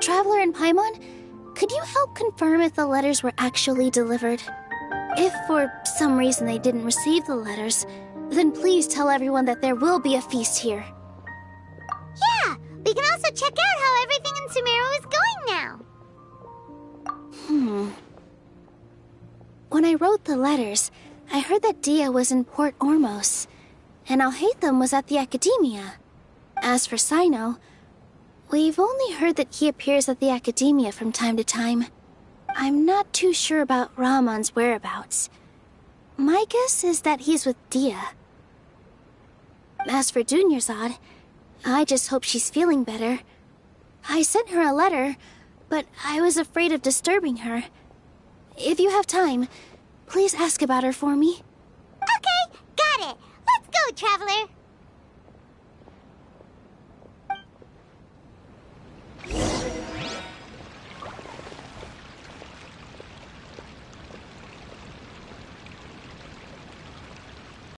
Speaker 18: Traveler and Paimon, could you help confirm if the letters were actually delivered? If for some reason they didn't receive the letters, Then please tell everyone that there will be a feast here.
Speaker 1: Yeah, we can also check out how everything in Sumaru is going now.
Speaker 18: When I wrote the letters, I heard that Dia was in Port Ormos, and Alhaitham was at the Academia. As for Sino, we've only heard that he appears at the Academia from time to time. I'm not too sure about Rahman's whereabouts. My guess is that he's with Dia. As for Dunyarzad, I just hope she's feeling better. I sent her a letter, but I was afraid of disturbing her. If you have time, please ask about her for me.
Speaker 1: Okay, got it. Let's go, Traveler.